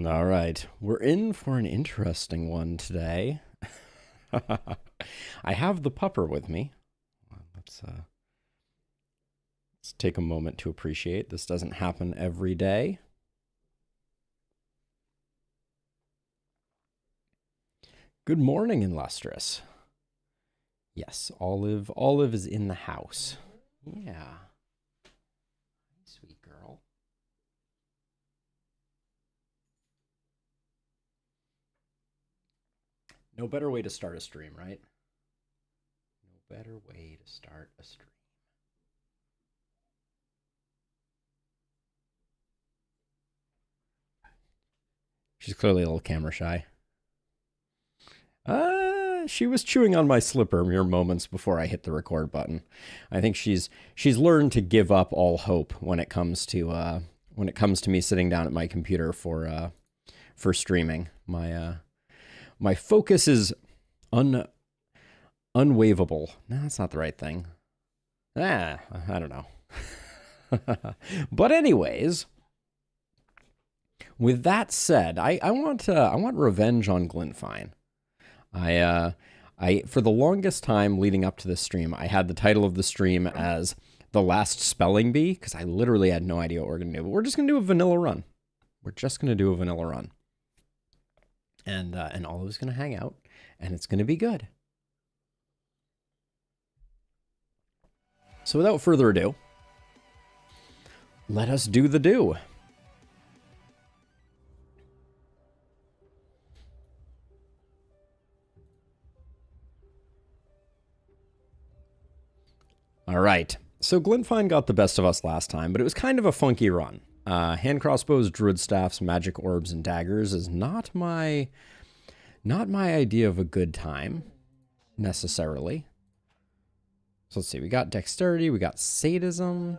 All right, we're in for an interesting one today. I have the pupper with me. Let's take a moment to appreciate. This doesn't happen every day. Good morning, Illustrious. Yes, Olive. Olive is in the house. Yeah. Sweet girl. No better way to start a stream, right? No better way to start a stream. She's clearly a little camera shy. She was chewing on my slipper mere moments before I hit the record button. I think she's learned to give up all hope when it comes to me sitting down at my computer for streaming. My focus is unwaveable. No, that's not the right thing. I don't know. But anyways, with that said, I want revenge on Glintfien. I for the longest time leading up to this stream, I had the title of the stream as The Last Spelling Bee, because I literally had no idea what we're going to do. But we're just going to do a vanilla run. And Olive's going to hang out, and it's going to be good. So without further ado, let us do the do. All right, so Glintfien got the best of us last time, but it was kind of a funky run. Hand crossbows, druid staffs, magic orbs, and daggers is not my idea of a good time, necessarily. So let's see, we got dexterity, we got sadism.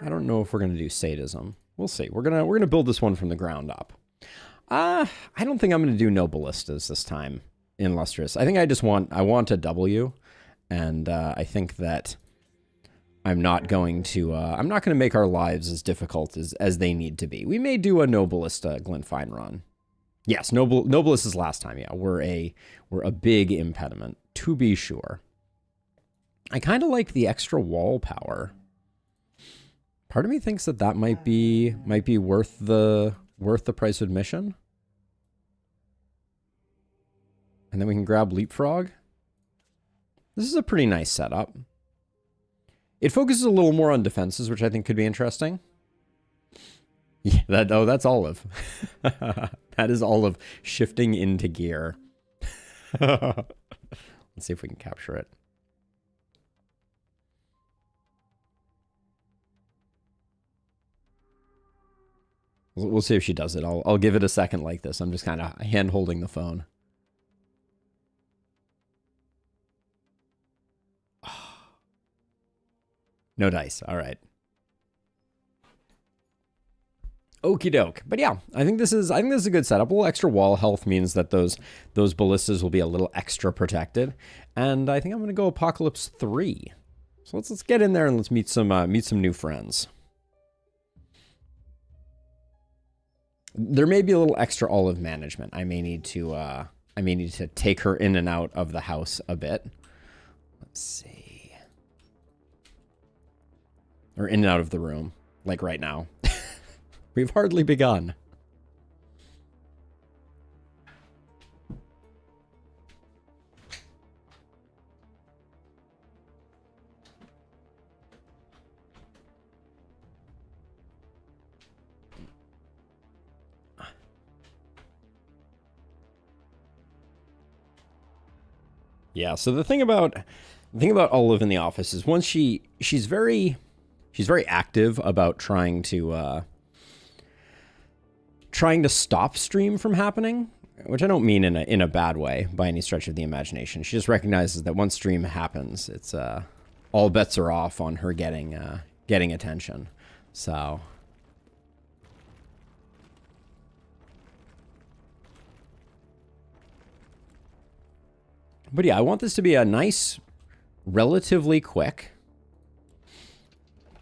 I don't know if we're gonna do sadism. We'll see. We're gonna build this one from the ground up. I don't think I'm gonna do no ballistas this time in Lustrous. I think I want a W, and I think that I'm not going to make our lives as difficult as they need to be. We may do a no ballista Glintfien run. Yes, no ballistas last time. Yeah, we're a big impediment, to be sure. I kind of like the extra wall power. Part of me thinks that might be worth the price of admission. And then we can grab Leapfrog. This is a pretty nice setup. It focuses a little more on defenses, which I think could be interesting. Yeah, that's Olive. That is Olive shifting into gear. Let's see if we can capture it. We'll see if she does it. I'll give it a second like this. I'm just kind of hand holding the phone. No dice. All right. Okie doke. But yeah, I think this is a good setup. A little extra wall health means that those ballistas will be a little extra protected. And I think I'm gonna go Apocalypse 3. So let's get in there and let's meet some new friends. There may be a little extra Olive management. I may need to take her in and out of the house a bit. Let's see. Or in and out of the room, like right now. We've hardly begun. Yeah, so the thing about Olive in the office is once she's very active about trying to stop stream from happening, which I don't mean in a bad way by any stretch of the imagination. She just recognizes that once stream happens, it's all bets are off on her getting attention. So but yeah, I want this to be a nice, relatively quick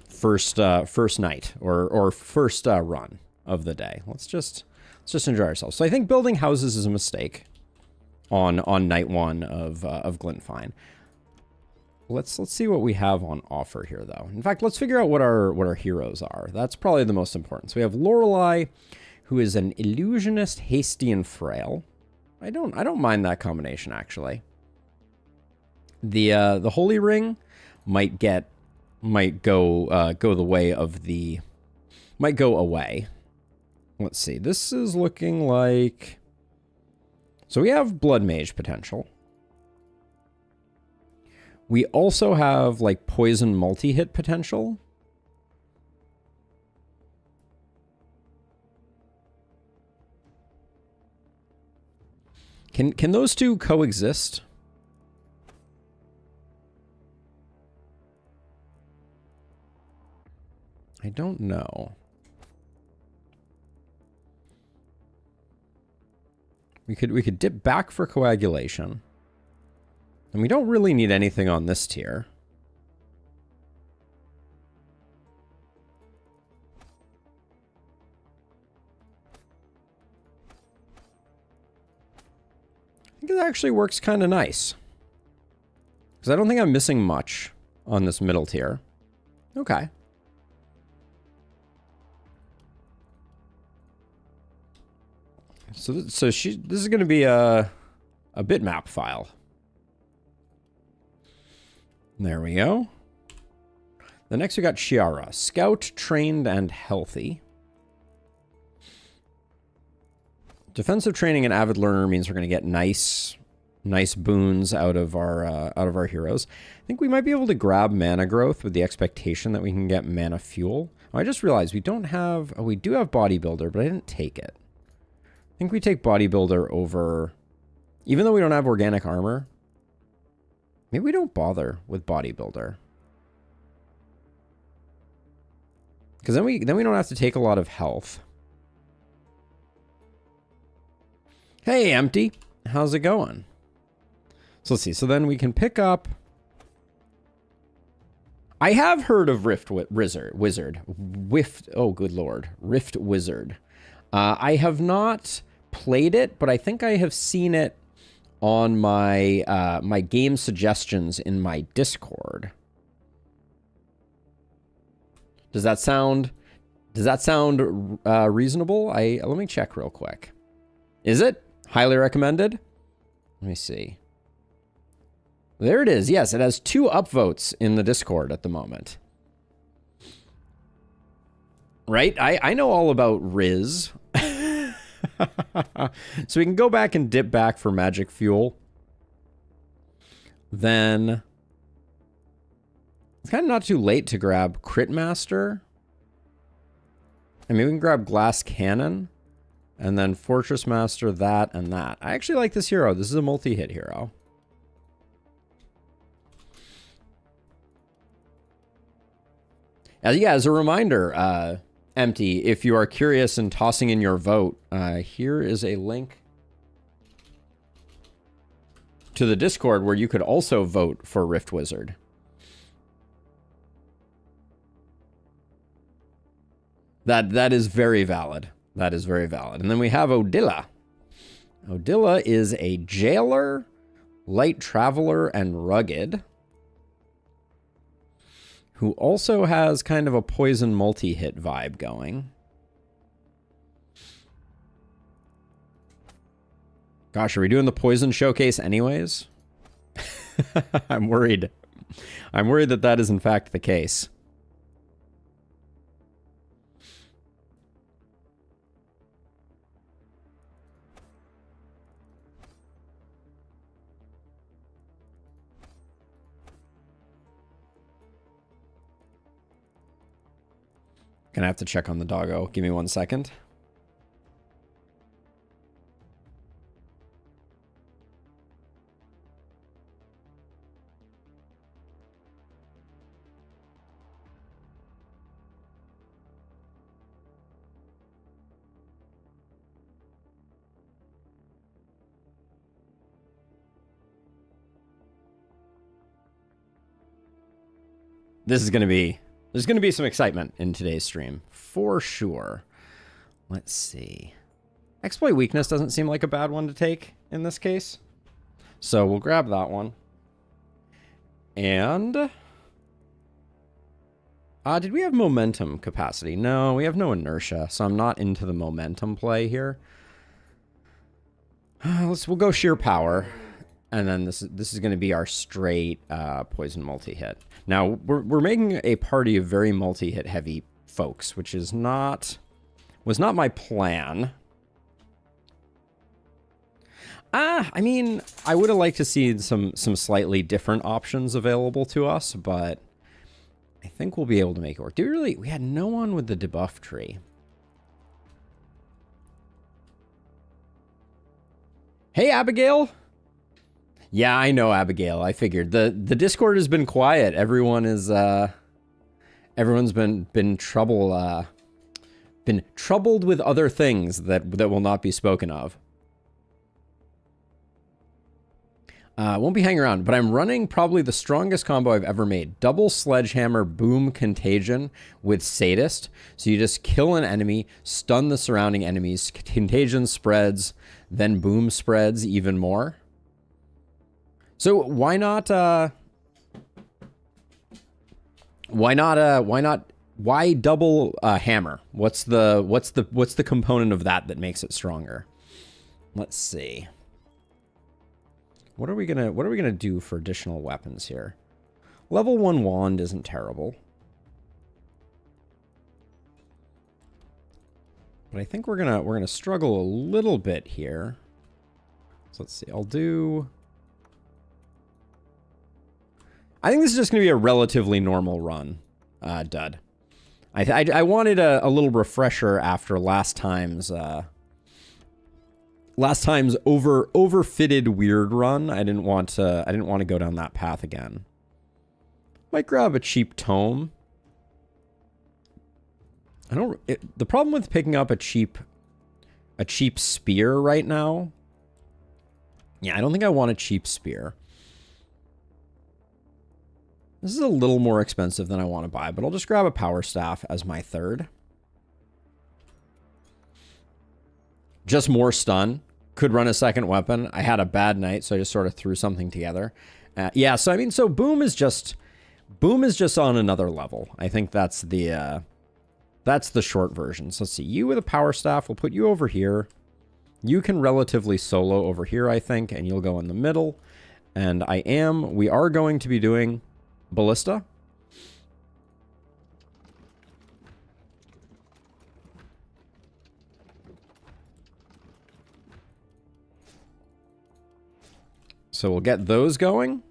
first night or first run of the day. Let's just just enjoy ourselves. So I think building houses is a mistake on night one of Glintfien. Let's see what we have on offer here, though. In fact, let's figure out what our heroes are. That's probably the most important. So we have Lorelei, who is an illusionist, hasty and frail. I don't mind that combination, actually. The Holy Ring might go the way of the might go away. Let's see. This is looking like, so we have Blood Mage potential. We also have like poison multi-hit potential. Can those two coexist? I don't know. We could dip back for coagulation. And we don't really need anything on this tier. I think it actually works kind of nice. Because I don't think I'm missing much on this middle tier. Okay. So this is going to be a bitmap file. There we go. The next we got Chiara. Scout, trained, and healthy. Defensive training and avid learner means we're going to get nice boons out of our heroes. I think we might be able to grab mana growth with the expectation that we can get mana fuel. Oh, I just realized we don't have... Oh, we do have bodybuilder, but I didn't take it. I think we take bodybuilder over... Even though we don't have organic armor... Maybe we don't bother with bodybuilder. Because then we don't have to take a lot of health. Hey, Empty. How's it going? So let's see. So then we can pick up... I have heard of Rift Wizard. Oh, good lord. Rift Wizard. I have not played it, but I think I have seen it on my my game suggestions in my Discord. Does that sound reasonable? Let me check real quick. Is it highly recommended? Let me see. There it is. Yes, it has 2 upvotes in the Discord at the moment. Right? I know all about Riz. So we can go back and dip back for magic fuel. Then it's kind of not too late to grab Crit Master. I mean, we can grab Glass Cannon and then Fortress Master, that and that. I actually like this hero. This is a multi-hit hero. As a reminder, Empty, if you are curious and tossing in your vote, here is a link to the Discord where you could also vote for Rift Wizard. That is very valid. That is very valid. And then we have Odila. Odila is a jailer, light traveler, and rugged, who also has kind of a poison multi-hit vibe going. Gosh, are we doing the poison showcase anyways? I'm worried. I'm worried that that is in fact the case. Gonna have to check on the doggo. Give me 1 second. There's gonna be some excitement in today's stream, for sure. Let's see. Exploit weakness doesn't seem like a bad one to take in this case. So we'll grab that one. And... did we have momentum capacity? No, we have no inertia, so I'm not into the momentum play here. We'll go sheer power. And then this is going to be our straight poison multi-hit. Now, we're making a party of very multi-hit heavy folks, which was not my plan. I mean, I would have liked to see some slightly different options available to us, but I think we'll be able to make it work. We had no one with the debuff tree. Hey, Abigail. Yeah, I know, Abigail. I figured. The Discord has been quiet. Everyone is everyone's been troubled with other things that will not be spoken of. Won't be hanging around, but I'm running probably the strongest combo I've ever made. Double Sledgehammer Boom Contagion with Sadist. So you just kill an enemy, stun the surrounding enemies, Contagion spreads, then Boom spreads even more. So why double hammer? What's the component of that makes it stronger? Let's see. What are we gonna do for additional weapons here? Level 1 wand isn't terrible. But I think we're gonna struggle a little bit here. So let's see. I think this is just going to be a relatively normal run, dud. I wanted a little refresher after last time's overfitted weird run. I didn't want to go down that path again. Might grab a cheap tome. The problem with picking up a cheap spear right now. Yeah, I don't think I want a cheap spear. This is a little more expensive than I want to buy, but I'll just grab a power staff as my third. Just more stun. Could run a second weapon. I had a bad night, so I just sort of threw something together. Yeah, so I mean, so Boom is just on another level. I think that's the short version. So let's see. You with a power staff, we'll put you over here. You can relatively solo over here, I think, and you'll go in the middle. And we are going to be doing Ballista. So we'll get those going.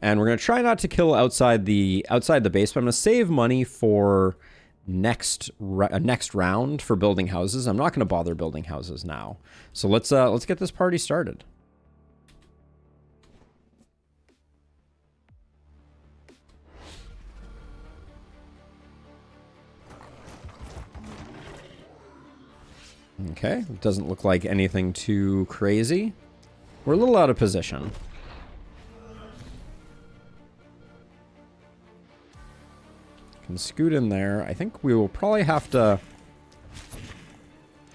And we're going to try not to kill outside the base, but I'm going to save money for next round for building houses. I'm not going to bother building houses now. So let's get this party started. Okay, it doesn't look like anything too crazy. We're a little out of position. Can scoot in there. I think we will probably have to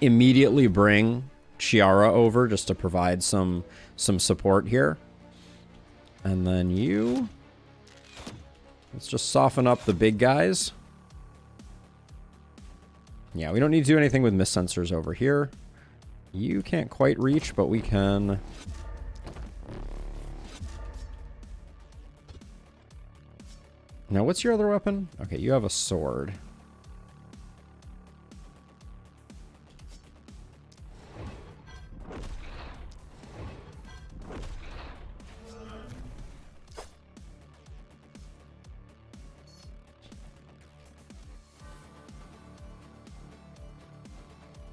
immediately bring Chiara over just to provide some support here. And then let's just soften up the big guys. Yeah, we don't need to do anything with mist sensors over here. You can't quite reach, but we can. Now, what's your other weapon? Okay, you have a sword.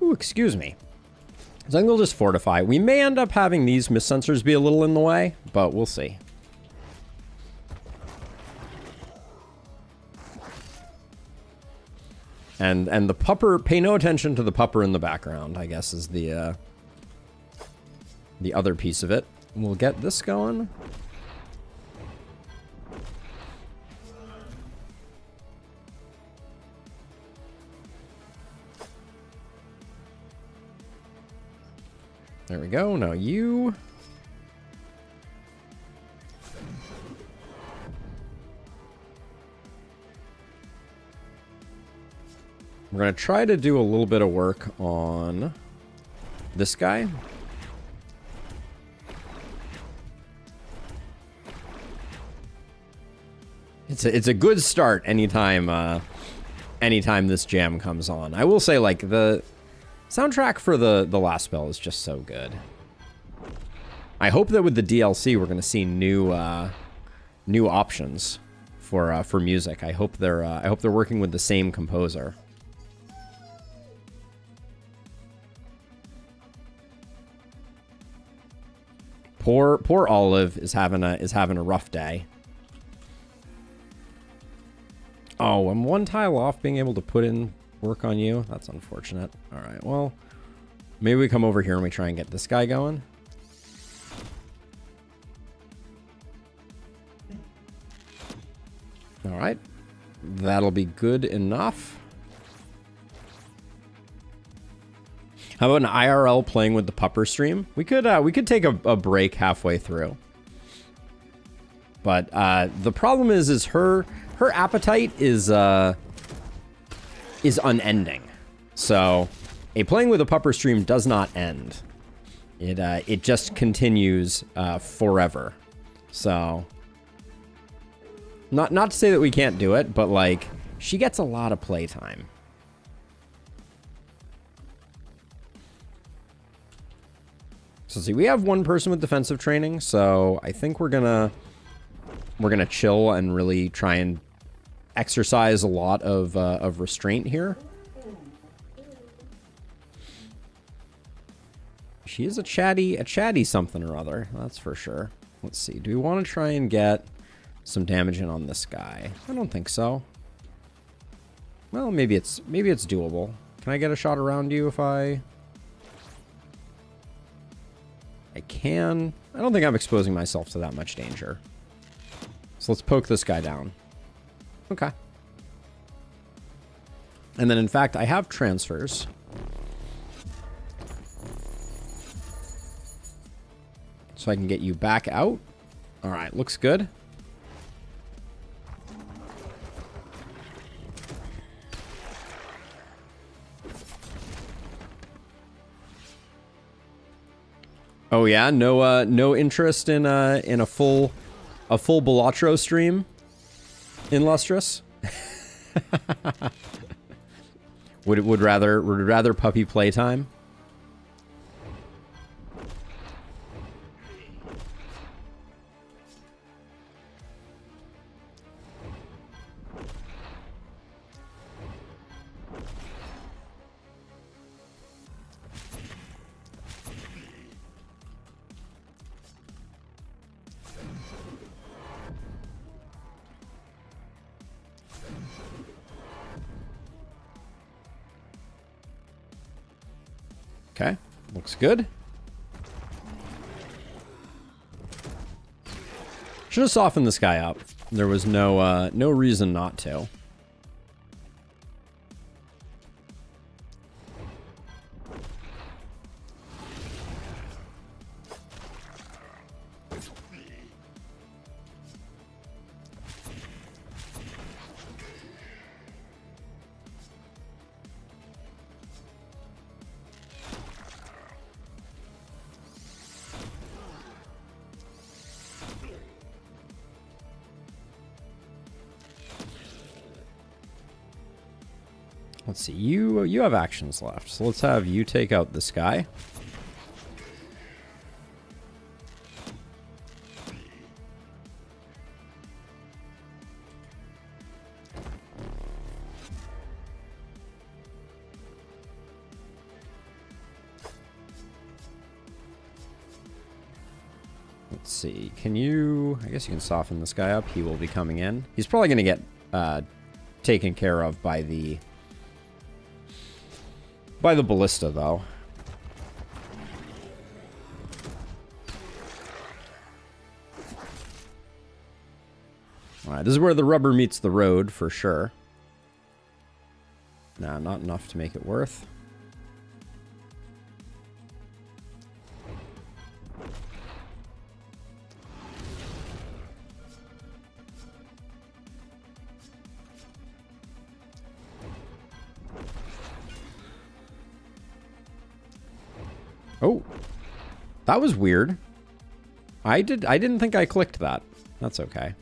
Ooh, excuse me. So I think we'll just fortify. We may end up having these mist sensors be a little in the way, but we'll see. And the pupper, pay no attention to the pupper in the background, I guess, is the other piece of it. We'll get this going. There we go. Now you. We're going to try to do a little bit of work on this guy. It's a good start anytime anytime this jam comes on. I will say, like, the soundtrack for the last spell is just so good. I hope that with the DLC we're going to see new options for music. I hope they're working with the same composer. Poor Olive is having a rough day. Oh, I'm one tile off being able to put in work on you. That's unfortunate. All right, well, maybe we come over here and we try and get this guy going. All right, that'll be good enough. How about an IRL playing with the pupper stream? We could take a break halfway through. But the problem is her appetite is unending. So a playing with a pupper stream does not end. It just continues forever. So not to say that we can't do it, but like she gets a lot of playtime. So see, we have one person with defensive training, so I think we're gonna chill and really try and exercise a lot of restraint here. She is a chatty something or other, that's for sure. Let's see, do we want to try and get some damage in on this guy? I don't think so. Well, maybe it's doable. Can I get a shot around you if I can? I don't think I'm exposing myself to that much danger. So let's poke this guy down. Okay. And then, in fact, I have transfers. So I can get you back out. All right, looks good. Oh yeah, no interest in a full Balatro stream in Lustrous. would rather puppy playtime. Okay, looks good. Should have softened this guy up. There was no reason not to. Let's see, you have actions left, so let's have you take out this guy. Let's see, can you... I guess you can soften this guy up. He will be coming in. He's probably going to get taken care of by the ballista, though. Alright, this is where the rubber meets the road, for sure. Nah, not enough to make it worth. Oh, that was weird. I didn't think I clicked that. That's okay.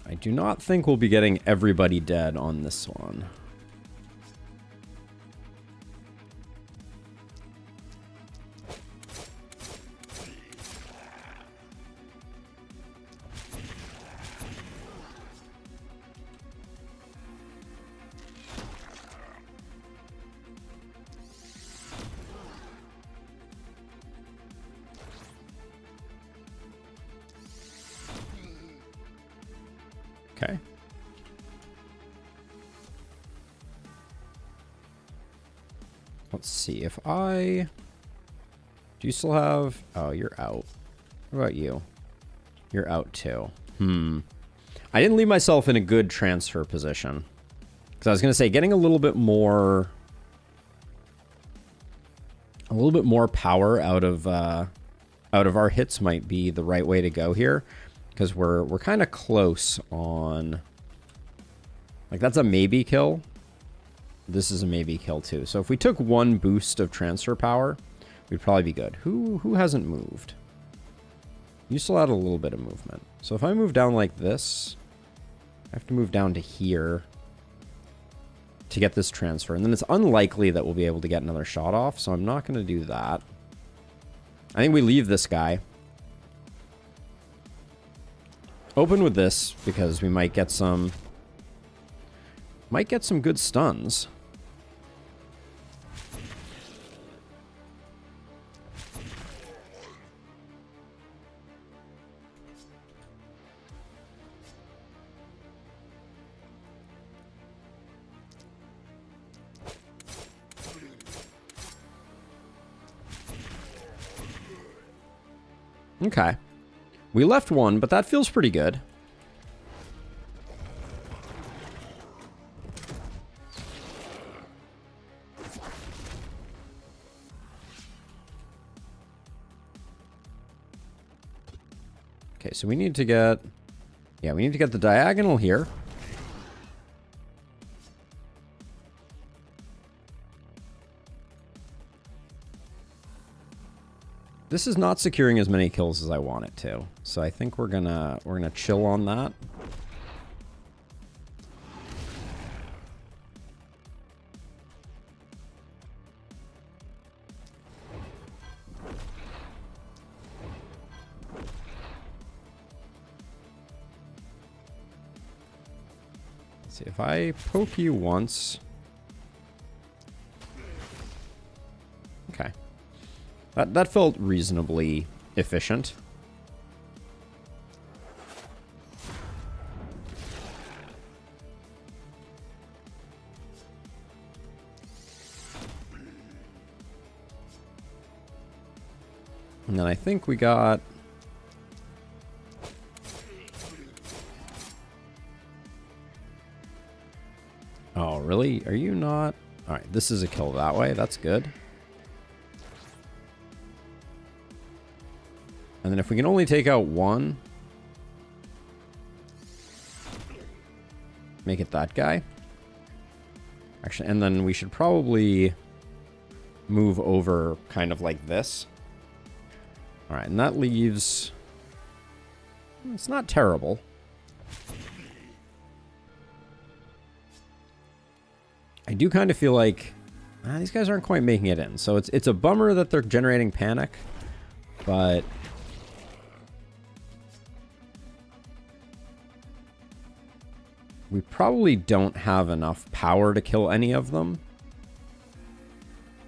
I do not think we'll be getting everybody dead on this one. Okay. Let's see if I... Do you still have... Oh, you're out. What about you? You're out too. I didn't leave myself in a good transfer position. Because I was going to say, getting a little bit more power out of our hits might be the right way to go here. Because we're kind of close on... Like, that's a maybe kill. This is a maybe kill, too. So if we took one boost of transfer power, we'd probably be good. Who hasn't moved? You still had a little bit of movement. So if I move down like this, I have to move down to here to get this transfer. And then it's unlikely that we'll be able to get another shot off, so I'm not going to do that. I think we leave this guy. Open with this, because we might get some good stuns. Okay. We left one, but that feels pretty good. Okay, so we need to get... Yeah, we need to get the diagonal here. This is not securing as many kills as I want it to. So I think we're gonna chill on that. Let's see, if I poke you once. Okay. That felt reasonably efficient. And then I think we got... Oh, really? Are you not? All right, this is a kill that way. That's good. And then if we can only take out one, make it that guy. Actually, and then we should probably move over kind of like this. All right, and that leaves... It's not terrible. I do kind of feel like these guys aren't quite making it in. So it's a bummer that they're generating panic, but... We probably don't have enough power to kill any of them.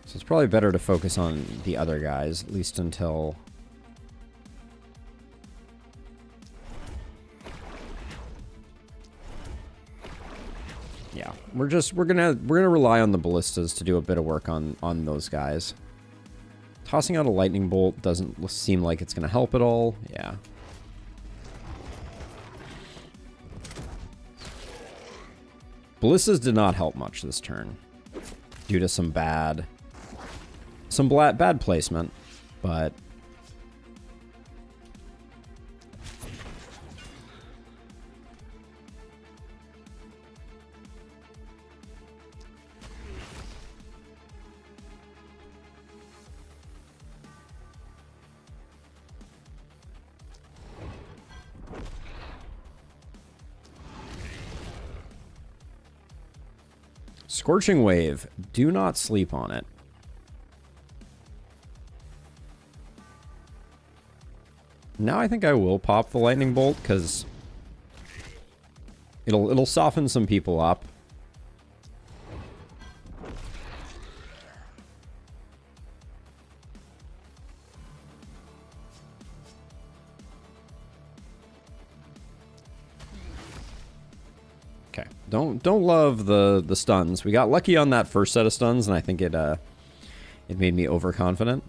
So it's probably better to focus on the other guys, at least until... Yeah, we're gonna rely on the ballistas to do a bit of work on those guys. Tossing out a lightning bolt doesn't seem like it's gonna help at all. Yeah. Ballistas did not help much this turn due to some bad placement, but Scorching Wave. Do not sleep on it. Now I think I will pop the Lightning Bolt, because it'll soften some people up. Okay. Don't love the stuns. We got lucky on that first set of stuns, and I think it made me overconfident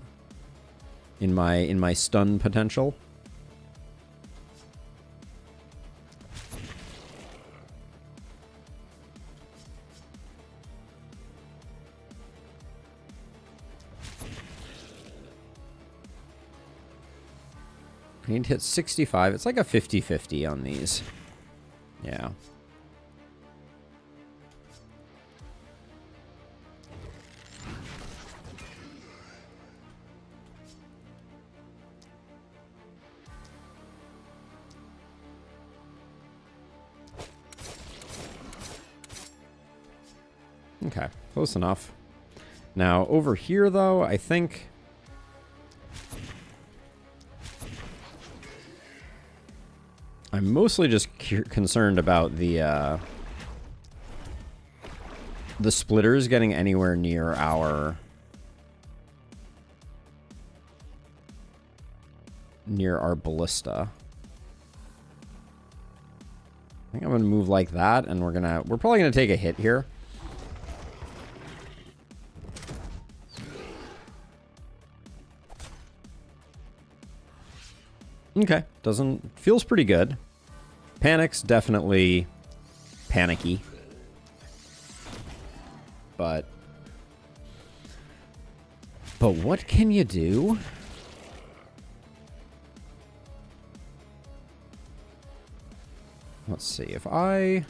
in my stun potential. I need to hit 65. It's like a 50-50 on these. Yeah. Okay, close enough. Now, over here, though, I think... I'm mostly just concerned about the splitters getting anywhere near our ballista. I think I'm gonna move like that, and we're probably gonna take a hit here. Okay, feels pretty good. Panic's definitely panicky. But what can you do? Let's see, if I'm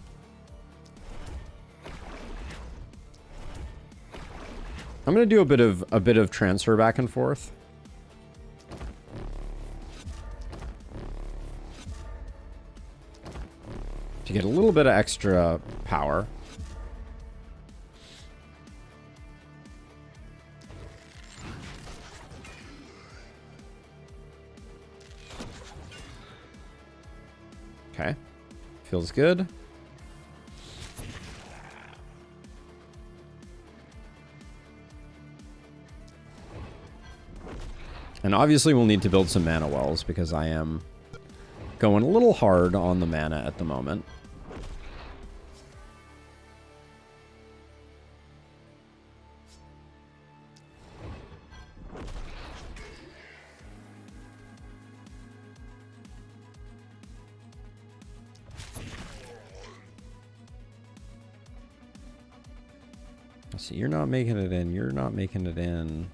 gonna do a bit of transfer back and forth. To get a little bit of extra power. Okay. Feels good. And obviously we'll need to build some mana wells, because I am going a little hard on the mana at the moment. So you're not making it in. You're not making it in.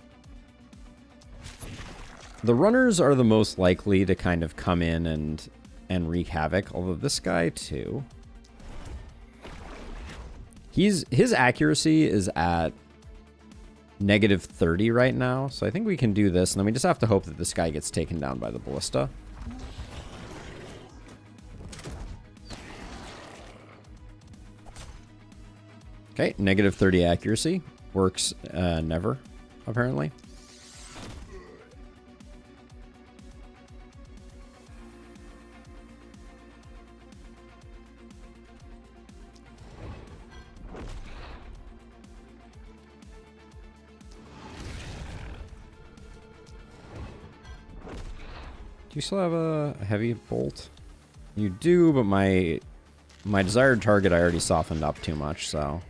The runners are the most likely to kind of come in and wreak havoc, although this guy too. His accuracy is at -30 right now, so I think we can do this, and then we just have to hope that this guy gets taken down by the ballista. Okay, -30 accuracy. Works never, apparently. Do you still have a heavy bolt? You do, but my desired target I already softened up too much, so...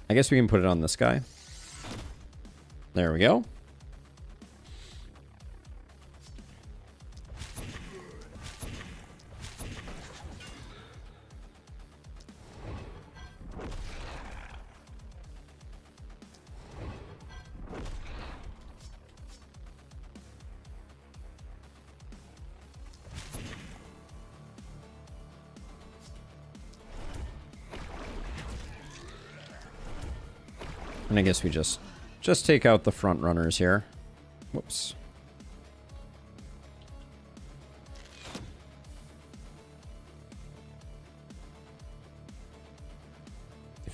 I guess we can put it on this guy. There we go. And I guess we just take out the front runners here. Whoops.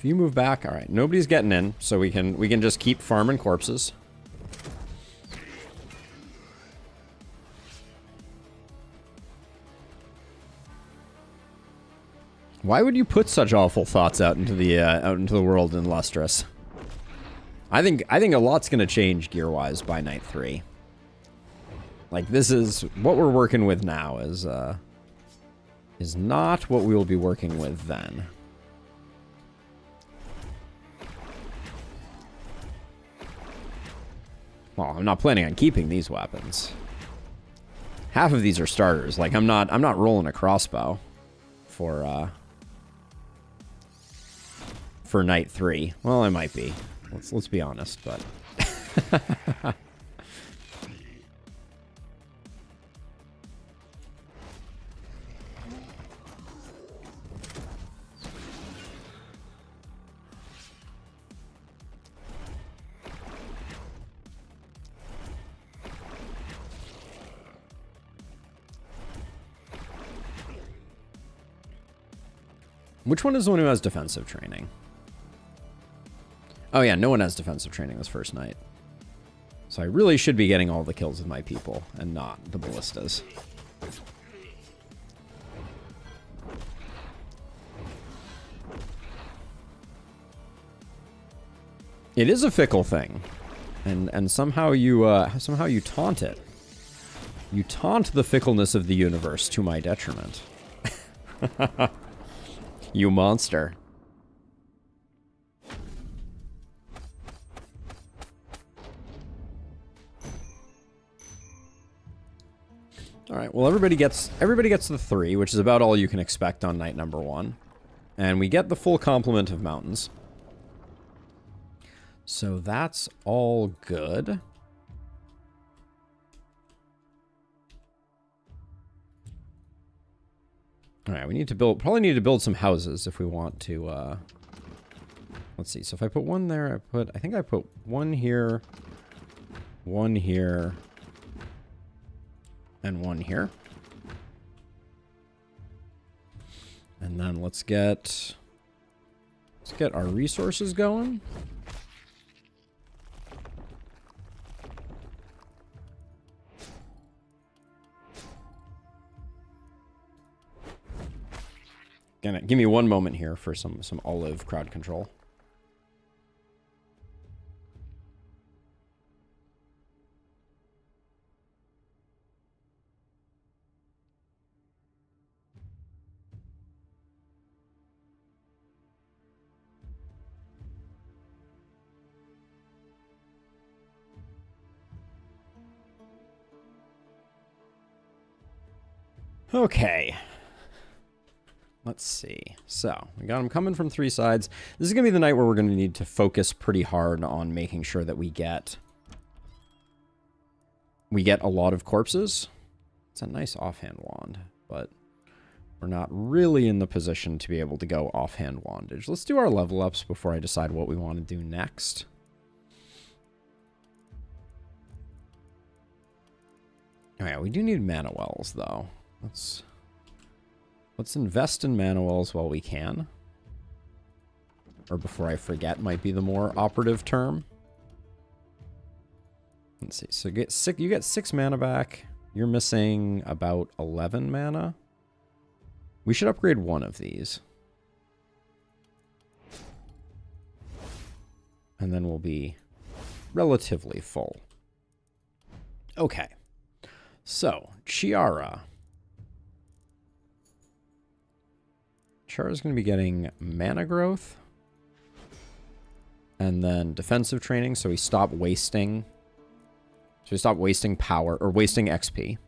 if you move back, all right. Nobody's getting in, so we can just keep farming corpses. Why would you put such awful thoughts out into the world in Lustrous? I think a lot's gonna change gear-wise by night 3. Like, this is what we're working with now is not what we will be working with then. Well, I'm not planning on keeping these weapons. Half of these are starters. Like, I'm not rolling a crossbow for night 3. Well, I might be. Let's be honest, but which one is the one who has defensive training? Oh yeah, no one has defensive training this first night. So I really should be getting all the kills with my people and not the ballistas. It is a fickle thing. And somehow you taunt it. You taunt the fickleness of the universe to my detriment. You monster. All right, well, everybody gets the 3, which is about all you can expect on night number 1. And we get the full complement of mountains. So that's all good. All right, we need to probably need to build some houses if we want to, let's see. So if I put one there, I think I put one here, and one here. And then let's get our resources going. Give me one moment here for some olive crowd control. Okay. Let's see. So, we got them coming from 3 sides. This is going to be the night where we're going to need to focus pretty hard on making sure that we get a lot of corpses. It's a nice offhand wand, but we're not really in the position to be able to go offhand wandage. Let's do our level ups before I decide what we want to do next. Oh yeah, we do need mana wells, though. Let's invest in mana wells while we can. Or before I forget might be the more operative term. Let's see. So you get 6 mana back. You're missing about 11 mana. We should upgrade one of these. And then we'll be relatively full. Okay. So, Chiara. Chiara's going to be getting mana growth. And then defensive training, so we stop wasting. So we stop wasting power, or wasting XP.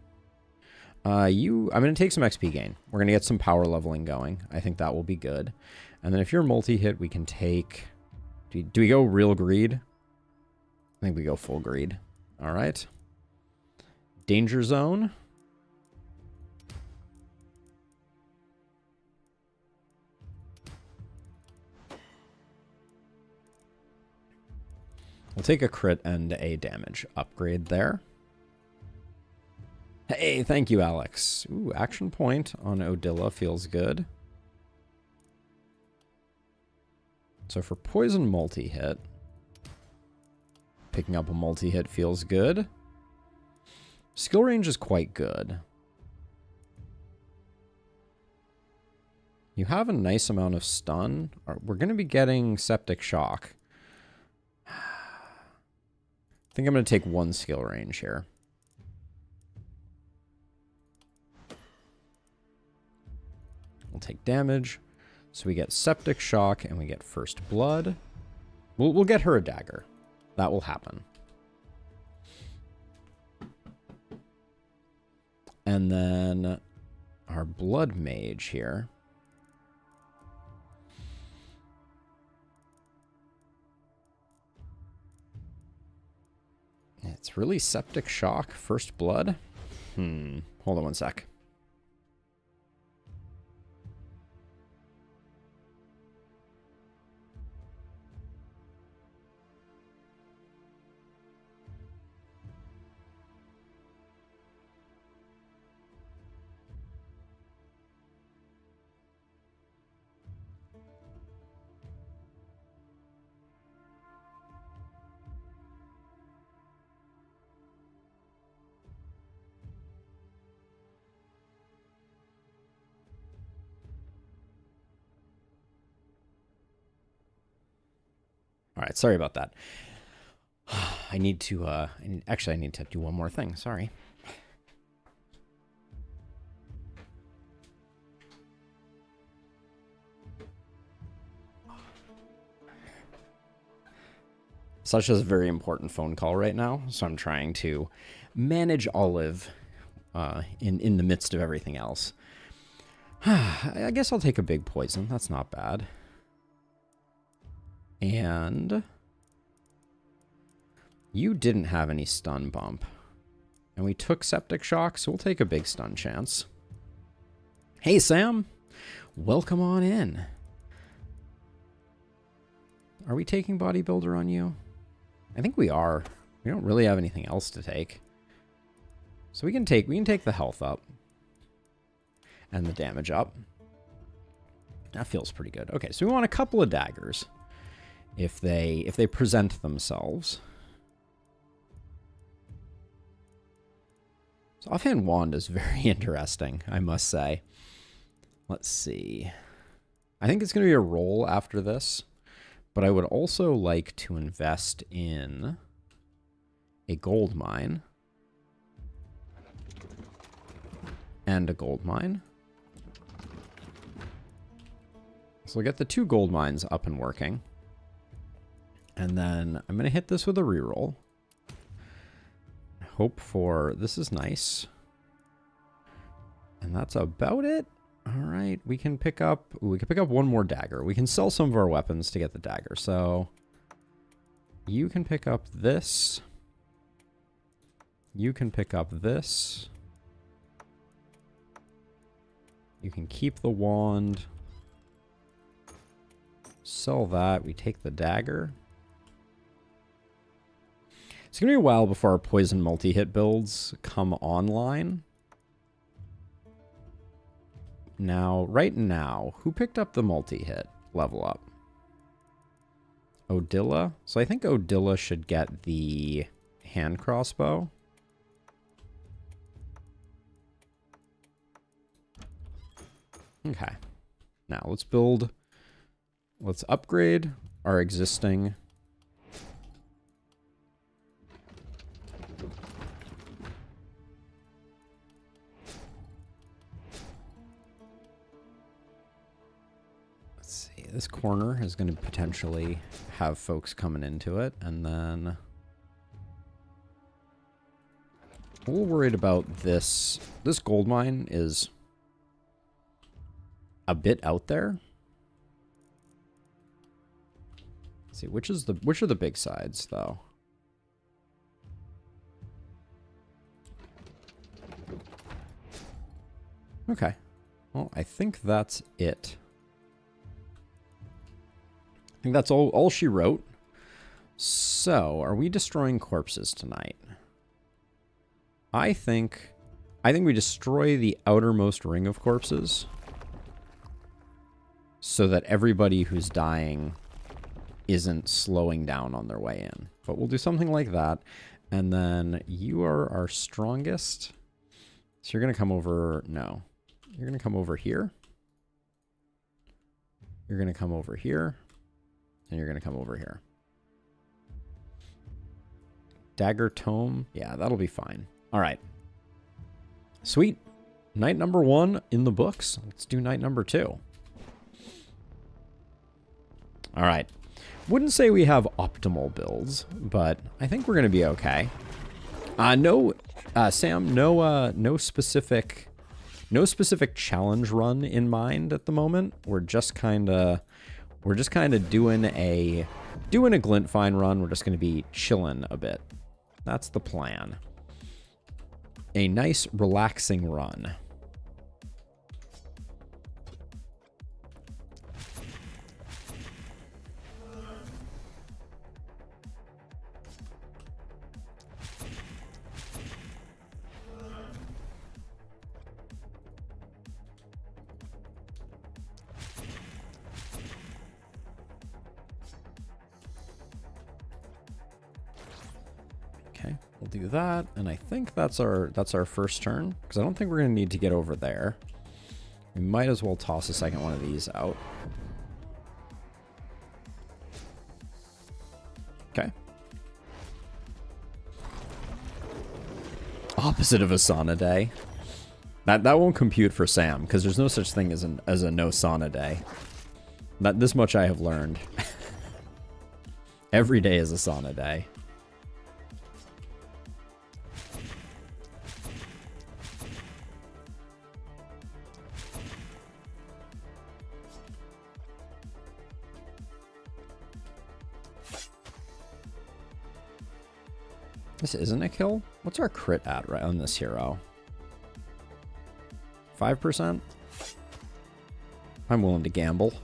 I'm going to take some XP gain. We're going to get some power leveling going. I think that will be good. And then if you're multi-hit, we can take... Do we go real greed? I think we go full greed. All right. Danger zone. We'll take a crit and a damage upgrade there. Hey, thank you, Alex. Ooh, action point on Odila feels good. So for poison multi-hit, picking up a multi-hit feels good. Skill range is quite good. You have a nice amount of stun. We're going to be getting Septic Shock. I think I'm going to take one skill range here. We'll take damage. So we get Septic Shock and we get First Blood. We'll get her a dagger. That will happen. And then our Blood Mage here. It's really Septic Shock, First Blood. Hold on one sec. All right, sorry about that. I need to, actually, I need to do one more thing. Sorry. Such as a very important phone call right now, so I'm trying to manage Olive in the midst of everything else. I guess I'll take a big poison. That's not bad. And you didn't have any stun bump. And we took Septic Shock, so we'll take a big stun chance. Hey, Sam. Welcome on in. Are we taking Bodybuilder on you? I think we are. We don't really have anything else to take. So we can take the health up. And the damage up. That feels pretty good. Okay, so we want a couple of daggers. If they present themselves. So Offhand Wand is very interesting, I must say. Let's see. I think it's going to be a roll after this. But I would also like to invest in a gold mine. And a gold mine. So we'll get the 2 gold mines up and working. And then I'm going to hit this with a reroll. Hope for... This is nice. And that's about it. All right. We can pick up... Ooh, we can pick up one more dagger. We can sell some of our weapons to get the dagger. So you can pick up this. You can pick up this. You can keep the wand. Sell that. We take the dagger. It's going to be a while before our poison multi-hit builds come online. Now, right now, who picked up the multi-hit level up? Odilla? So I think Odilla should get the hand crossbow. Okay. Now, let's upgrade our existing... This corner is going to potentially have folks coming into it, and then a little worried about this. This gold mine is a bit out there. Let's see, which are the big sides though? Okay. Well, I think that's it. I think that's all she wrote. So, are we destroying corpses tonight? I think we destroy the outermost ring of corpses so that everybody who's dying isn't slowing down on their way in. But we'll do something like that. And then you are our strongest. So you're going to come over... No. You're going to come over here. You're going to come over here. And you're going to come over here. Dagger Tome. Yeah, that'll be fine. All right. Sweet. Night number 1 in the books. Let's do night number 2. All right. Wouldn't say we have optimal builds, but I think we're going to be okay. Sam, no specific challenge run in mind at the moment. We're just kind of doing a Glintfien run. We're just going to be chilling a bit. That's the plan. A nice relaxing run. We'll do that, and I think that's our first turn, because I don't think we're going to need to get over there. We might as well toss a second one of these out. Okay. Opposite of a sauna day. That won't compute for Sam, because there's no such thing as a no sauna day. This much I have learned. Every day is a sauna day. This isn't a kill? What's our crit at right on this hero? 5%? I'm willing to gamble.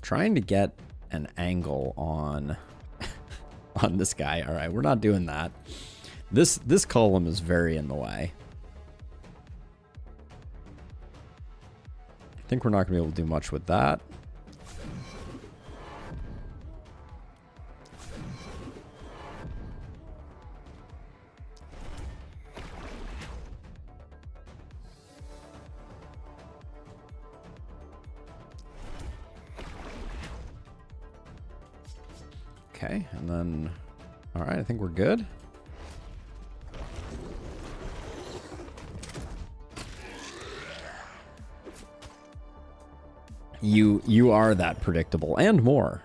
Trying to get an angle on on this guy. All right, we're not doing that. This column is very in the way. I think we're not going to be able to do much with that. Okay, and then, all right, I think we're good. You are that predictable and more,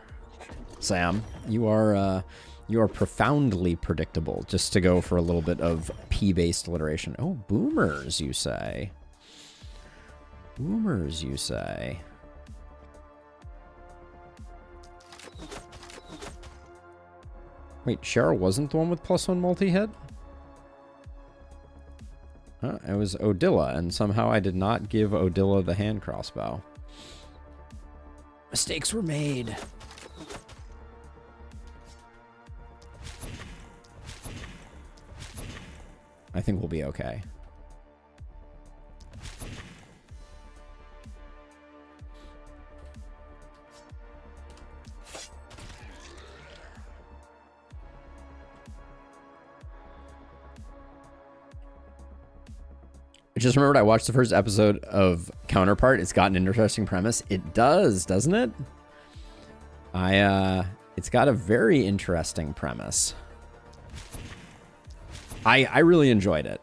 Sam. You are profoundly predictable. Just to go for a little bit of P-based alliteration. Oh, boomers, you say? Boomers, you say? Wait, Cheryl wasn't the one with +1 multi-hit? Huh, it was Odilla, and somehow I did not give Odilla the hand crossbow. Mistakes were made. I think we'll be okay. I just remembered I watched the first episode of Counterpart. It's got an interesting premise. It does, doesn't it? It's got a very interesting premise. I really enjoyed it.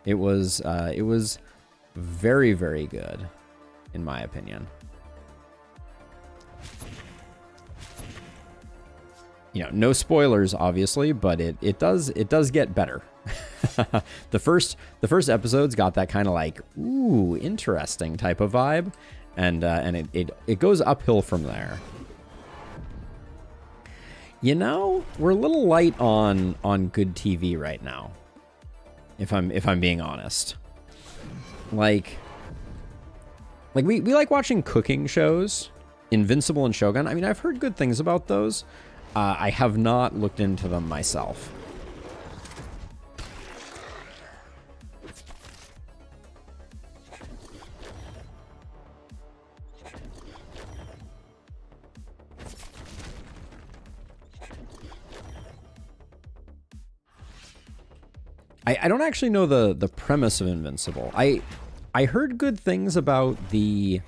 It was very, very good, in my opinion. You know, no spoilers, obviously, but it does get better. The first episode's got that kind of like, ooh, interesting type of vibe, and it goes uphill from there. You know, we're a little light on good TV right now. If I'm being honest. Like we like watching cooking shows, Invincible and Shogun. I mean, I've heard good things about those. I have not looked into them myself. I don't actually know the premise of Invincible. I heard good things about the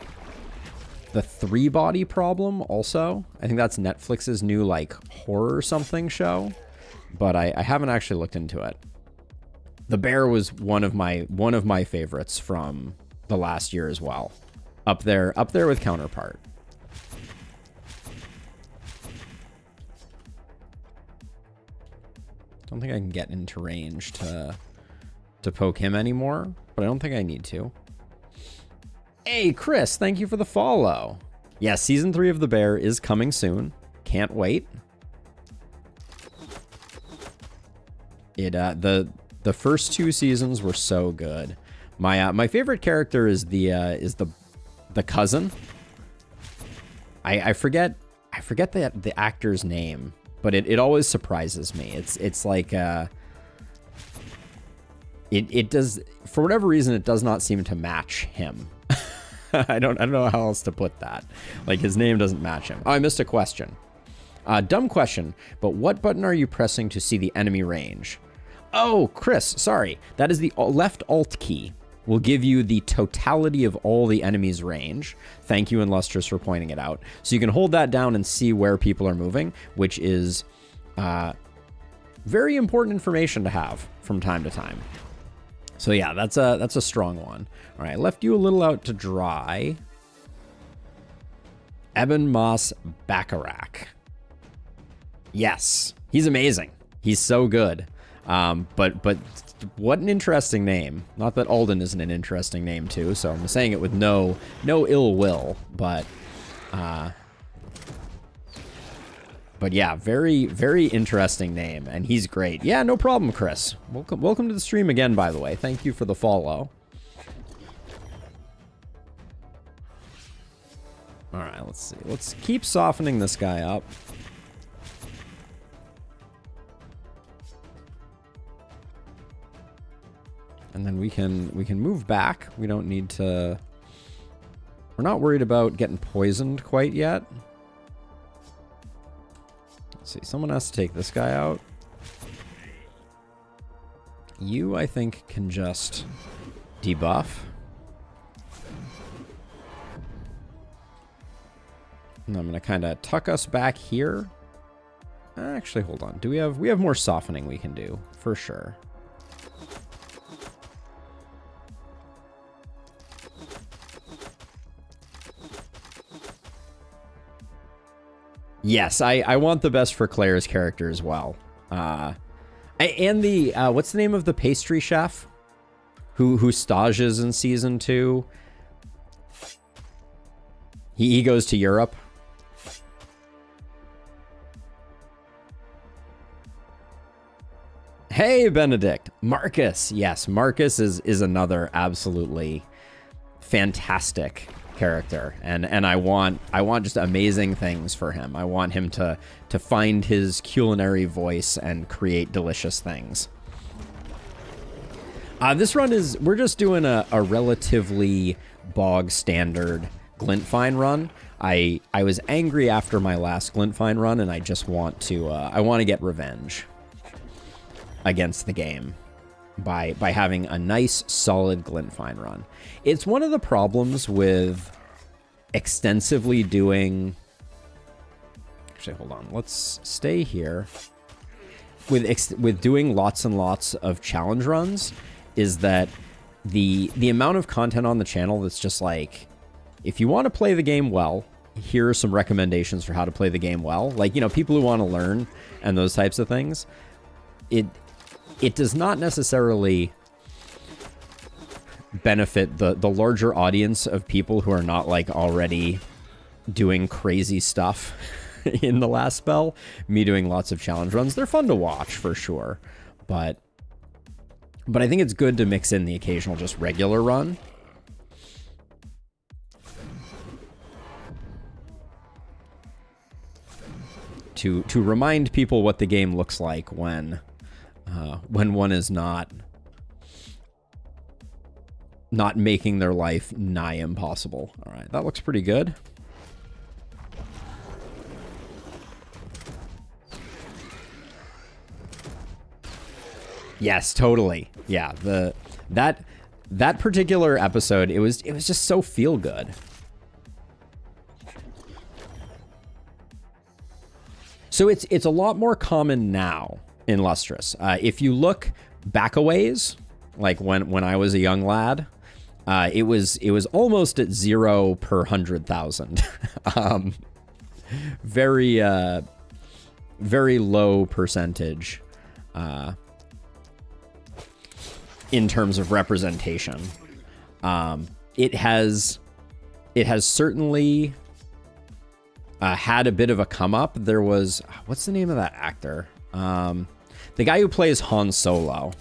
3-body problem also. I think that's Netflix's new like horror something show, but I haven't actually looked into it. The bear was one of my favorites from the last year as well. Up there with Counterpart. Don't think I can get into range to poke him anymore, but I don't think I need to. Hey, Chris, thank you for the follow. Yeah, season 3 of The Bear is coming soon. Can't wait. The first 2 seasons were so good. My favorite character is the cousin. I forget the actor's name, but it always surprises me. It's like it does, for whatever reason, it does not seem to match him. I don't know how else to put that. Like, his name doesn't match him. Oh, I missed a question. Dumb question, but what button are you pressing to see the enemy range? Oh, Chris, sorry. That is the left alt key. Will give you the totality of all the enemy's range. Thank you, Illustrious, for pointing it out. So you can hold that down and see where people are moving, which is very important information to have from time to time. So yeah, that's a strong one. All right, left you a little out to dry. Eben Moss Bacharach. Yes, he's amazing. He's so good. But what an interesting name. Not that Alden isn't an interesting name too, so I'm saying it with no ill will, but yeah, very, very interesting name, and he's great. Yeah, no problem, Chris. Welcome to the stream again, by the way. Thank you for the follow. All right, let's see. Let's keep softening this guy up. And then we can move back. We don't need to... We're not worried about getting poisoned quite yet. Let's see. Someone has to take this guy out. You, I think, can just debuff. And I'm going to kind of tuck us back here. Actually, hold on. We have more softening we can do, for sure. Yes, I want the best for Claire's character as well. And the, what's the name of the pastry chef? Who stages in season 2? He goes to Europe. Hey, Benedict. Marcus. Yes, Marcus is another absolutely fantastic character, and I want just amazing things for him. I want him to find his culinary voice and create delicious things. This run we're just doing a relatively bog standard Glintfien run. I was angry after my last Glintfien run, and I just want to I want to get revenge against the game by having a nice solid Glintfien run. It's one of the problems with extensively doing... Actually, hold on. Let's stay here. With doing lots and lots of challenge runs, is that the amount of content on the channel that's just like, if you want to play the game well, here are some recommendations for how to play the game well. Like, you know, people who want to learn and those types of things. It does not necessarily benefit the larger audience of people who are not like already doing crazy stuff in the last spell. Me doing lots of challenge runs, they're fun to watch for sure, but I think it's good to mix in the occasional just regular run. To remind people what the game looks like when one is not making their life nigh impossible. All right, that looks pretty good. Yes, totally. Yeah, that particular episode, it was just so feel good. So it's a lot more common now in Lustrous. If you look back a ways, like when I was a young lad, it was almost at 0 per 100,000. Very very low percentage in terms of representation. It has certainly had a bit of a come up. There was, what's the name of that actor? The guy who plays Han Solo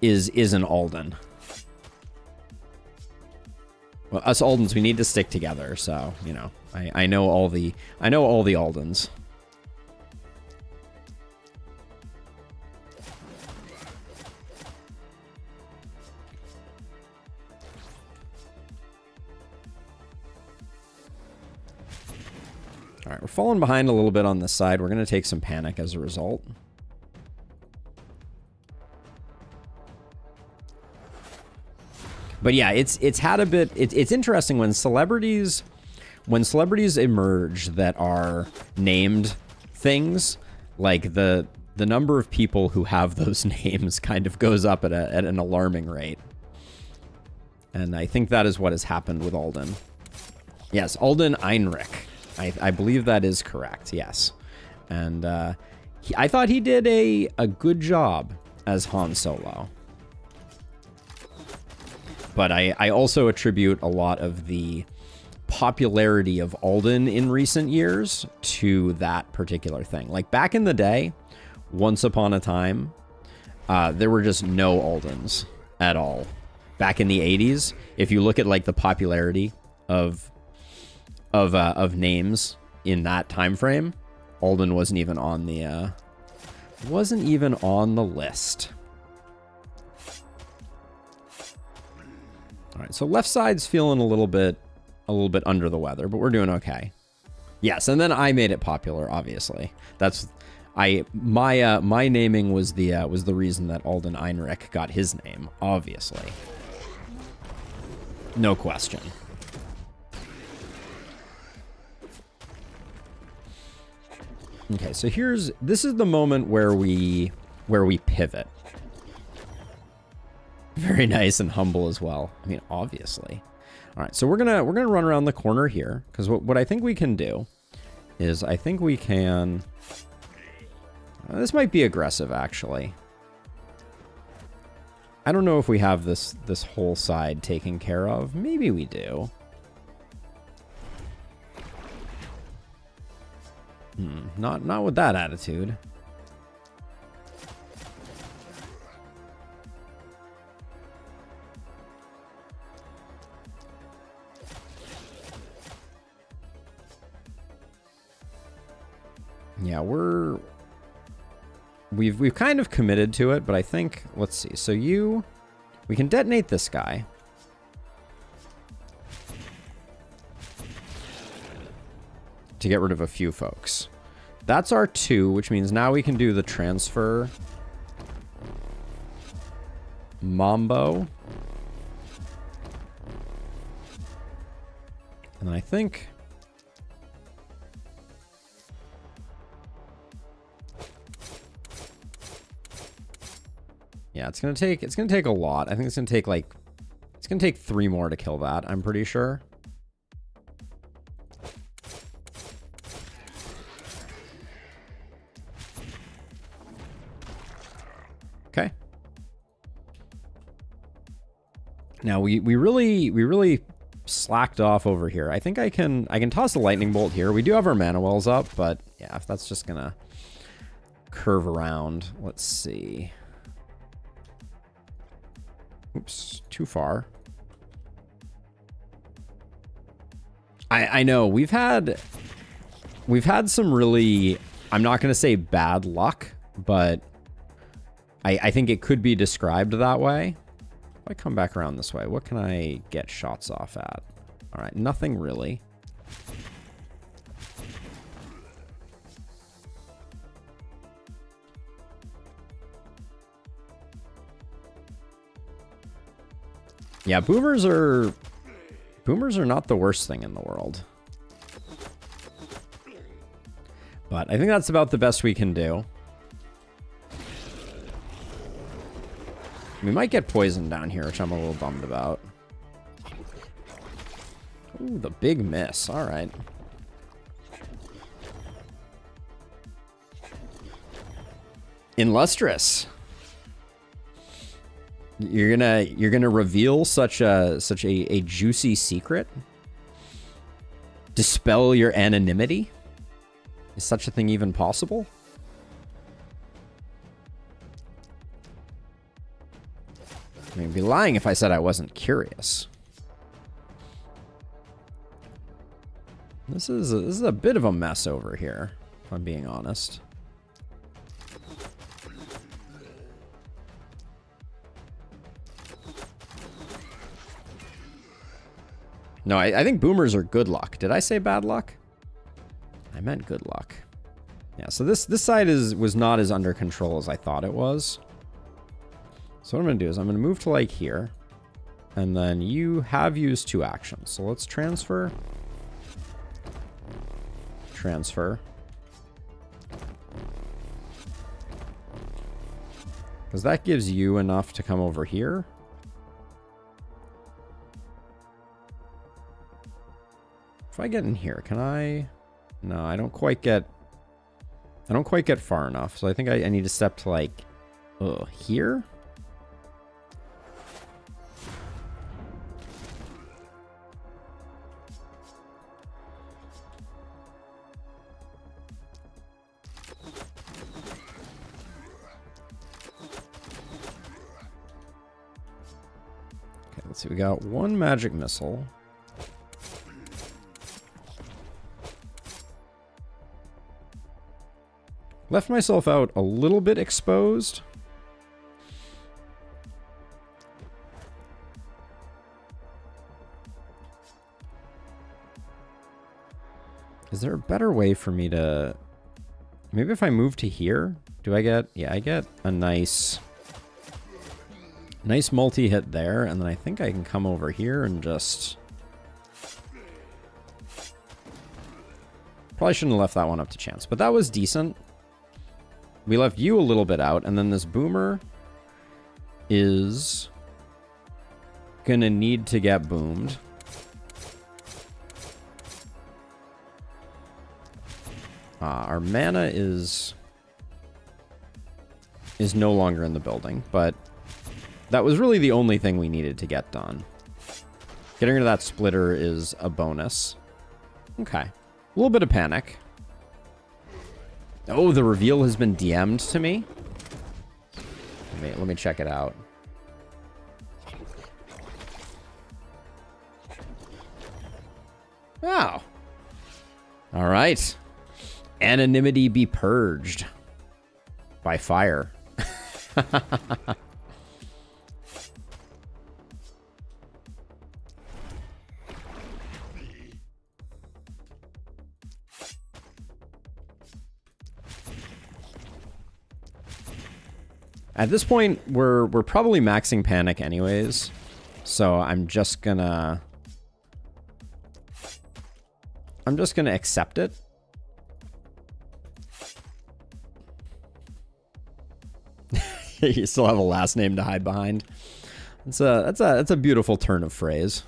is an Alden. Well, us Aldens, we need to stick together. So, you know, I know all the Aldens. All right, we're falling behind a little bit on this side. We're going to take some panic as a result. But yeah, it's had a bit. It's interesting when celebrities emerge that are named things, like the number of people who have those names kind of goes up at an alarming rate. And I think that is what has happened with Alden. Yes, Alden Einrich. I believe that is correct, yes. And I thought he did a good job as Han Solo. But I also attribute a lot of the popularity of Alden in recent years to that particular thing. Like back in the day, once upon a time, there were just no Aldens at all. Back in the 80s, if you look at like the popularity of names in that time frame, Alden wasn't even on the list. All right, so left side's feeling a little bit under the weather, but we're doing okay. Yes, and then I made it popular, obviously. My naming was the reason that Alden Einrich got his name, obviously. No question. Okay, so this is the moment where we pivot. Very nice and humble as well. I mean, obviously. All right, so we're gonna run around the corner here, because what I think we can do is I think we can. This might be aggressive, actually. I don't know if we have this whole side taken care of. Maybe we do. Not with that attitude. Yeah, we've kind of committed to it, but I think, let's see. So we can detonate this guy. To get rid of a few folks. That's our 2, which means now we can do the transfer Mambo. And I think yeah, it's gonna take a lot. I think it's gonna take 3 more to kill that, I'm pretty sure. Okay. Now we really slacked off over here. I think I can toss the lightning bolt here. We do have our mana wells up, but yeah, if that's just gonna curve around. Let's see. Oops, too far. I know we've had some really, I'm not gonna say bad luck, but I think it could be described that way. If I come back around this way, what can I get shots off at? All right, nothing really. Yeah, boomers are not the worst thing in the world. But I think that's about the best we can do. We might get poisoned down here, which I'm a little bummed about. Ooh, the big miss. All right. Illustrious. You're gonna reveal such a juicy secret? Dispel your anonymity? Is such a thing even possible? I mean, I'd be lying if I said I wasn't curious. This is a bit of a mess over here, if I'm being honest. No, I think boomers are good luck. Did I say bad luck? I meant good luck. Yeah, so this side was not as under control as I thought it was. So what I'm going to do is I'm going to move to like here. And then you have used 2 actions. So let's transfer. Transfer. Because that gives you enough to come over here. If I get in here, can I? No, I don't quite get far enough. So I think I need to step to like here. Okay, let's see. We got 1 magic missile. Left myself out a little bit exposed. Is there a better way for me to... Maybe if I move to here, do I get... Yeah, I get a nice multi-hit there, and then I think I can come over here and just... Probably shouldn't have left that one up to chance, but that was decent. We left you a little bit out, and then this boomer is gonna need to get boomed. Our mana is no longer in the building, but that was really the only thing we needed to get done. Getting rid of that splitter is a bonus. Okay. A little bit of panic. Oh, the reveal has been DM'd to me. Let me check it out. Wow. All right. Anonymity be purged by fire. At this point, we're probably maxing panic anyways, so I'm just gonna accept it. You still have a last name to hide behind. That's a beautiful turn of phrase.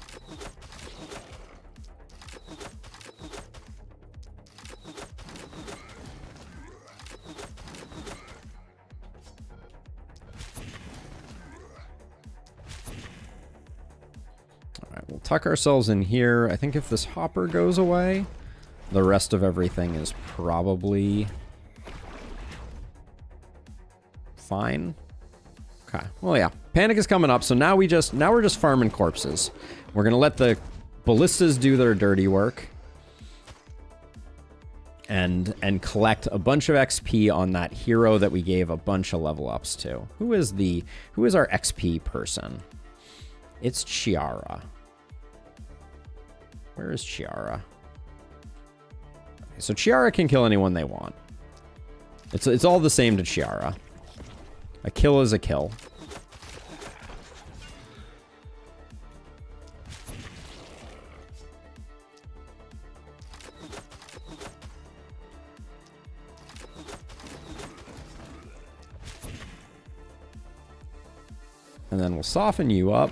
We'll tuck ourselves in here. I think if this hopper goes away, the rest of everything is probably fine. Okay. Well, yeah. Panic is coming up, so now we're just farming corpses. We're gonna let the ballistas do their dirty work and collect a bunch of XP on that hero that we gave a bunch of level ups to. Who is our XP person? It's Chiara. Where is Chiara? Okay, so Chiara can kill anyone they want. It's all the same to Chiara. A kill is a kill. And then we'll soften you up.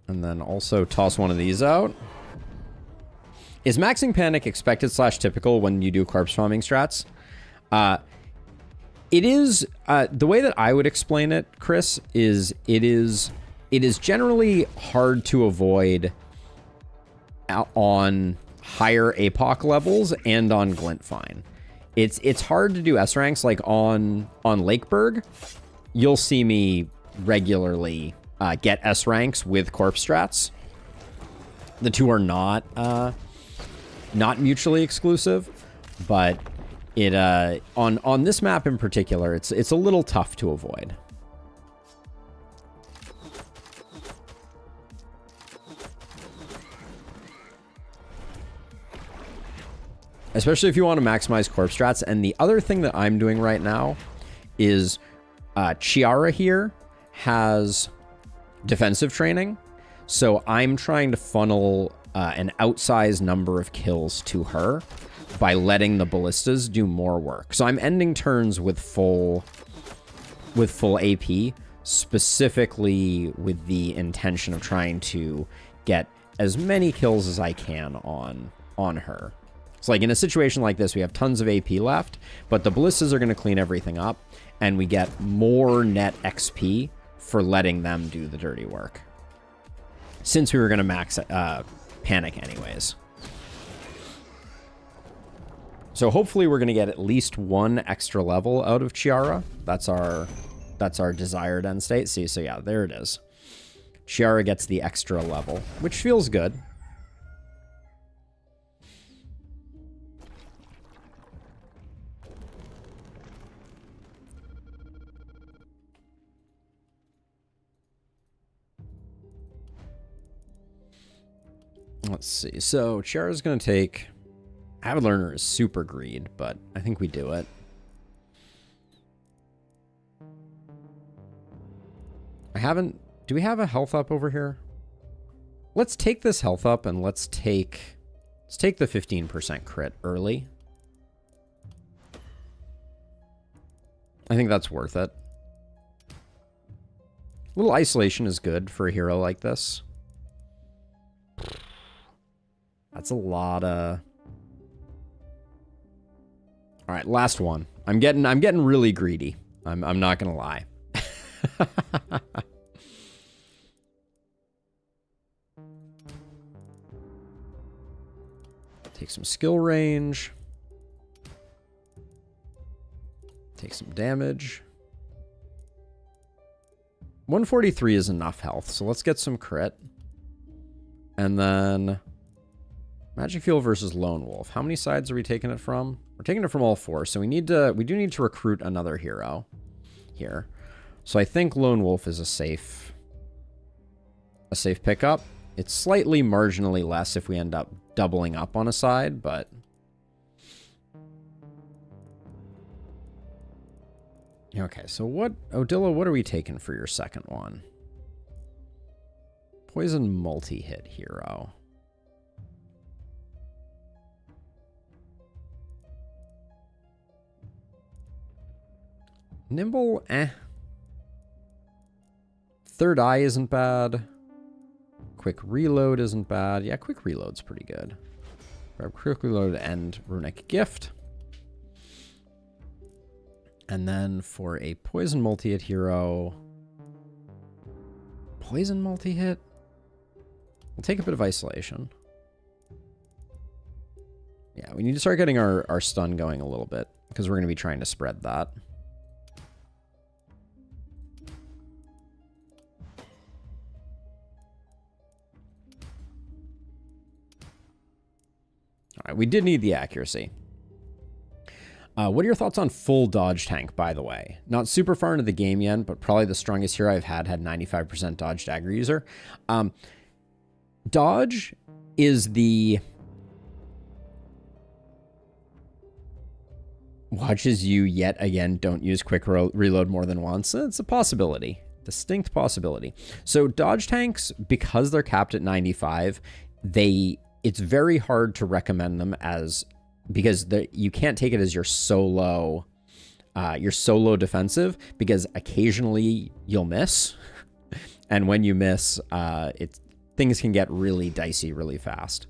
And then also toss one of these out. Is maxing panic expected / typical when you do corpse farming strats? It is, the way that I would explain it, Chris, is it is generally hard to avoid on higher Apoc levels and on Glintfien. It's hard to do S ranks, like on Lakeberg. You'll see me regularly get S ranks with corpse strats. The two are not mutually exclusive, but it on this map in particular, it's a little tough to avoid. Especially if you want to maximize corpse strats. And the other thing that I'm doing right now is Chiara here has defensive training. So I'm trying to funnel an outsized number of kills to her by letting the ballistas do more work. So I'm ending turns with full AP, specifically with the intention of trying to get as many kills as I can on her. So like in a situation like this, we have tons of AP left, but the ballistas are going to clean everything up, and we get more net XP for letting them do the dirty work. Since we were going to max panic anyways. So hopefully we're going to get at least one extra level out of Chiara. That's our desired end state. See, so yeah, there it is. Chiara gets the extra level, which feels good. Let's see. So Chiara's going to take... Avid Learner is super greed, but I think we do it. Do we have a health up over here? Let's take this health up and let's take the 15% crit early. I think that's worth it. A little isolation is good for a hero like this. That's a lot of... All right, last one. I'm getting really greedy. I'm not gonna lie. Take some skill range. Take some damage. 143 is enough health, so let's get some crit. And then Magic Field versus Lone Wolf. How many sides are we taking it from? We're taking it from all four, so we do need to recruit another hero here. So I think Lone Wolf is a safe pickup. It's slightly marginally less if we end up doubling up on a side, but okay, so Odila, what are we taking for your second one? Poison multi-hit hero. Nimble, Third Eye isn't bad. Quick Reload isn't bad. Yeah, Quick Reload's pretty good. Grab Quick Reload and Runic Gift. And then for a Poison multi-hit hero... Poison multi-hit? We'll take a bit of Isolation. Yeah, we need to start getting our stun going a little bit, because we're going to be trying to spread that. All right, we did need the accuracy. What are your thoughts on full dodge tank, by the way? Not super far into the game yet, but probably the strongest hero I've had 95% dodge dagger user. Dodge is the... Watches you yet again don't use quick reload more than once. It's a possibility. Distinct possibility. So dodge tanks, because they're capped at 95, it's very hard to recommend them as because you can't take it as your solo defensive, because occasionally you'll miss. And when you miss, things can get really dicey really fast.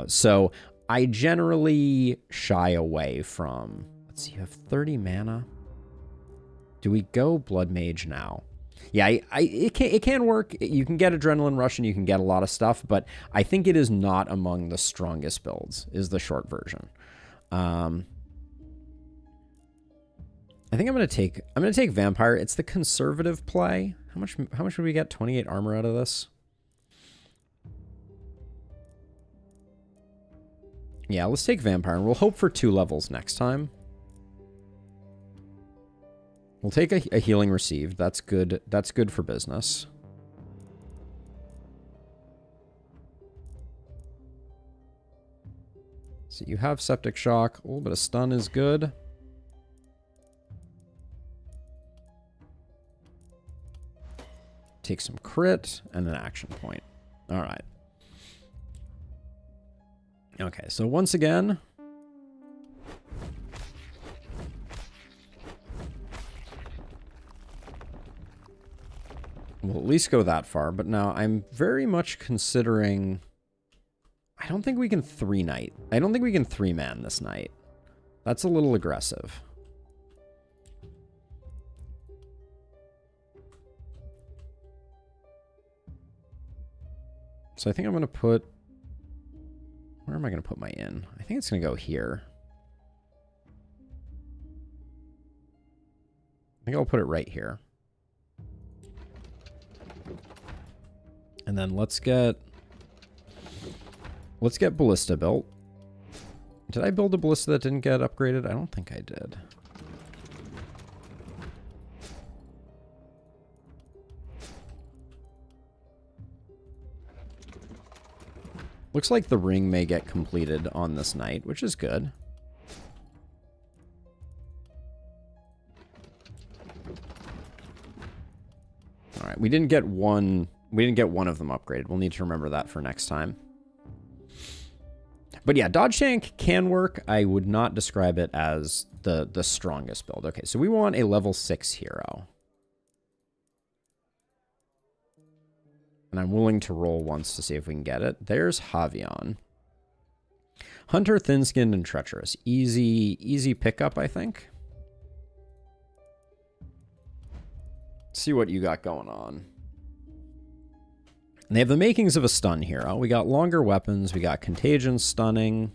So I generally shy away from, let's see, you have 30 mana. Do we go Blood Mage now? Yeah, it can work. You can get Adrenaline Rush and you can get a lot of stuff, but I think it is not among the strongest builds, is the short version. I think I'm gonna take Vampire. It's the conservative play. How much would we get? 28 armor out of this? Yeah, let's take Vampire, and we'll hope for 2 levels next time. We'll take a healing received. That's good. That's good for business. So you have Septic Shock. A little bit of stun is good. Take some crit and an action point. All right. Okay, so once again, we'll at least go that far, but now I'm very much considering, I don't think we can 3-night. I don't think we can 3-man this night. That's a little aggressive. So I think I'm going to put, where am I going to put my inn? I think it's going to go here. I think I'll put it right here. And then let's get Ballista built. Did I build a Ballista that didn't get upgraded? I don't think I did. Looks like the ring may get completed on this night, which is good. All right, we didn't get one of them upgraded. We'll need to remember that for next time. But yeah, Dodge Tank can work. I would not describe it as the strongest build. Okay, so we want a level 6 hero. And I'm willing to roll once to see if we can get it. There's Javion. Hunter, Thin-Skinned, and Treacherous. Easy pickup, I think. Let's see what you got going on. And they have the makings of a stun hero. We got longer weapons. We got Contagion, Stunning,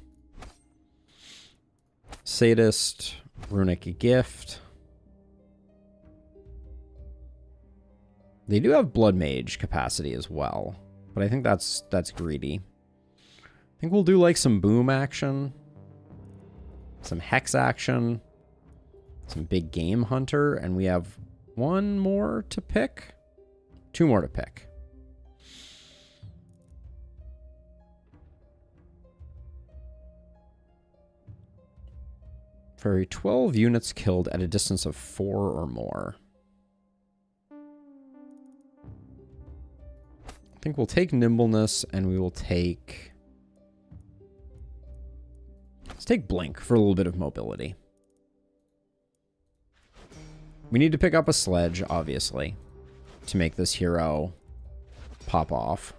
Sadist, Runic Gift. They do have Blood Mage capacity as well, but I think that's greedy. I think we'll do like some boom action, some hex action, some big game hunter, and we have 1 more to pick, 2 more to pick. For 12 units killed at a distance of 4 or more. I think we'll take Nimbleness, and we will take... Let's take Blink for a little bit of mobility. We need to pick up a Sledge, obviously, to make this hero pop off.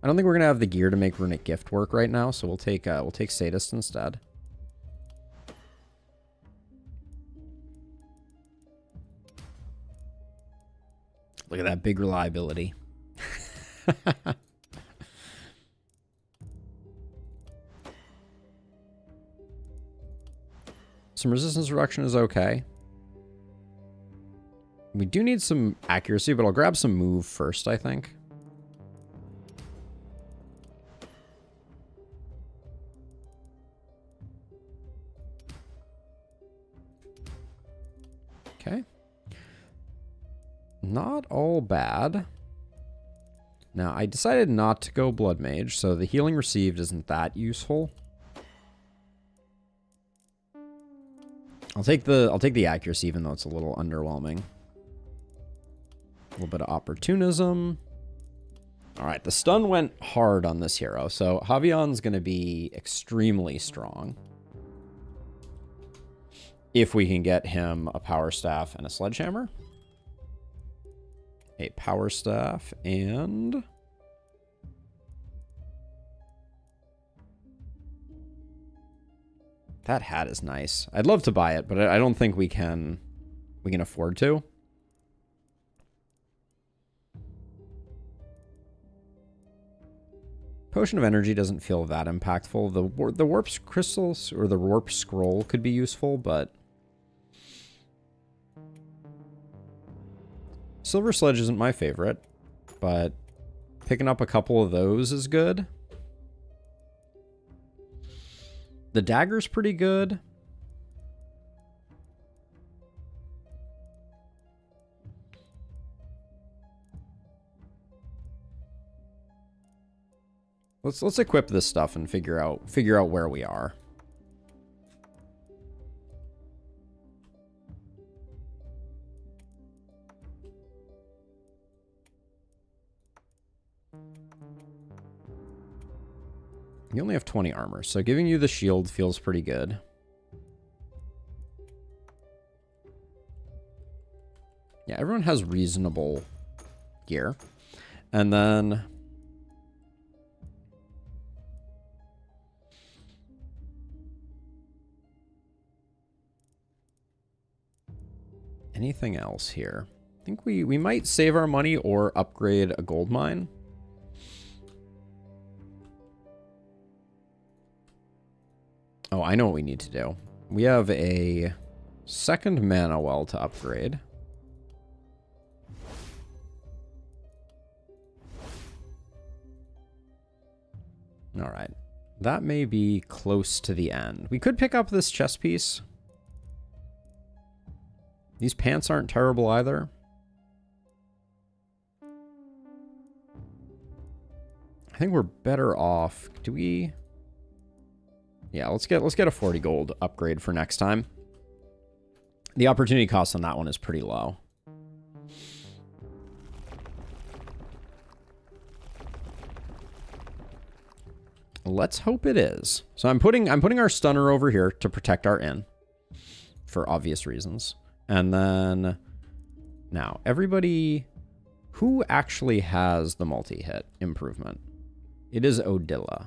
I don't think we're going to have the gear to make Runic Gift work right now, so we'll take Sadist instead. Look at that big reliability. Some resistance reduction is okay. We do need some accuracy, but I'll grab some move first, I think. Okay. Not all bad. Now, I decided not to go Blood Mage, so the healing received isn't that useful. I'll take the accuracy, even though it's a little underwhelming. A little bit of opportunism. All right, the stun went hard on this hero, so Javion's going to be extremely strong. If we can get him a power staff and a sledgehammer. A power staff and... that hat is nice. I'd love to buy it, but I don't think we can afford to. Potion of Energy doesn't feel that impactful. The warp crystals or the warp scroll could be useful, but Silver Sledge isn't my favorite, but picking up a couple of those is good. The dagger's pretty good. Let's equip this stuff and figure out where we are. You only have 20 armor, so giving you the shield feels pretty good. Yeah, everyone has reasonable gear. And then... anything else here? I think we might save our money or upgrade a gold mine. Oh, I know what we need to do. We have a second mana well to upgrade. All right. That may be close to the end. We could pick up this chest piece. These pants aren't terrible either. I think we're better off. Do we? Yeah, let's get a 40 gold upgrade for next time. The opportunity cost on that one is pretty low. Let's hope it is. So I'm putting our stunner over here to protect our inn for obvious reasons. And then now everybody who actually has the multi-hit improvement. It is Odila.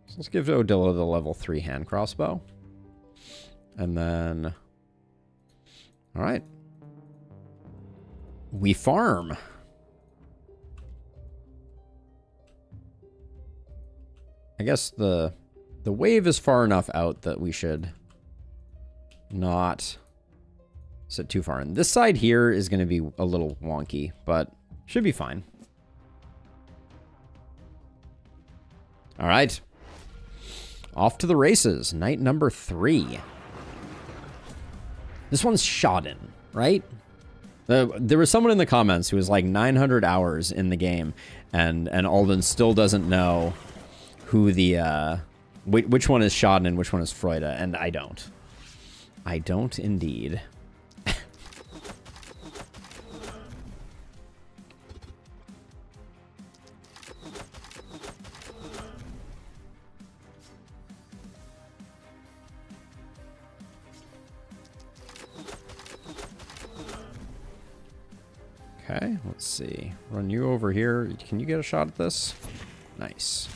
So let's give Odila the level 3 hand crossbow. And then all right. We farm. I guess the wave is far enough out that we should not sit too far in. This side here is going to be a little wonky, but should be fine. All right. Off to the races. Night number 3. This one's Shodden, right? There was someone in the comments who was like 900 hours in the game, and Alden still doesn't know who the which one is Shodden and which one is Freuda, and I don't. I don't indeed. Okay, let's see. Run you over here. Can you get a shot at this? Nice.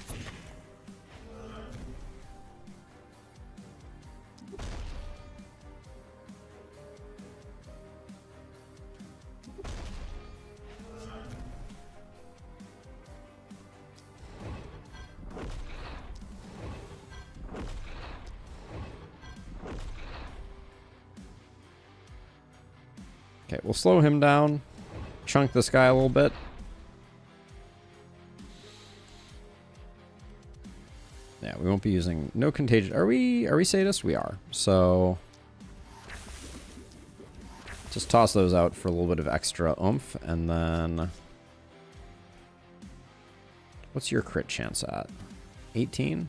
Okay, we'll slow him down. Chunk this guy a little bit. Yeah, we won't be using no contagion. Are we sadist? We are. So just toss those out for a little bit of extra oomph, and then what's your crit chance at? 18?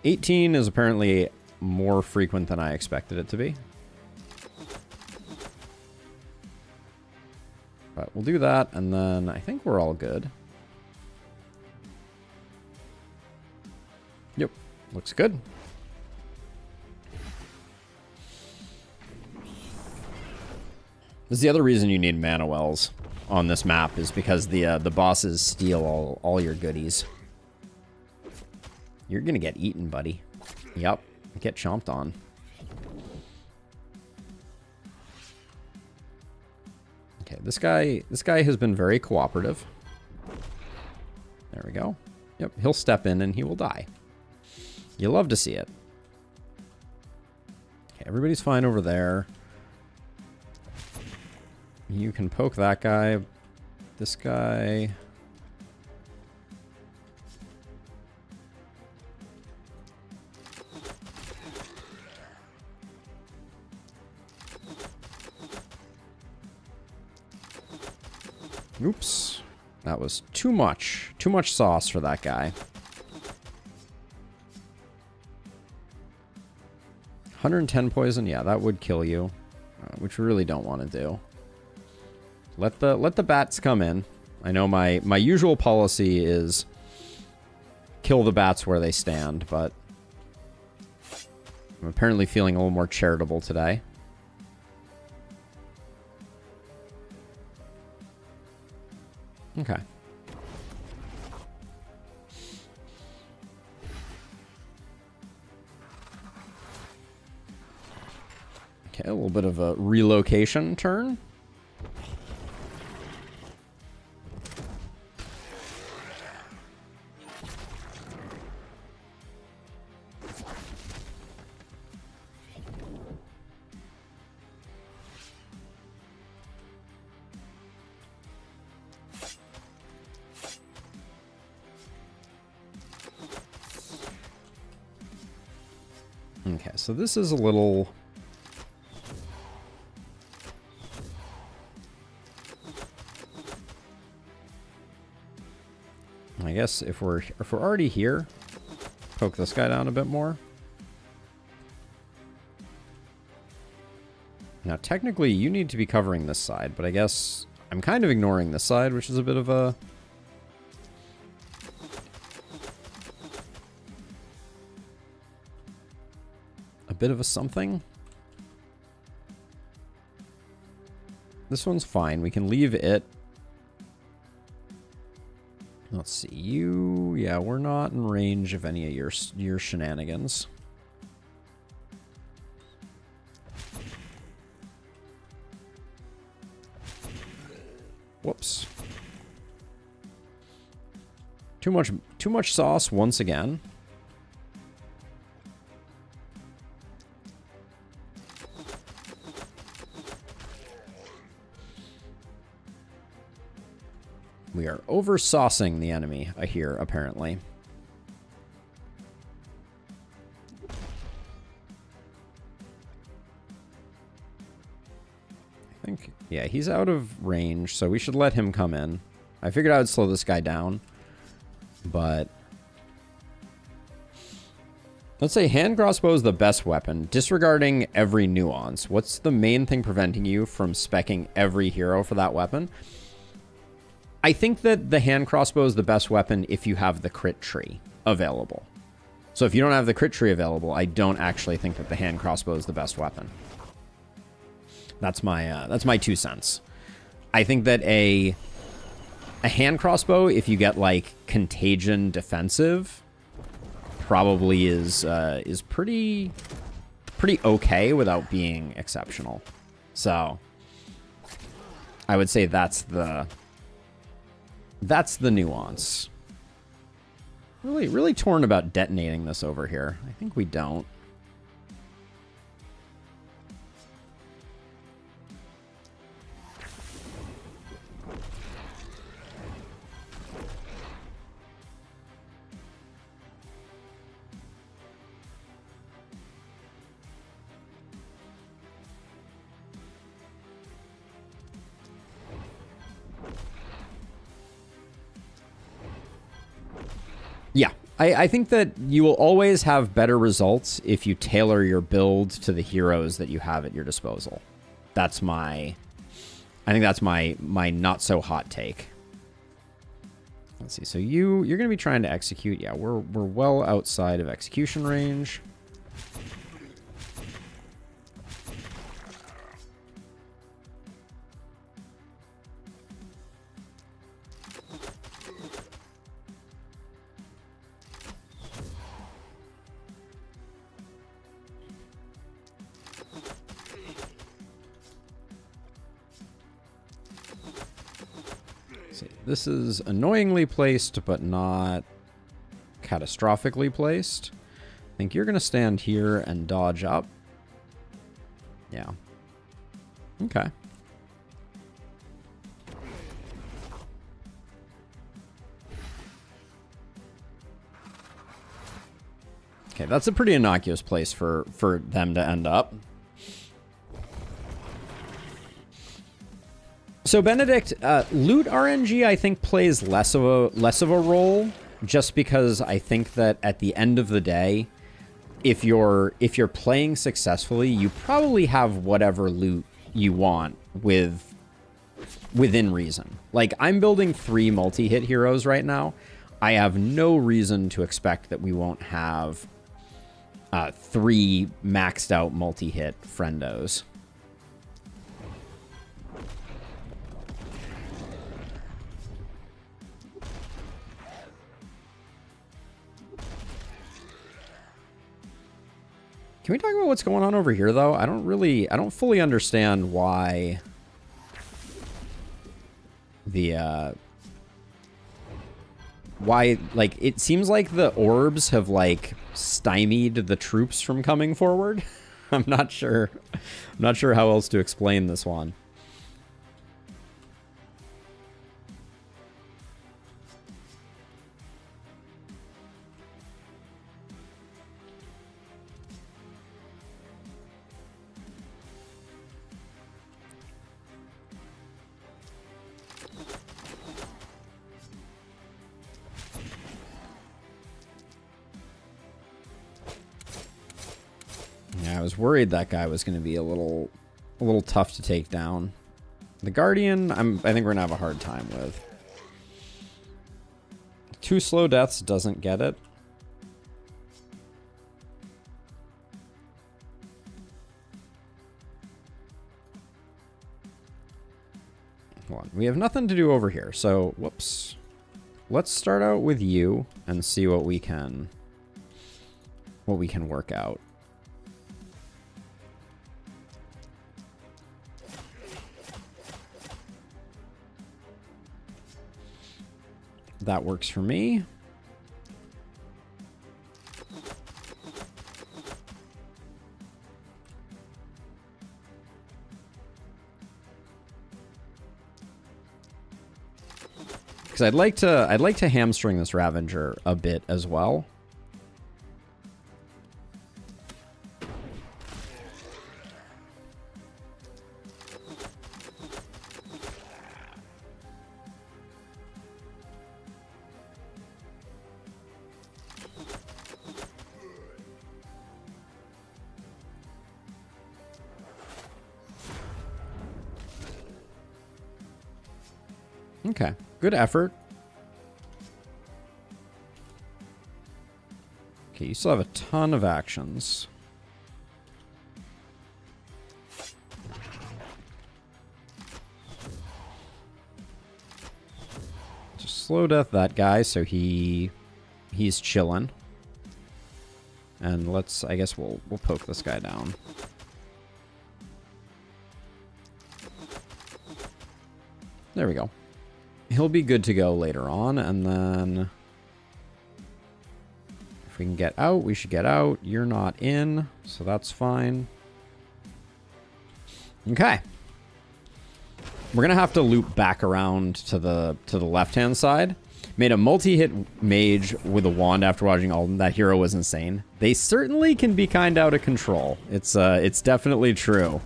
18 is apparently more frequent than I expected it to be. But we'll do that, and then I think we're all good. Yep, looks good. This is the other reason you need mana wells on this map, is because the bosses steal all your goodies. You're gonna get eaten, buddy. Yep, get chomped on. Okay, this guy has been very cooperative. There we go. Yep, he'll step in and he will die. You love to see it. Okay, everybody's fine over there. You can poke that guy. This guy. Oops. That was too much. Too much sauce for that guy. 110 poison? Yeah, that would kill you. Which we really don't want to do. Let the bats come in. I know my usual policy is kill the bats where they stand, but I'm apparently feeling a little more charitable today. Okay. Okay, a little bit of a relocation turn. Okay, so this is a little... I guess if we're already here, poke this guy down a bit more. Now, technically, you need to be covering this side, but I guess I'm kind of ignoring this side, which is a bit of a... something. This one's fine. We can leave it. Let's see. You... Yeah, we're not in range of any of your shenanigans. Whoops. Too much sauce once again. We are over-saucing the enemy here, apparently. I think, yeah, he's out of range, so we should let him come in. I figured I would slow this guy down, but... Let's say hand crossbow is the best weapon, disregarding every nuance. What's the main thing preventing you from speccing every hero for that weapon? I think that the hand crossbow is the best weapon if you have the crit tree available. So if you don't have the crit tree available, I don't actually think that the hand crossbow is the best weapon. That's my 2 cents. I think that a hand crossbow, if you get like contagion defensive, probably is pretty okay without being exceptional. So I would say that's the nuance. Really torn about detonating this over here. I think we don't. Yeah, I think that you will always have better results if you tailor your build to the heroes that you have at your disposal. That's my... I think that's my not so hot take. Let's see. So you're going to be trying to execute. Yeah, we're well outside of execution range. This is annoyingly placed, but not catastrophically placed. I think you're going to stand here and dodge up. Yeah. Okay. Okay, that's a pretty innocuous place for them to end up. So Benedict, loot RNG I think plays less of a role, just because I think that at the end of the day, if you're playing successfully, you probably have whatever loot you want within reason. Like, I'm building 3 multi-hit heroes right now. I have no reason to expect that we won't have 3 maxed out multi-hit friendos. Can we talk about what's going on over here, though? I don't fully understand why like, it seems like the orbs have, like, stymied the troops from coming forward. I'm not sure how else to explain this one. Yeah, I was worried that guy was going to be a little tough to take down. The Guardian, I think we're going to have a hard time with. 2 slow deaths doesn't get it. Hold on. We have nothing to do over here, so whoops. Let's start out with you and see what we can work out. That works for me. Because I'd like to hamstring this Ravager a bit as well. Okay, good effort. Okay, you still have a ton of actions. Just slow death that guy so he's chilling. And I guess we'll poke this guy down. There we go. He'll be good to go later on, and then if we can get out, we should get out. You're not in, so that's fine. Okay. We're gonna have to loop back around to the left-hand side. Made a multi-hit mage with a wand after watching Alden. That hero was insane. They certainly can be kind out of control. It's definitely true,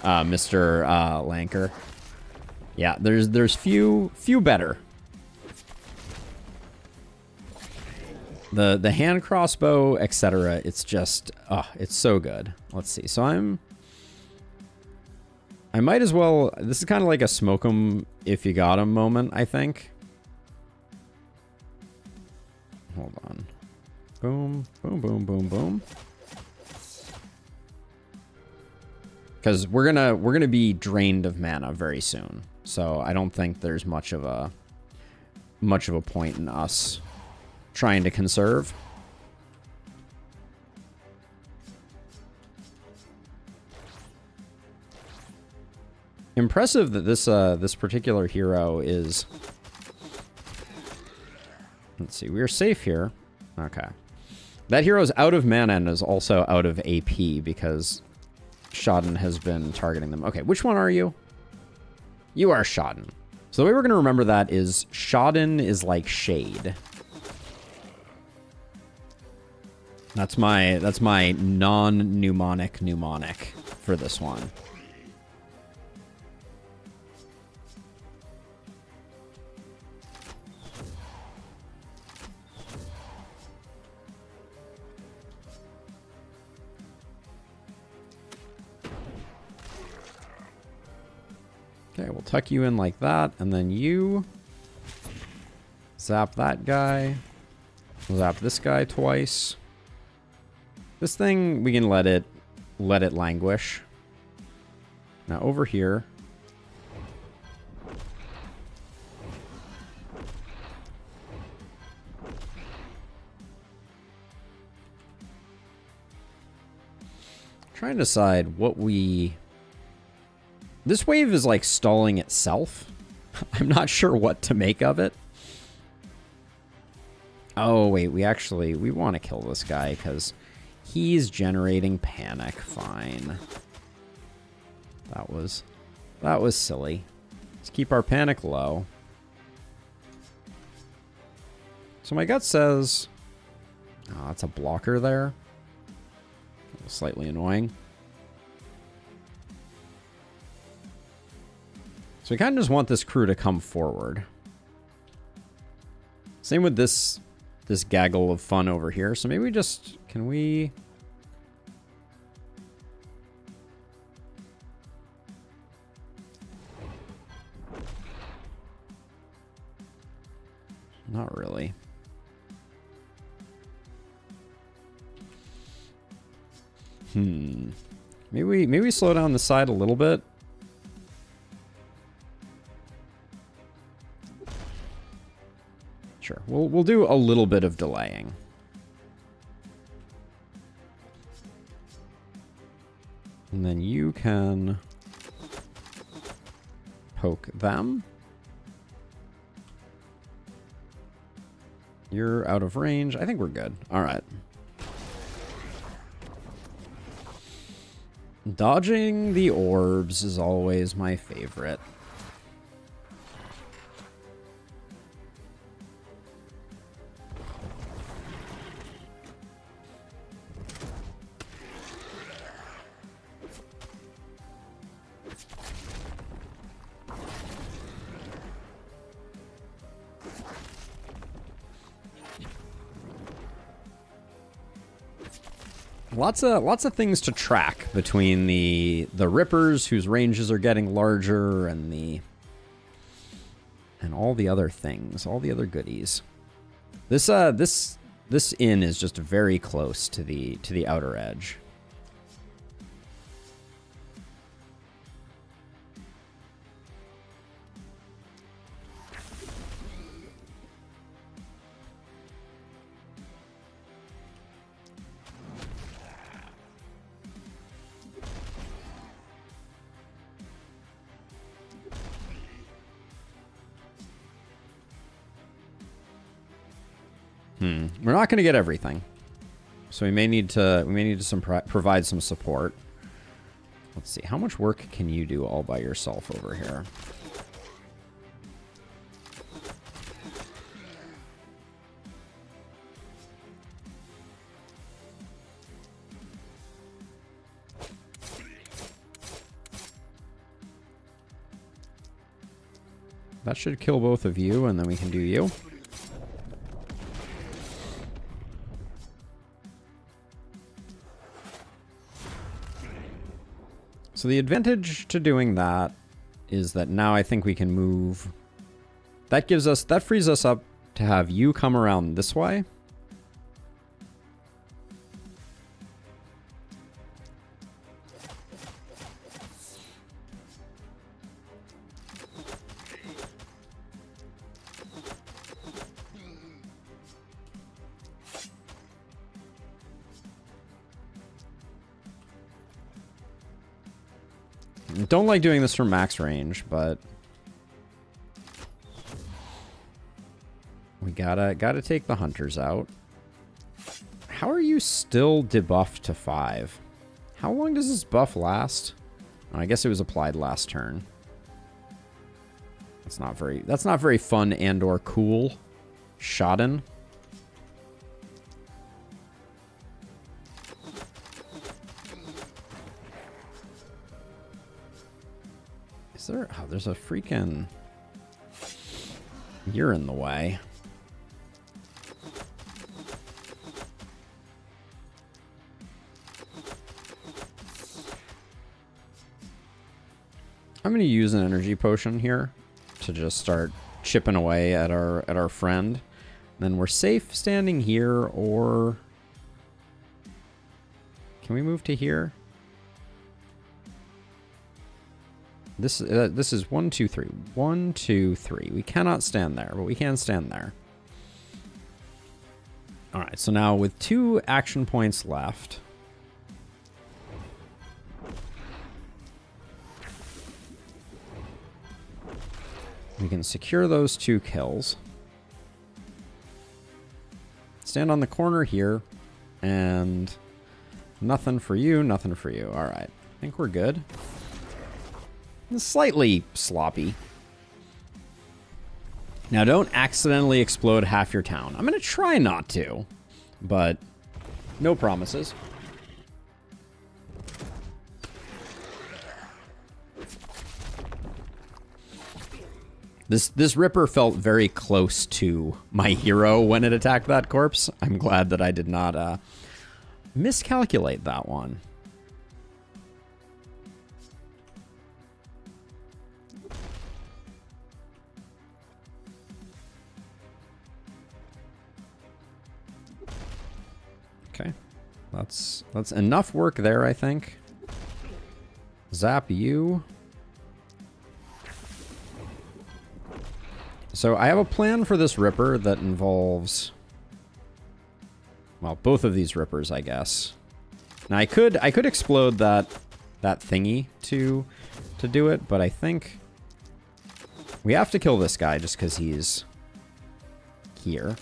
Mr. Lanker. Yeah, there's few better. The hand crossbow, etc. It's just, oh, it's so good. Let's see. So I might as well, this is kind of like a smoke 'em if you got 'em moment, I think. Hold on. Boom, boom, boom, boom, boom. Because we're gonna be drained of mana very soon. So I don't think there's much of a point in us trying to conserve. Impressive that this particular hero is. Let's see, we're safe here. Okay. That hero's out of mana and is also out of AP because Shodden has been targeting them. Okay, which one are you? You are Shodden. So the way we're going to remember that is Shodden is like shade. That's my non-mnemonic mnemonic for this one. Okay, we'll tuck you in like that, and then you zap that guy. We'll zap this guy twice. This thing, we can let it languish. Now over here. Trying to decide what we... This wave is like stalling itself. I'm not sure what to make of it. Oh, wait, we want to kill this guy because he's generating panic. Fine. That was silly. Let's keep our panic low. So my gut says, oh, that's a blocker there. Slightly annoying. So we kind of just want this crew to come forward. Same with this gaggle of fun over here. So maybe we just... Can we... Not really. Maybe we slow down the side a little bit. Sure. We'll do a little bit of delaying. And then you can poke them. You're out of range. I think we're good. All right. Dodging the orbs is always my favorite. Lots of things to track between the rippers whose ranges are getting larger and all the other things, all the other goodies. This inn is just very close to the outer edge. We're not going to get everything, so we may need to provide some support. Let's see, how much work can you do all by yourself over here? That should kill both of you, and then we can do you. So the advantage to doing that is that now I think we can move. That frees us up to have you come around this way. Don't like doing this from max range, but we gotta take the hunters out. How are you still debuffed to 5? How long does this buff last? Oh, I guess it was applied last turn. That's not very fun and or cool. Shodden. Is there? Oh, there's a freaking. You're in the way. I'm going to use an energy potion here to just start chipping away at our friend. Then we're safe standing here, or can we move to here? This is 1, 2, 3. 1, 2, 3. We cannot stand there, but we can stand there. All right, so now with 2 action points left, we can secure those 2 kills. Stand on the corner here, and nothing for you, nothing for you. All right, I think we're good. Slightly sloppy. Now, don't accidentally explode half your town. I'm going to try not to, but no promises. This Ripper felt very close to my hero when it attacked that corpse. I'm glad that I did not miscalculate that one. Okay, that's enough work there, I think. Zap you. So I have a plan for this Ripper that involves, well, both of these Rippers, I guess. Now I could explode that thingy to do it, but I think we have to kill this guy just because he's here.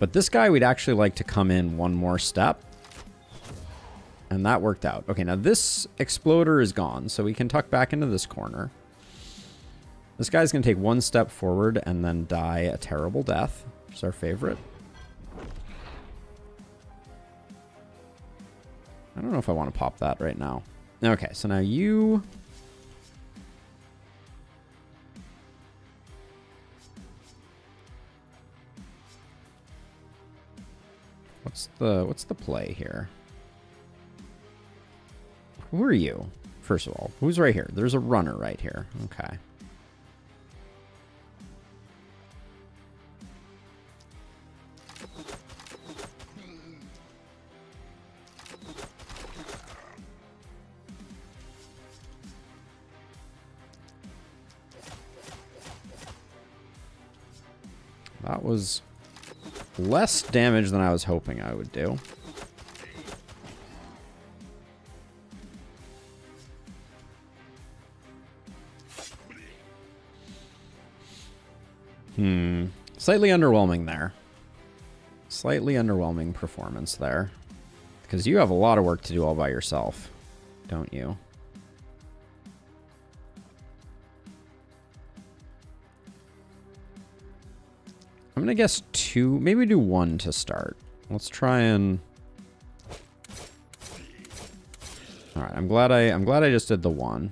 But this guy, we'd actually like to come in one more step. And that worked out. Okay, now this exploder is gone, so we can tuck back into this corner. This guy's going to take 1 step forward and then die a terrible death, which is our favorite. I don't know if I want to pop that right now. Okay, so now you... What's the play here? Who are you? First of all, who's right here? There's a runner right here. Okay. That was less damage than I was hoping I would do. Slightly underwhelming there. Slightly underwhelming performance there. Because you have a lot of work to do all by yourself, don't you? I'm gonna guess 2, maybe do 1 to start. Let's try and... All right, I'm glad I just did the 1.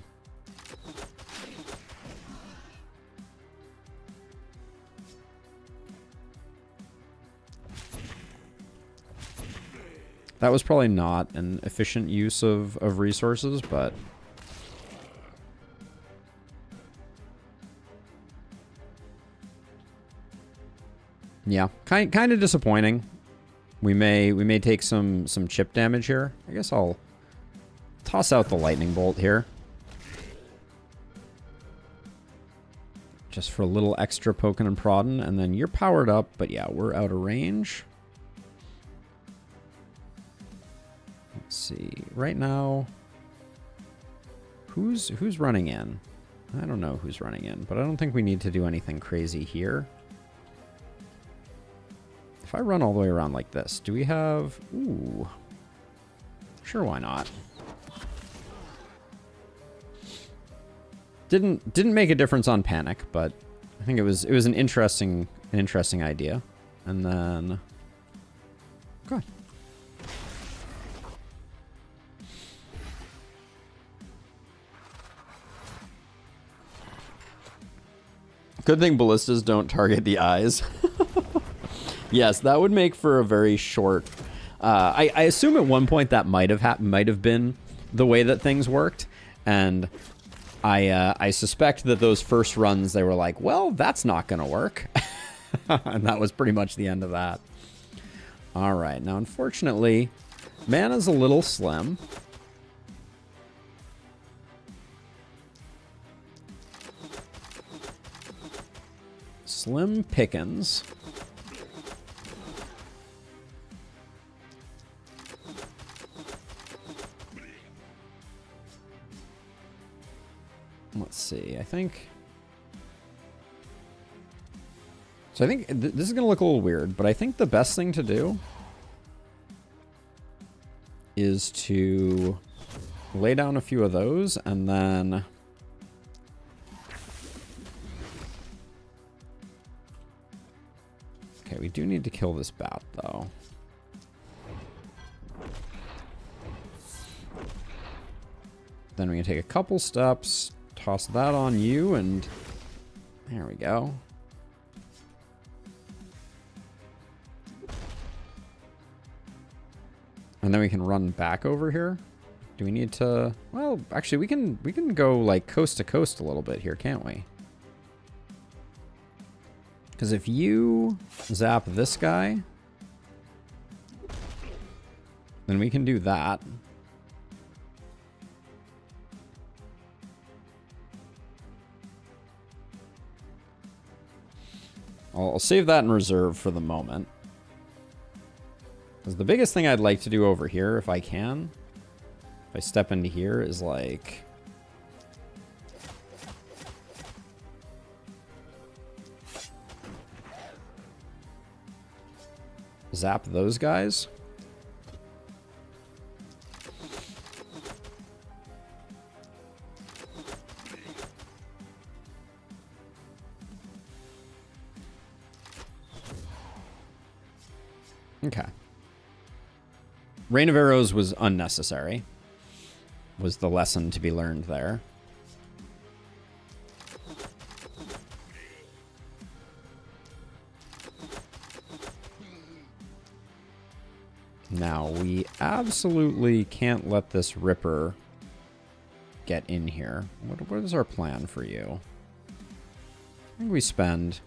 That was probably not an efficient use of resources, but... yeah, kind of disappointing. We may take some chip damage here. I guess I'll toss out the lightning bolt here. Just for a little extra poking and prodding, and then you're powered up, but yeah, we're out of range. Let's see. Right now, who's running in? I don't know who's running in, but I don't think we need to do anything crazy here. If I run all the way around like this, do we have... ooh. Sure, why not? Didn't make a difference on panic, but I think it was an interesting idea. And then... okay. Good thing ballistas don't target the eyes. Yes, that would make for a very short... I assume at one point that might have been the way that things worked, and I suspect that those first runs they were like, well, that's not going to work, and that was pretty much the end of that. All right, now unfortunately, mana's a little slim. Slim pickings. Let's see, I think... so I think this is going to look a little weird, but I think the best thing to do is to lay down a few of those, and then... okay, we do need to kill this bat, though. Then we can take a couple steps, toss that on you, and there we go. And then we can run back over here. Do we need to... well, actually, we can go, like, coast to coast a little bit here, can't we? Because if you zap this guy, then we can do that. I'll save that in reserve for the moment. Because the biggest thing I'd like to do over here, if I can, if I step into here, is like... zap those guys. Okay. Rain of Arrows was unnecessary, was the lesson to be learned there. Now, we absolutely can't let this Ripper get in here. What is our plan for you? I think we spend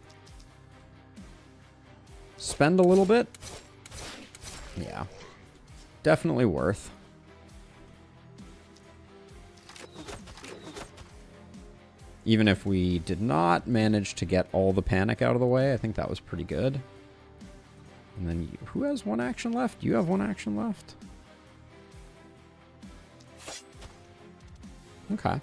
a little bit. Yeah. Definitely worth. Even if we did not manage to get all the panic out of the way, I think that was pretty good. And then who has one action left? You have one action left. Okay.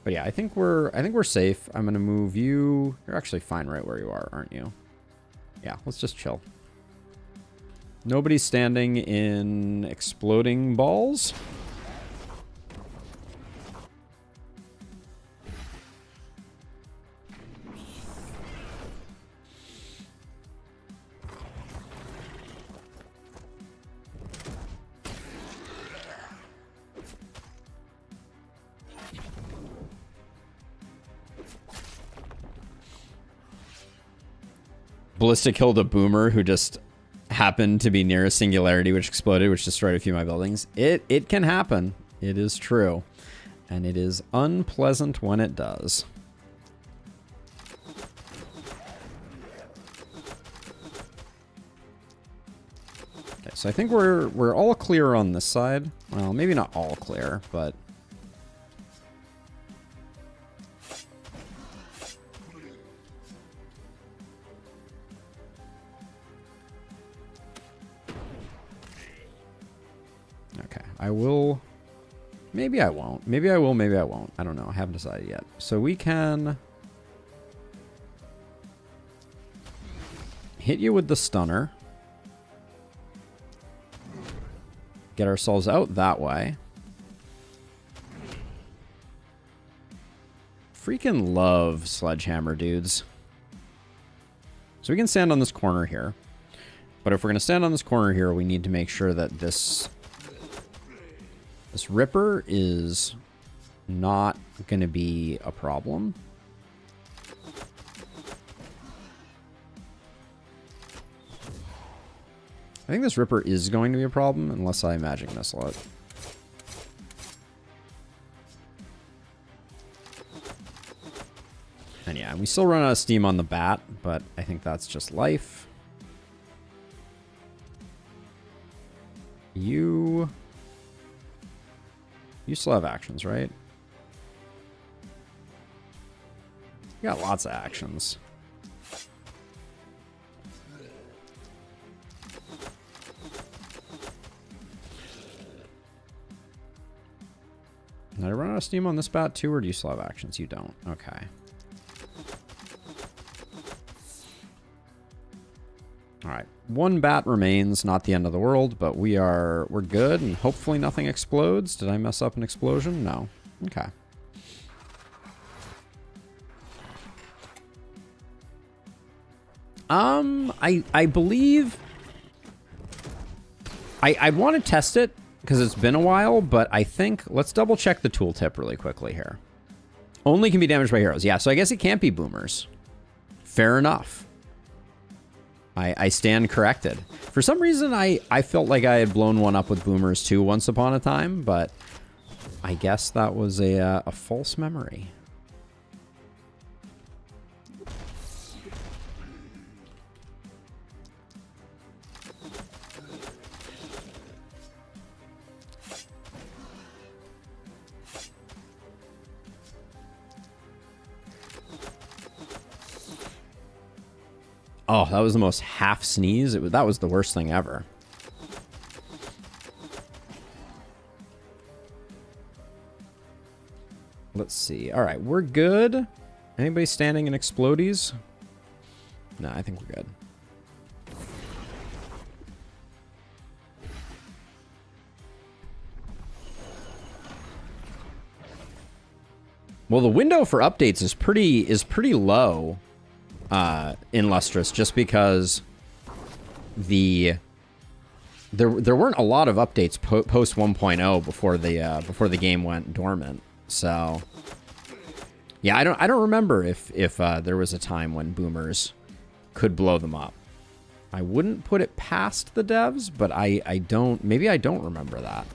But yeah, I think we're safe. I'm gonna move you. You're actually fine right where you are, aren't you? Yeah, let's just chill. Nobody's standing in exploding balls. Ballista killed a boomer who just happened to be near a singularity which exploded, which destroyed a few of my buildings. It can happen. It is true. And it is unpleasant when it does. Okay, so I think we're all clear on this side. Well, maybe not all clear, but okay, I will. Maybe I won't. Maybe I will, maybe I won't. I don't know. I haven't decided yet. So we can hit you with the stunner. Get ourselves out that way. Freaking love sledgehammer dudes. So we can stand on this corner here. But if we're going to stand on this corner here, we need to make sure that this Ripper is not going to be a problem. I think this Ripper is going to be a problem unless I magic missile it. And yeah, we still run out of steam on the bat, but I think that's just life. You still have actions, right? You got lots of actions. Did I run out of steam on this bat too, or do you still have actions? You don't. Okay. All right. One bat remains, not the end of the world, but we're good, and hopefully nothing explodes. Did I mess up an explosion? No. Okay. I believe I'd want to test it because it's been a while, but I think let's double check the tooltip really quickly here. Only can be damaged by heroes. Yeah, so I guess it can't be boomers. Fair enough. I stand corrected. For some reason, I felt like I had blown one up with boomers too once upon a time, but I guess that was a false memory. Oh, that was the most half sneeze. That was the worst thing ever. Let's see. All right, we're good. Anybody standing in explodies? No, I think we're good. Well, the window for updates is pretty low. In Lustrous, just because there weren't a lot of updates post 1.0 before the game went dormant. So yeah, I don't remember if there was a time when boomers could blow them up. I wouldn't put it past the devs, but maybe I don't remember that.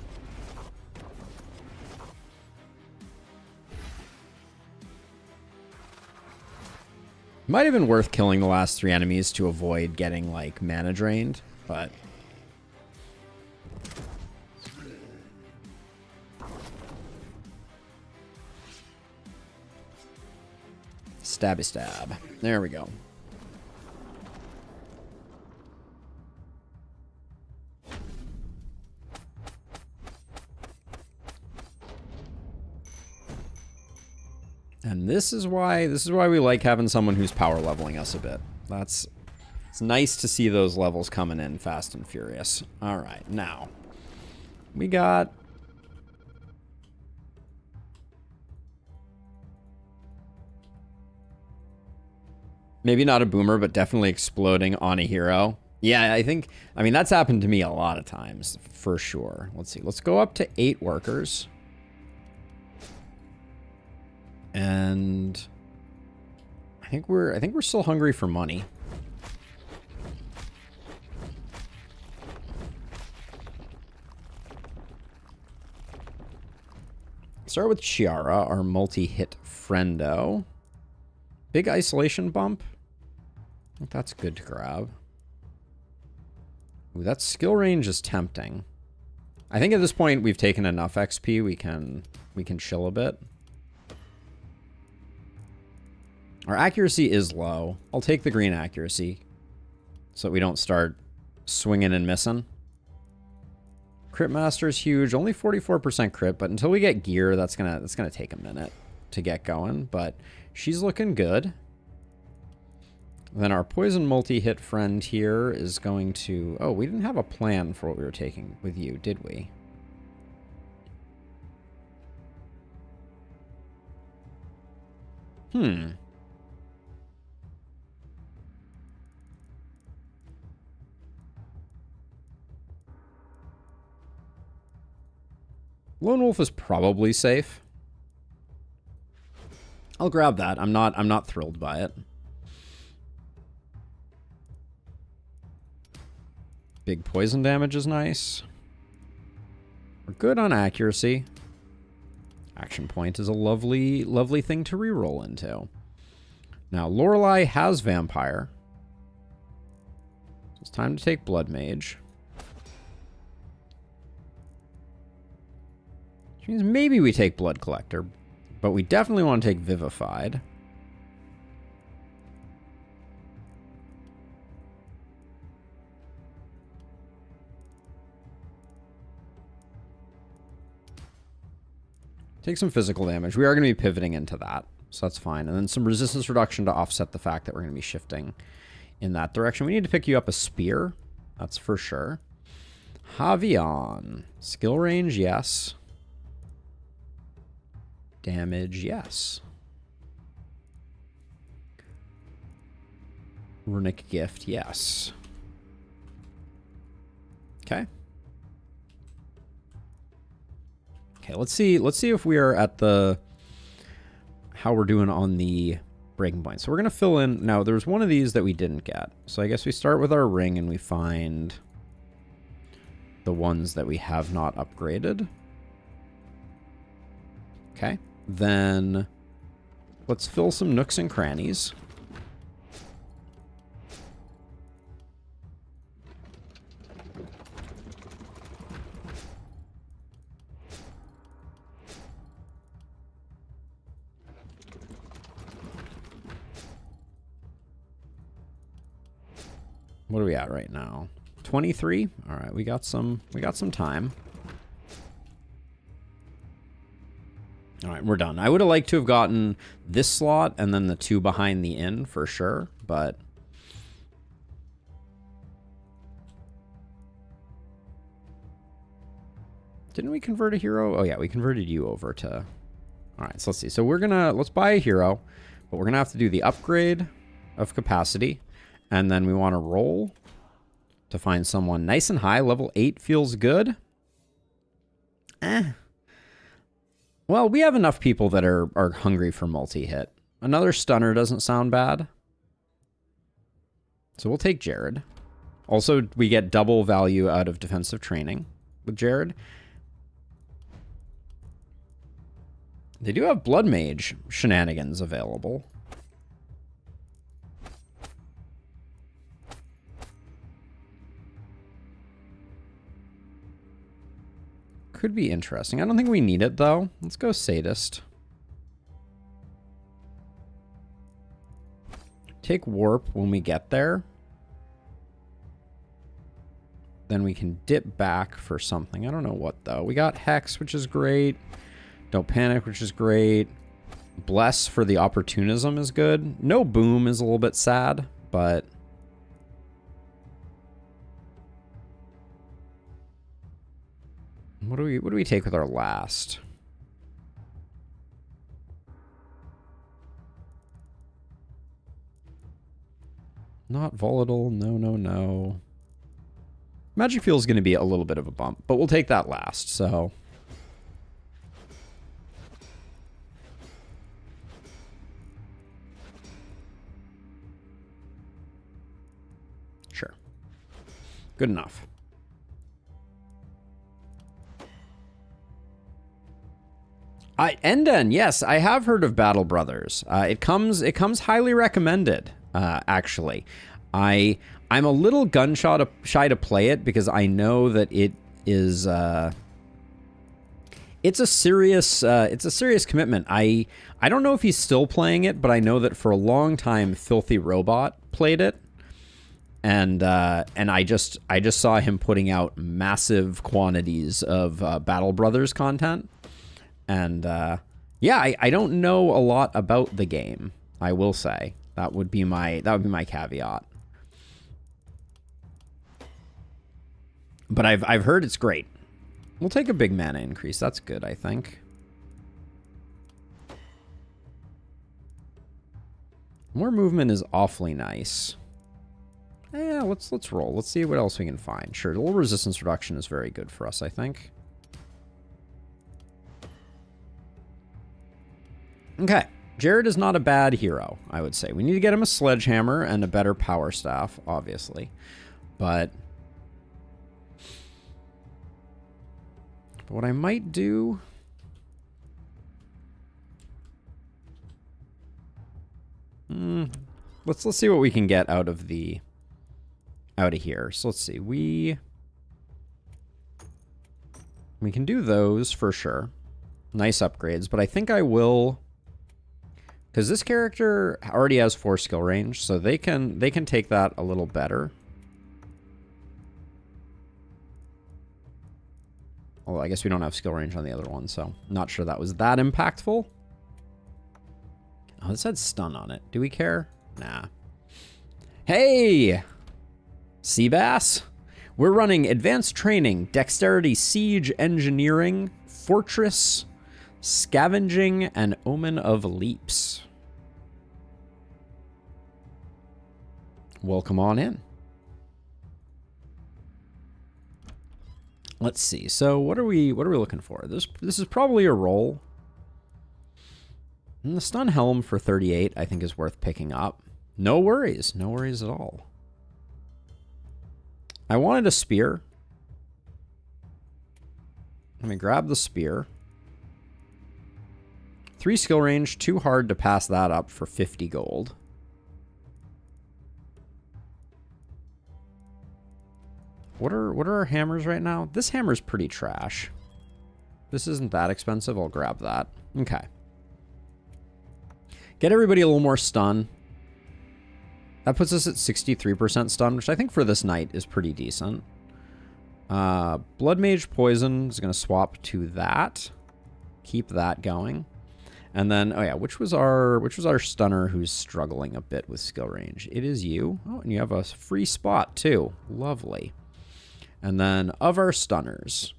Might have been worth killing the last 3 enemies to avoid getting, like, mana drained, but... Stabby stab. There we go. And this is why we like having someone who's power leveling us a bit. It's nice to see those levels coming in fast and furious. All right, now we got maybe not a boomer, but definitely exploding on a hero. Yeah, I mean that's happened to me a lot of times for sure. Let's see. Let's go up to 8 workers. And I think we're still hungry for money. start with Chiara, our multi-hit friendo. Big isolation bump. I think that's good to grab. Ooh, that skill range is tempting. I think at this point we've taken enough XP. We can chill a bit. Our accuracy is low. I'll take the green accuracy so that we don't start swinging and missing. Crit master is huge. Only 44% crit, but until we get gear, that's gonna take a minute to get going. But she's looking good. Then our poison multi-hit friend here is going to... Oh, we didn't have a plan for what we were taking with you, did we? Lone Wolf is probably safe. I'll grab that. I'm not thrilled by it. Big poison damage is nice. We're good on accuracy. Action point is a lovely, lovely thing to reroll into. Now, Lorelei has Vampire. So it's time to take Blood Mage. Which means maybe we take Blood Collector, but we definitely want to take Vivified. Take some physical damage. We are going to be pivoting into that, so that's fine. And then some resistance reduction to offset the fact that we're going to be shifting in that direction. We need to pick you up a spear. That's for sure. Javion. Skill range, yes. Damage, yes. Runic gift, yes. Okay. Okay, let's see if we are at the how we're doing on the breaking point. So we're gonna fill in now. There's one of these that we didn't get. So I guess we start with our ring and we find the ones that we have not upgraded. Okay. Then let's fill some nooks and crannies. What are we at right now? 23? All right, we got some time. All right, we're done. I would have liked to have gotten this slot and then the two behind the inn for sure, but didn't we convert a hero? Oh yeah, we converted you over to... All right, so let's see. So let's buy a hero, but we're gonna have to do the upgrade of capacity. And then we want to roll to find someone nice and high. Level 8 feels good. Well, we have enough people that are hungry for multi-hit. Another stunner doesn't sound bad. So we'll take Jared. Also, we get double value out of defensive training with Jared. They do have Blood Mage shenanigans available. Could be interesting. I don't think we need it, though. Let's go Sadist. Take Warp when we get there. Then we can dip back for something. I don't know what, though. We got Hex, which is great. Don't Panic, which is great. Bless for the opportunism is good. No Boom is a little bit sad, but... What do we take with our last? Not volatile. No, no, no. Magic Fuel is going to be a little bit of a bump, but we'll take that last, so... Sure. Good enough. Enden, yes, I have heard of Battle Brothers. It comes highly recommended, actually. I'm a little shy to play it because I know that it is it's a serious commitment. I don't know if he's still playing it, but I know that for a long time Filthy Robot played it. And I just saw him putting out massive quantities of Battle Brothers content. And yeah, I don't know a lot about the game, I will say. That would be my caveat. But I've heard it's great. We'll take a big mana increase. That's good, I think. More movement is awfully nice. Yeah, let's roll. Let's see what else we can find. Sure, a little resistance reduction is very good for us, I think. Okay, Jared is not a bad hero, I would say. We need to get him a sledgehammer and a better power staff, obviously. But what I might do... Let's see what we can get out of here. So let's see. We can do those for sure. Nice upgrades, but I think I will, because this character already has 4 skill range, so they can take that a little better. Although I guess we don't have skill range on the other one, so not sure that was that impactful. Oh, this had stun on it. Do we care? Nah. Hey! Seabass? We're running Advanced Training, Dexterity, Siege, Engineering, Fortress, Scavenging, and Omen of Leaps. Welcome on in. Let's see. So what are we looking for? This is probably a roll. And the stun helm for 38 I think is worth picking up. No worries. No worries at all. I wanted a spear. Let me grab the spear. 3 skill range, too hard to pass that up for 50 gold. What are our hammers right now? This hammer's pretty trash. This isn't that expensive. I'll grab that. Okay. Get everybody a little more stun. That puts us at 63% stun, which I think for this night is pretty decent. Blood Mage Poison is going to swap to that. Keep that going. And then, oh yeah, which was our stunner who's struggling a bit with skill range? It is you. Oh, and you have a free spot too. Lovely. And then of our stunners,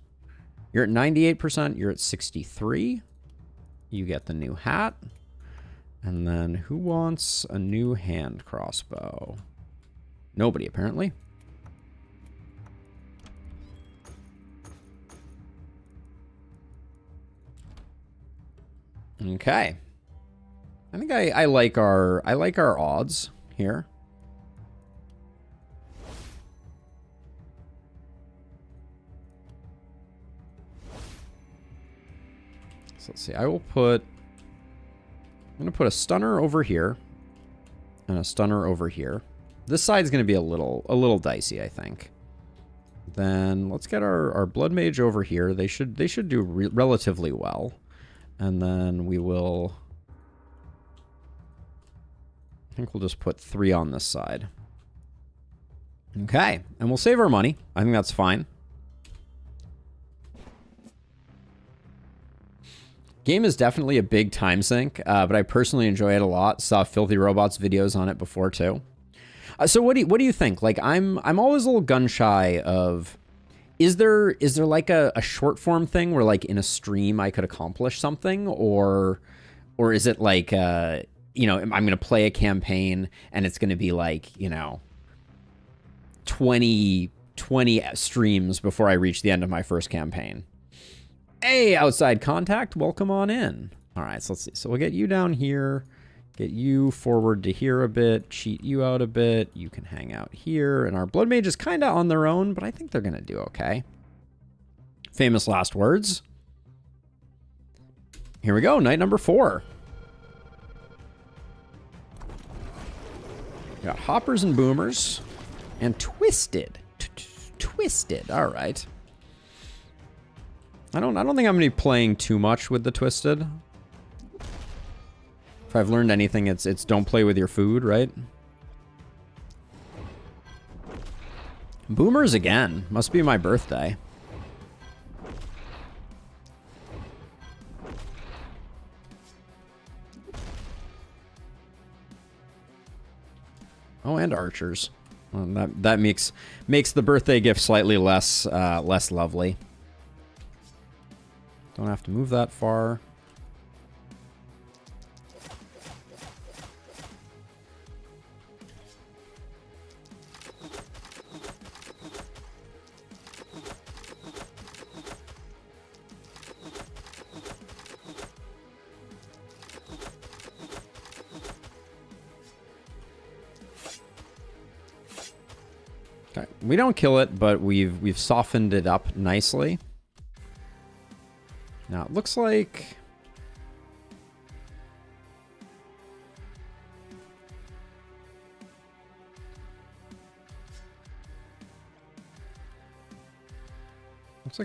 you're at 98%, you're at 63. You get the new hat. And then who wants a new hand crossbow? Nobody, apparently. Okay. I think I like our odds here. So let's see. I'm going to put a stunner over here and a stunner over here. This side's going to be a little dicey, I think. Then let's get our Blood Mage over here. They should do relatively well. And then we will... I think we'll just put 3 on this side. Okay, and we'll save our money. I think that's fine. Game is definitely a big time sink, but I personally enjoy it a lot. Saw Filthy Robots videos on it before too. So what do you think? Like I'm always a little gun shy of, is there like a short form thing where like in a stream I could accomplish something, or is it like you know, I'm gonna play a campaign and it's gonna be like, you know, 20 streams before I reach the end of my first campaign? Hey, outside contact, welcome on in. All right, so let's see. So we'll get you down here, get you forward to here a bit, cheat you out a bit. You can hang out here. And our Blood Mage is kind of on their own, but I think they're going to do okay. Famous last words. Here we go, night number 4. Got hoppers and boomers. And twisted. Twisted, alright. I don't think I'm gonna be playing too much with the twisted. If I've learned anything, it's don't play with your food, right? Boomers again. Must be my birthday. Oh, and archers. Well, that makes the birthday gift slightly less less lovely. Don't have to move that far. Okay. We don't kill it, but we've softened it up nicely. Now it looks like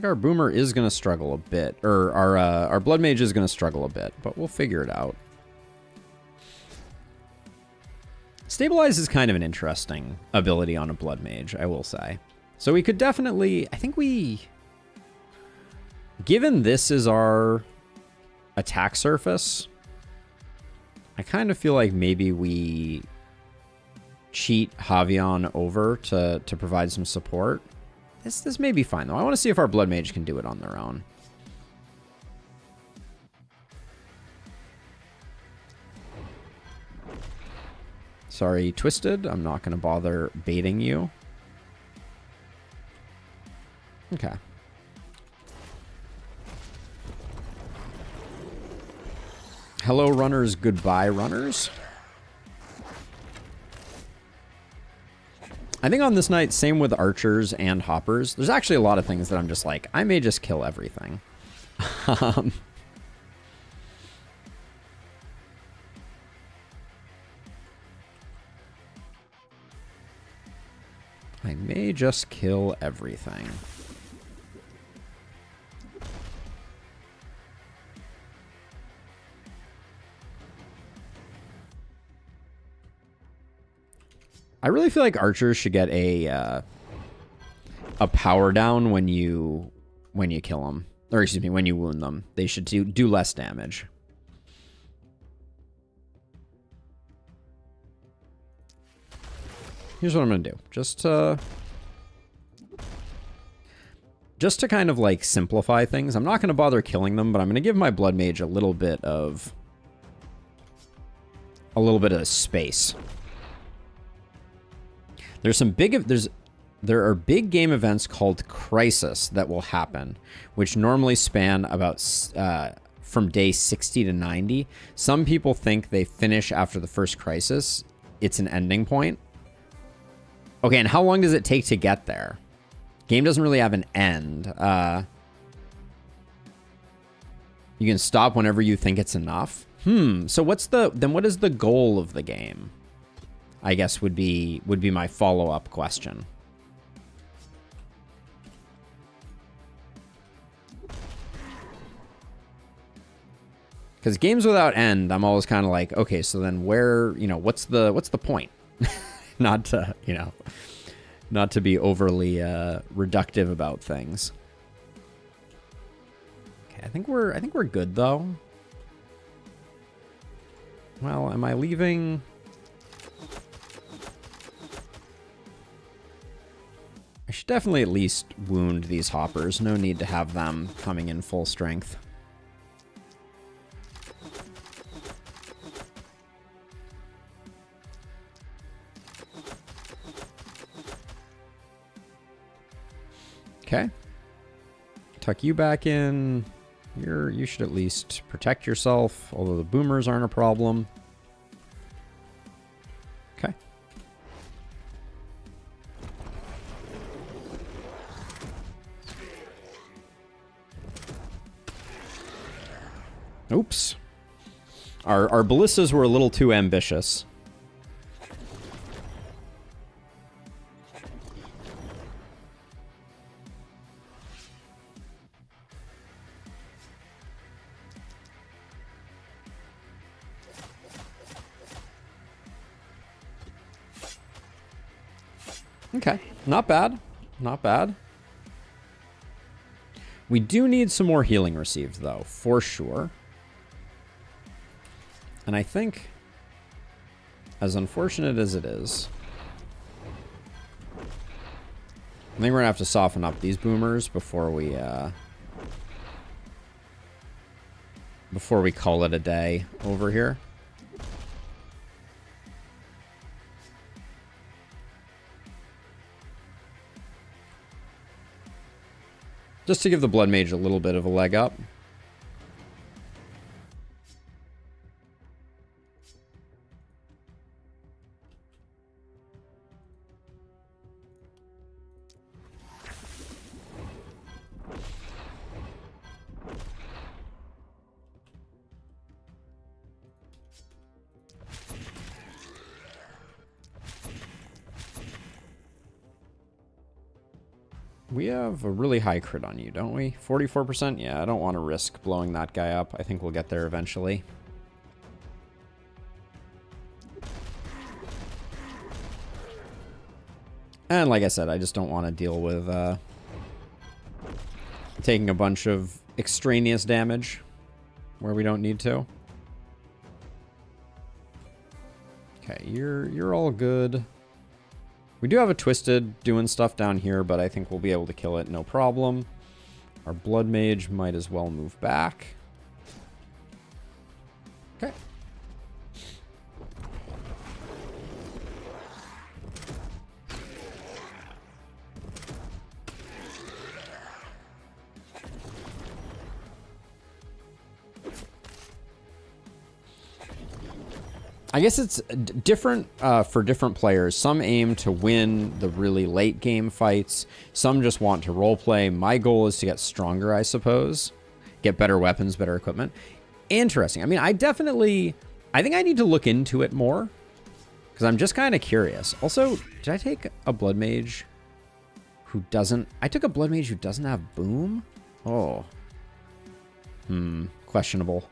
our boomer is going to struggle a bit, or our blood mage is going to struggle a bit, but we'll figure it out. Stabilize is kind of an interesting ability on a blood mage, I will say. So we could definitely, I think given this is our attack surface, I kind of feel like maybe we cheat Javion over to provide some support. This may be fine, though. I want to see if our blood mage can do it on their own. Sorry, Twisted. I'm not going to bother baiting you. Okay. Hello, runners. Goodbye, runners. I think on this night, same with archers and hoppers. There's actually a lot of things that I'm just like, I may just kill everything. I may just kill everything. I really feel like archers should get a power down when you kill them, or excuse me, when you wound them. They should do less damage. Here's what I'm gonna do, just to kind of like simplify things. I'm not gonna bother killing them, but I'm gonna give my blood mage a little bit of space. There are big game events called Crisis that will happen, which normally span about from day 60 to 90. Some people think they finish after the first Crisis. It's an ending point. Okay, and how long does it take to get there? Game doesn't really have an end. You can stop whenever you think it's enough. So what is the goal of the game? I guess would be my follow-up question. Because games without end, I'm always kind of like, okay, so then where, what's the point? Not to, not to be overly reductive about things. Okay, I think we're good though. Well, am I leaving? I should definitely at least wound these hoppers. No need to have them coming in full strength. Okay. Tuck you back in. You should at least protect yourself, although the boomers aren't a problem. Okay. Oops. Our ballistas were a little too ambitious. Okay, not bad. Not bad. We do need some more healing received, though, for sure. And I think, as unfortunate as it is, I think we're gonna have to soften up these boomers before we call it a day over here. Just to give the Blood Mage a little bit of a leg up. We have a really high crit on you, don't we? 44%? Yeah, I don't want to risk blowing that guy up. I think we'll get there eventually. And like I said, I just don't want to deal with taking a bunch of extraneous damage where we don't need to. Okay, you're all good. We do have a Twisted doing stuff down here, but I think we'll be able to kill it no problem. Our Blood Mage might as well move back. Okay. I guess it's different for different players. Some aim to win the really late game fights. Some just want to roleplay. My goal is to get stronger, I suppose. Get better weapons, better equipment. Interesting. I mean, I think I need to look into it more. Because I'm just kind of curious. Also, did I take a Blood Mage who doesn't... I took a Blood Mage who doesn't have Boom? Oh. Questionable.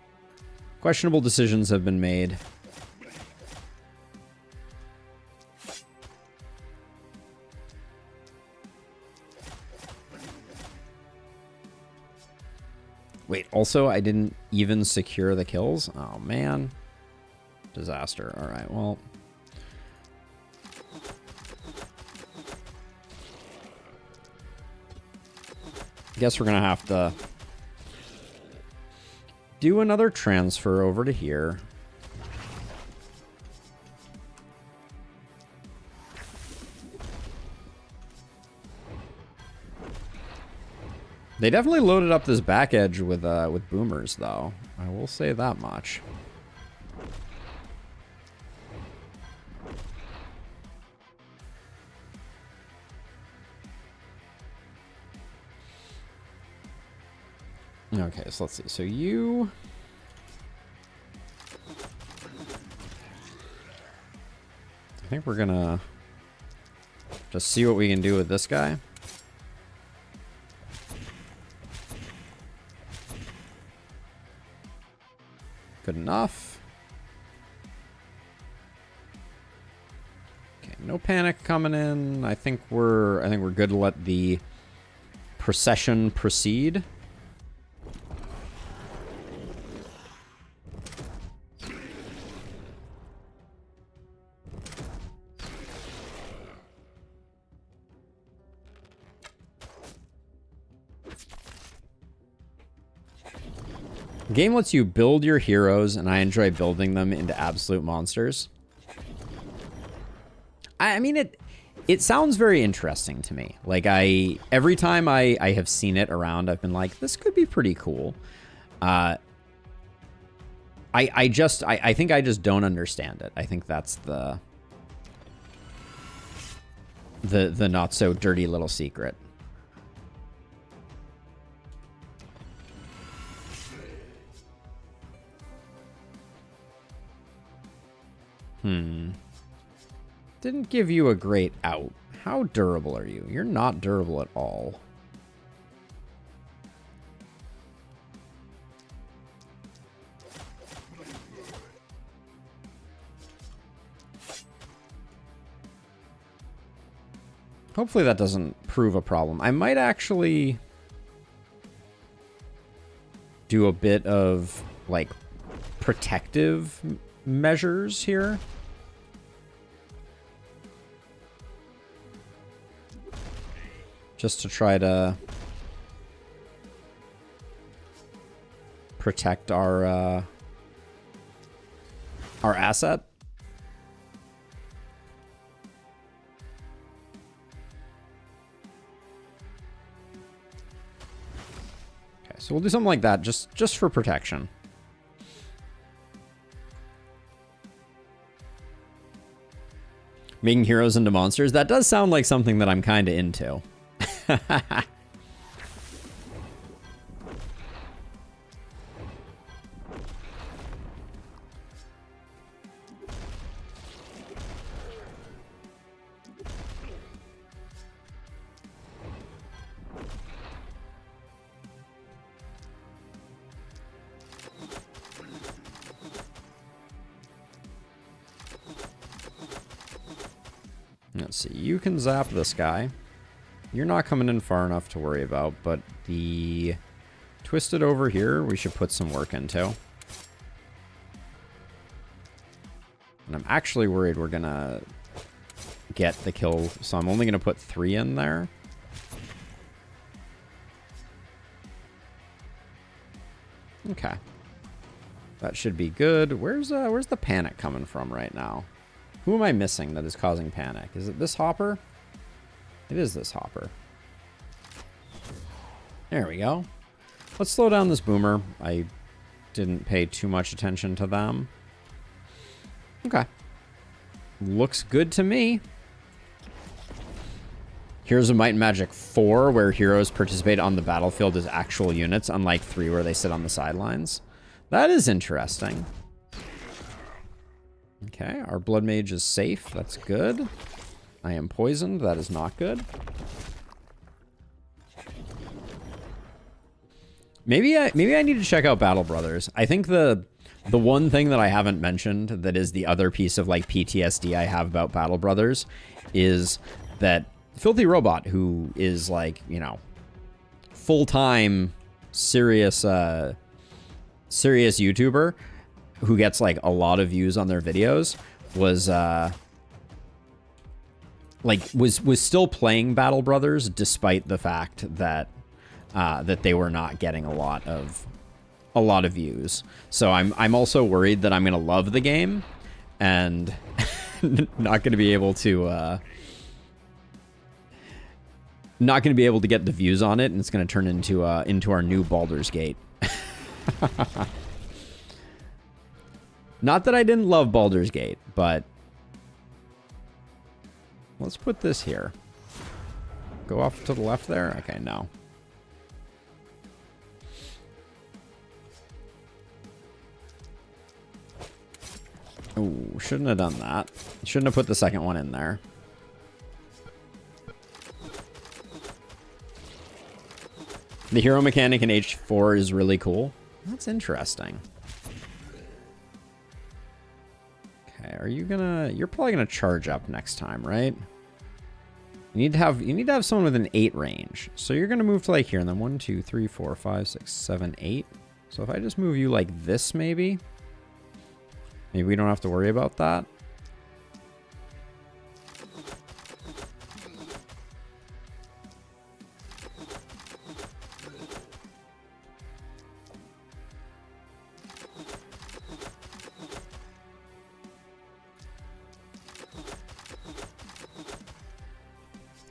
Questionable decisions have been made. Wait, also, I didn't even secure the kills? Oh, man. Disaster. All right, well. Guess we're going to have to do another transfer over to here. They definitely loaded up this back edge with boomers, though. I will say that much. Okay, so let's see. So you... I think we're gonna just see what we can do with this guy. Good enough. Okay, no panic coming in. I think we're good to let the procession proceed. The game lets you build your heroes, and I enjoy building them into absolute monsters. I mean, it sounds very interesting to me. Like, every time I have seen it around, I've been like, this could be pretty cool. I think I just don't understand it. I think that's the not so dirty little secret. Didn't give you a great out. How durable are you? You're not durable at all. Hopefully that doesn't prove a problem. I might actually do a bit of, like, protective measures here. Just to try to protect our asset. Okay, so we'll do something like that just for protection. Making heroes into monsters, that does sound like something that I'm kind of into. Let's see, you can zap this guy. You're not coming in far enough to worry about, but the Twisted over here, we should put some work into. And I'm actually worried we're gonna get the kill, so I'm only gonna put 3 in there. Okay. That should be good. Where's the panic coming from right now? Who am I missing that is causing panic? Is it this hopper? It is this hopper. There we go. Let's slow down this boomer. I didn't pay too much attention to them. Okay. Looks good to me. Heroes of Might and Magic 4, where heroes participate on the battlefield as actual units, unlike 3, where they sit on the sidelines. That is interesting. Okay, our Blood Mage is safe. That's good. I am poisoned. That is not good. Maybe I need to check out Battle Brothers. I think the one thing that I haven't mentioned that is the other piece of like PTSD I have about Battle Brothers is that Filthy Robot, who is like, you know, full-time serious YouTuber who gets like a lot of views on their videos, was still playing Battle Brothers despite the fact that that they were not getting a lot of views. So I'm also worried that I'm gonna love the game and not gonna be able to get the views on it, and it's gonna turn into our new Baldur's Gate. Not that I didn't love Baldur's Gate, but let's put this here. Go off to the left there? Okay, no. Ooh, shouldn't have done that. Shouldn't have put the second one in there. The hero mechanic in H4 is really cool. That's interesting. Okay, you're probably gonna charge up next time, right? You need to have someone with an 8 range. So you're gonna move to like here, and then 1, 2, 3, 4, 5, 6, 7, 8. So if I just move you like this, maybe we don't have to worry about that.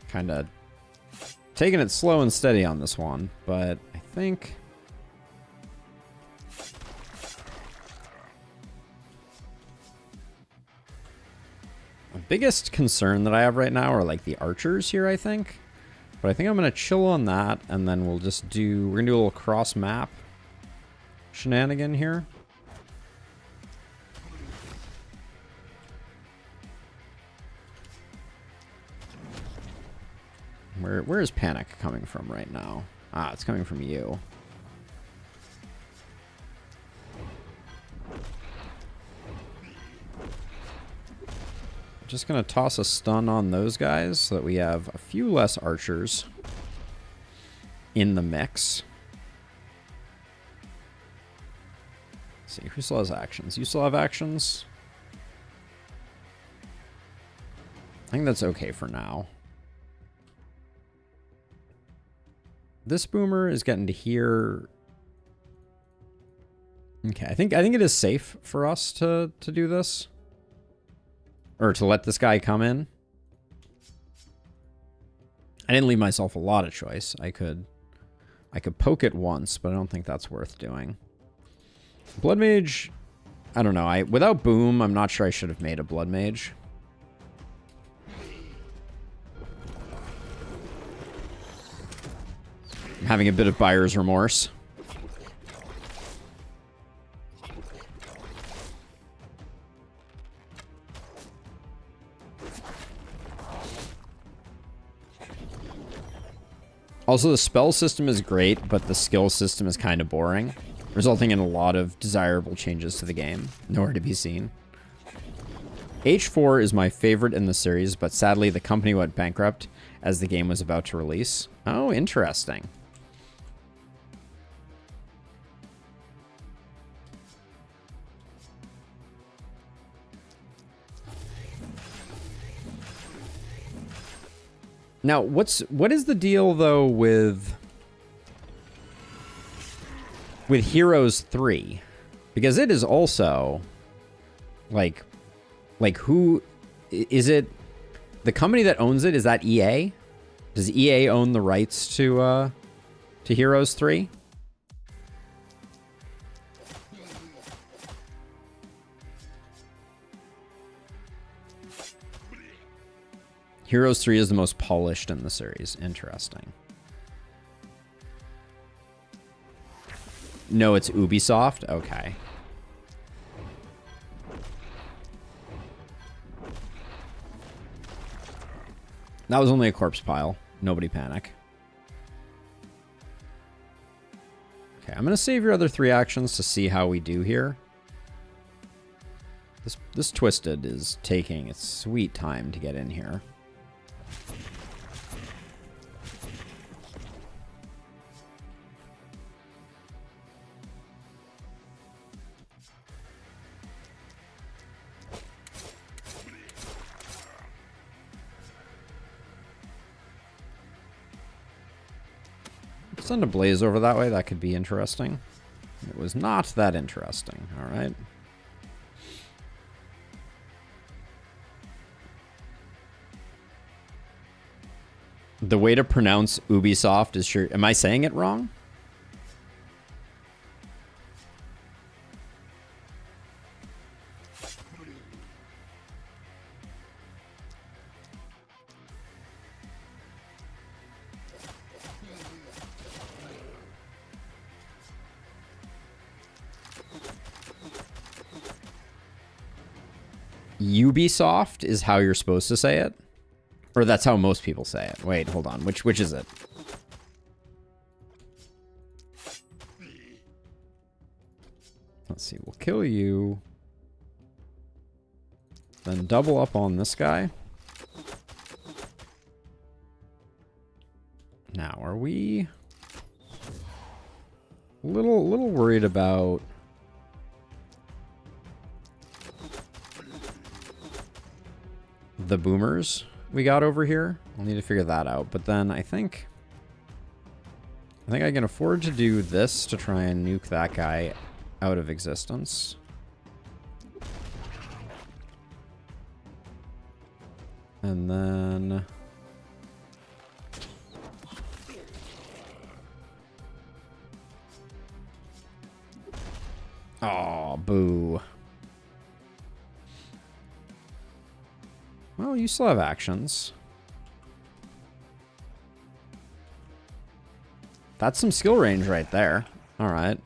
Kind of taking it slow and steady on this one, but I think the biggest concern that I have right now are like the archers here, I think. But I think I'm going to chill on that, and then we're going to do a little cross map shenanigan here. Where is panic coming from right now? Ah, it's coming from you. Just gonna toss a stun on those guys so that we have a few less archers in the mix. Let's see, who still has actions? You still have actions? I think that's okay for now. This boomer is getting to here. Okay, I think it is safe for us to do this. Or to let this guy come in. I didn't leave myself a lot of choice. I could poke it once, but I don't think that's worth doing. Blood Mage, I don't know. Without Boom, I'm not sure I should have made a Blood Mage. I'm having a bit of buyer's remorse. Also, the spell system is great, but the skill system is kind of boring, resulting in a lot of desirable changes to the game. Nowhere to be seen. H4 is my favorite in the series, but sadly the company went bankrupt as the game was about to release. Oh, interesting. Now, what is the deal though with Heroes 3? Because it is also like who is it? The company that owns it, is that EA? Does EA own the rights to Heroes 3? Heroes 3 is the most polished in the series. Interesting. No, it's Ubisoft? Okay. That was only a corpse pile. Nobody panic. Okay, I'm going to save your other 3 actions to see how we do here. This Twisted is taking its sweet time to get in here. Send a blaze over that way. That could be interesting. It was not that interesting. All right. The way to pronounce Ubisoft is sure. Am I saying it wrong? Ubisoft is how you're supposed to say it? Or that's how most people say it. Wait, hold on. Which is it? Let's see. We'll kill you. Then double up on this guy. Now, are we a little worried about the boomers we got over here? I'll need to figure that out. But then I think I can afford to do this to try and nuke that guy out of existence. And then oh, boo. Well, you still have actions. That's some skill range right there. All right.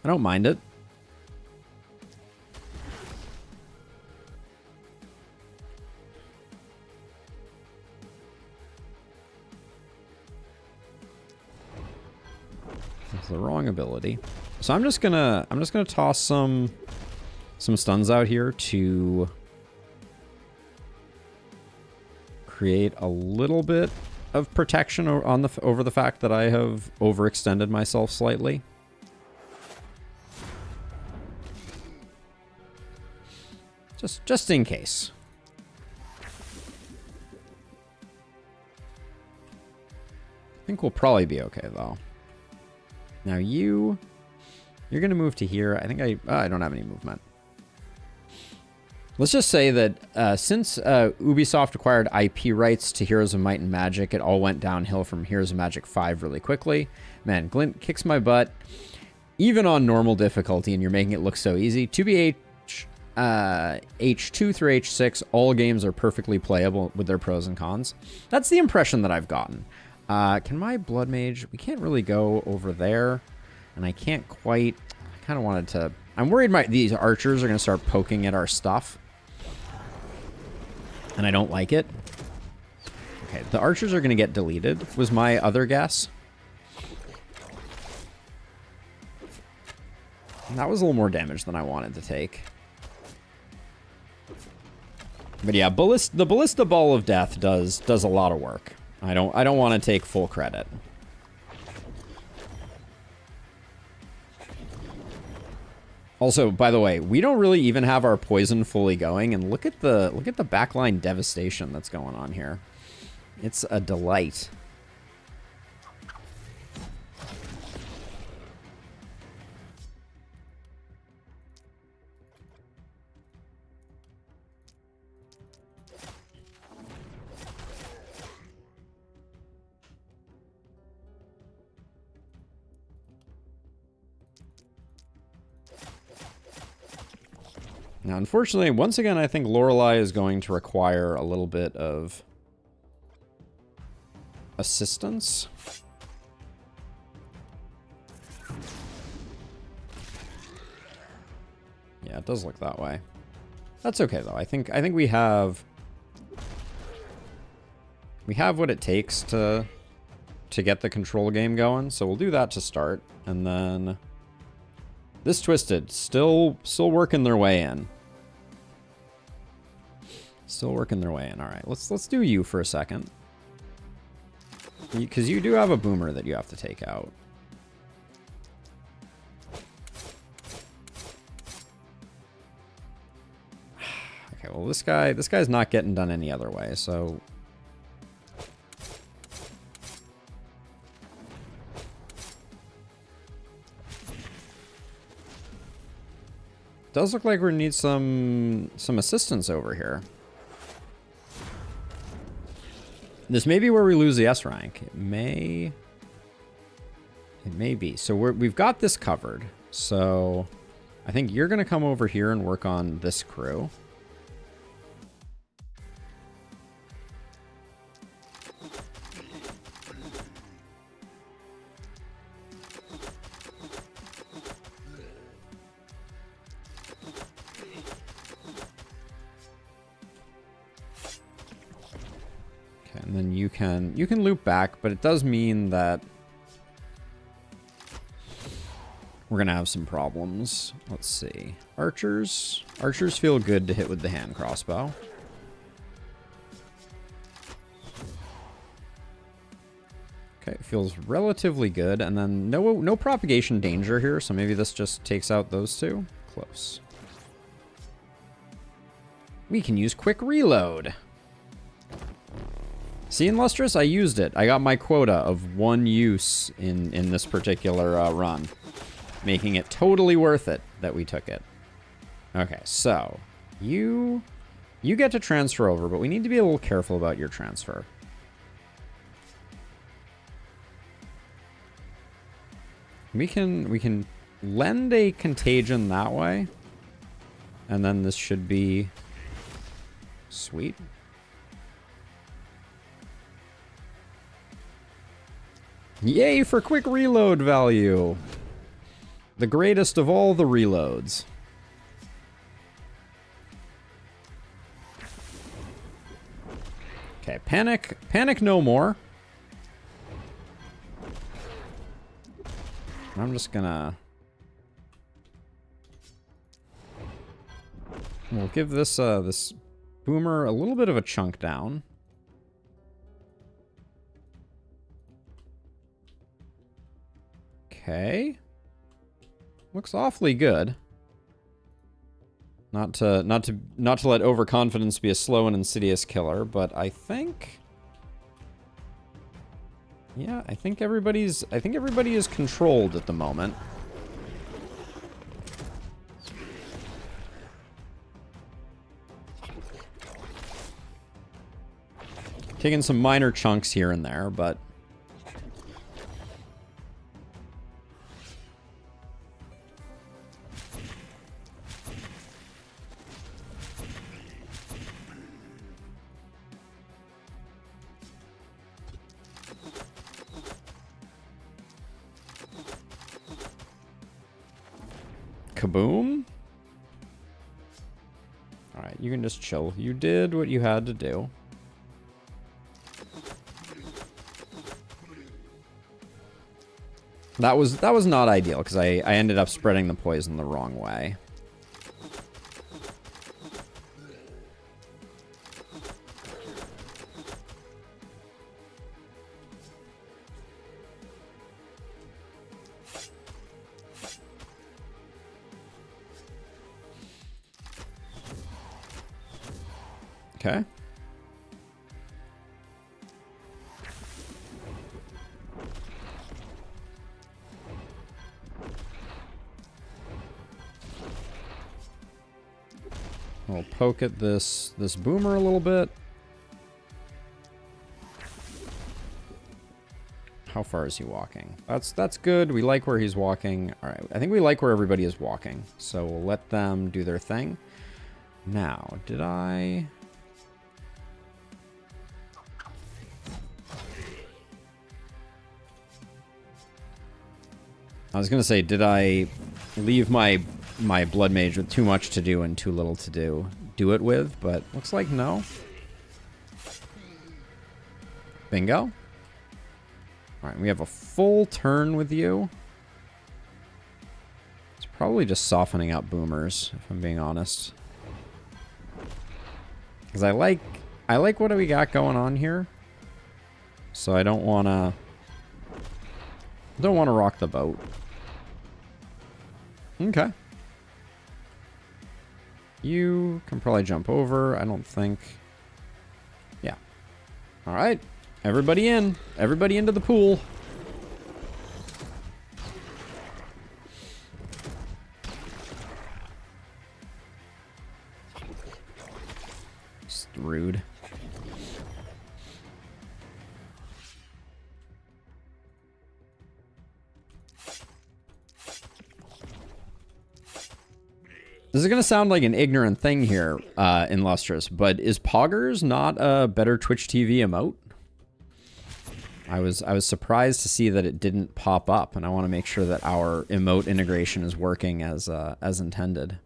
I don't mind it. ability. So I'm just gonna toss some stuns out here to create a little bit of protection over the fact that I have overextended myself slightly. Just in case. I think we'll probably be okay though. Now you're gonna move to here. I think I don't have any movement. Let's just say that since Ubisoft acquired IP rights to Heroes of Might and Magic, it all went downhill from Heroes of Magic 5 really quickly. Man, Glint kicks my butt, even on normal difficulty, and you're making it look so easy. 2B H2 through H6, all games are perfectly playable with their pros and cons. That's the impression that I've gotten. Can my Blood Mage... We can't really go over there, and I can't quite... I kind of wanted to... I'm worried these archers are going to start poking at our stuff. And I don't like it. Okay, the archers are going to get deleted, was my other guess. And that was a little more damage than I wanted to take. But yeah, the Ballista Ball of Death does a lot of work. I don't want to take full credit. Also, by the way, we don't really even have our poison fully going, and look at the backline devastation that's going on here. It's a delight. Now, unfortunately, once again, I think Lorelei is going to require a little bit of assistance. Yeah, it does look that way. That's okay, though. I think we have what it takes to get the control game going, so we'll do that to start, and then this Twisted still working their way in. Still working their way in. All right, let's do you for a second, because you do have a boomer that you have to take out. Okay, well this guy's not getting done any other way, so does look like we need some assistance over here. This may be where we lose the S rank. It may be. So we've got this covered. So I think you're going to come over here and work on this crew. And then you can loop back, but it does mean that we're gonna have some problems. Let's see. Archers feel good to hit with the hand crossbow. Okay, feels relatively good, and then no propagation danger here, so maybe this just takes out those two. Close. We can use quick reload. See, in Lustrous, I used it. I got my quota of 1 use in this particular run, making it totally worth it that we took it. Okay, so you get to transfer over, but we need to be a little careful about your transfer. We can lend a contagion that way, and then this should be sweet. Yay for quick reload value. The greatest of all the reloads. Okay, panic no more. I'm just gonna... We'll give this this boomer a little bit of a chunk down. Okay. Looks awfully good. Not to let overconfidence be a slow and insidious killer, but I think... Yeah, I think everybody is controlled at the moment. Taking some minor chunks here and there, but... Kaboom? Alright, you can just chill. You did what you had to do. That was not ideal, because I ended up spreading the poison the wrong way. Okay. We'll poke at this boomer a little bit. How far is he walking? That's good. We like where he's walking. All right. I think we like where everybody is walking. So we'll let them do their thing. Now, did I... I was going to say, did I leave my blood mage with too much to do and too little to do it with? But looks like no. Bingo. All right, we have a full turn with you. It's probably just softening up boomers, if I'm being honest. Because I like what we got going on here. So I don't want to rock the boat. Okay. You can probably jump over, I don't think. Yeah. All right. Everybody in. Everybody into the pool. Just rude. This is going to sound like an ignorant thing here, Illustrious, but is Poggers not a better Twitch TV emote? I was surprised to see that it didn't pop up, and I want to make sure that our emote integration is working as intended.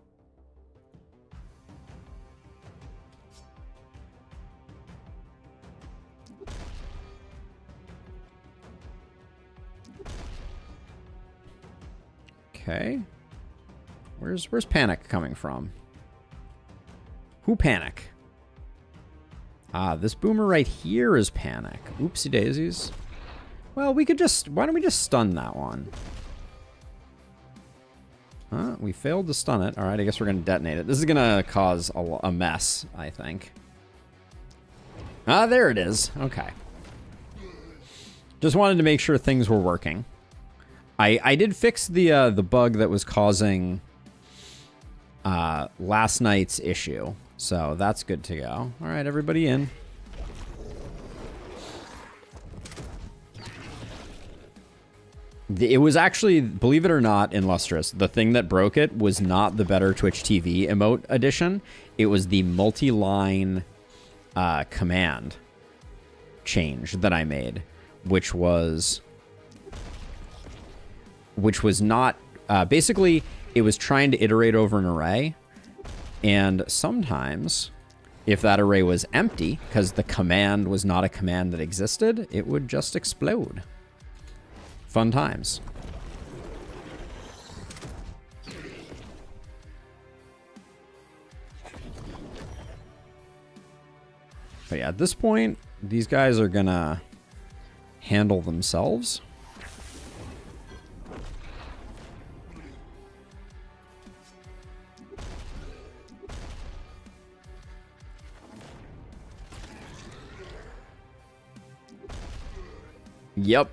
Okay. Where's Panic coming from? Who Panic? Ah, this boomer right here is Panic. Oopsie daisies. Well, we could just... Why don't we just stun that one? We failed to stun it. All right, I guess we're going to detonate it. This is going to cause a mess, I think. Ah, there it is. Okay. Just wanted to make sure things were working. I did fix the bug that was causing... last night's issue. So that's good to go. All right, everybody in. It was actually, believe it or not, Illustrious, the thing that broke it was not the Better Twitch TV emote edition. It was the multi-line command change that I made, which was not... basically... It was trying to iterate over an array, and sometimes, if that array was empty, because the command was not a command that existed, it would just explode. Fun times. But yeah, at this point, these guys are gonna handle themselves. Yep.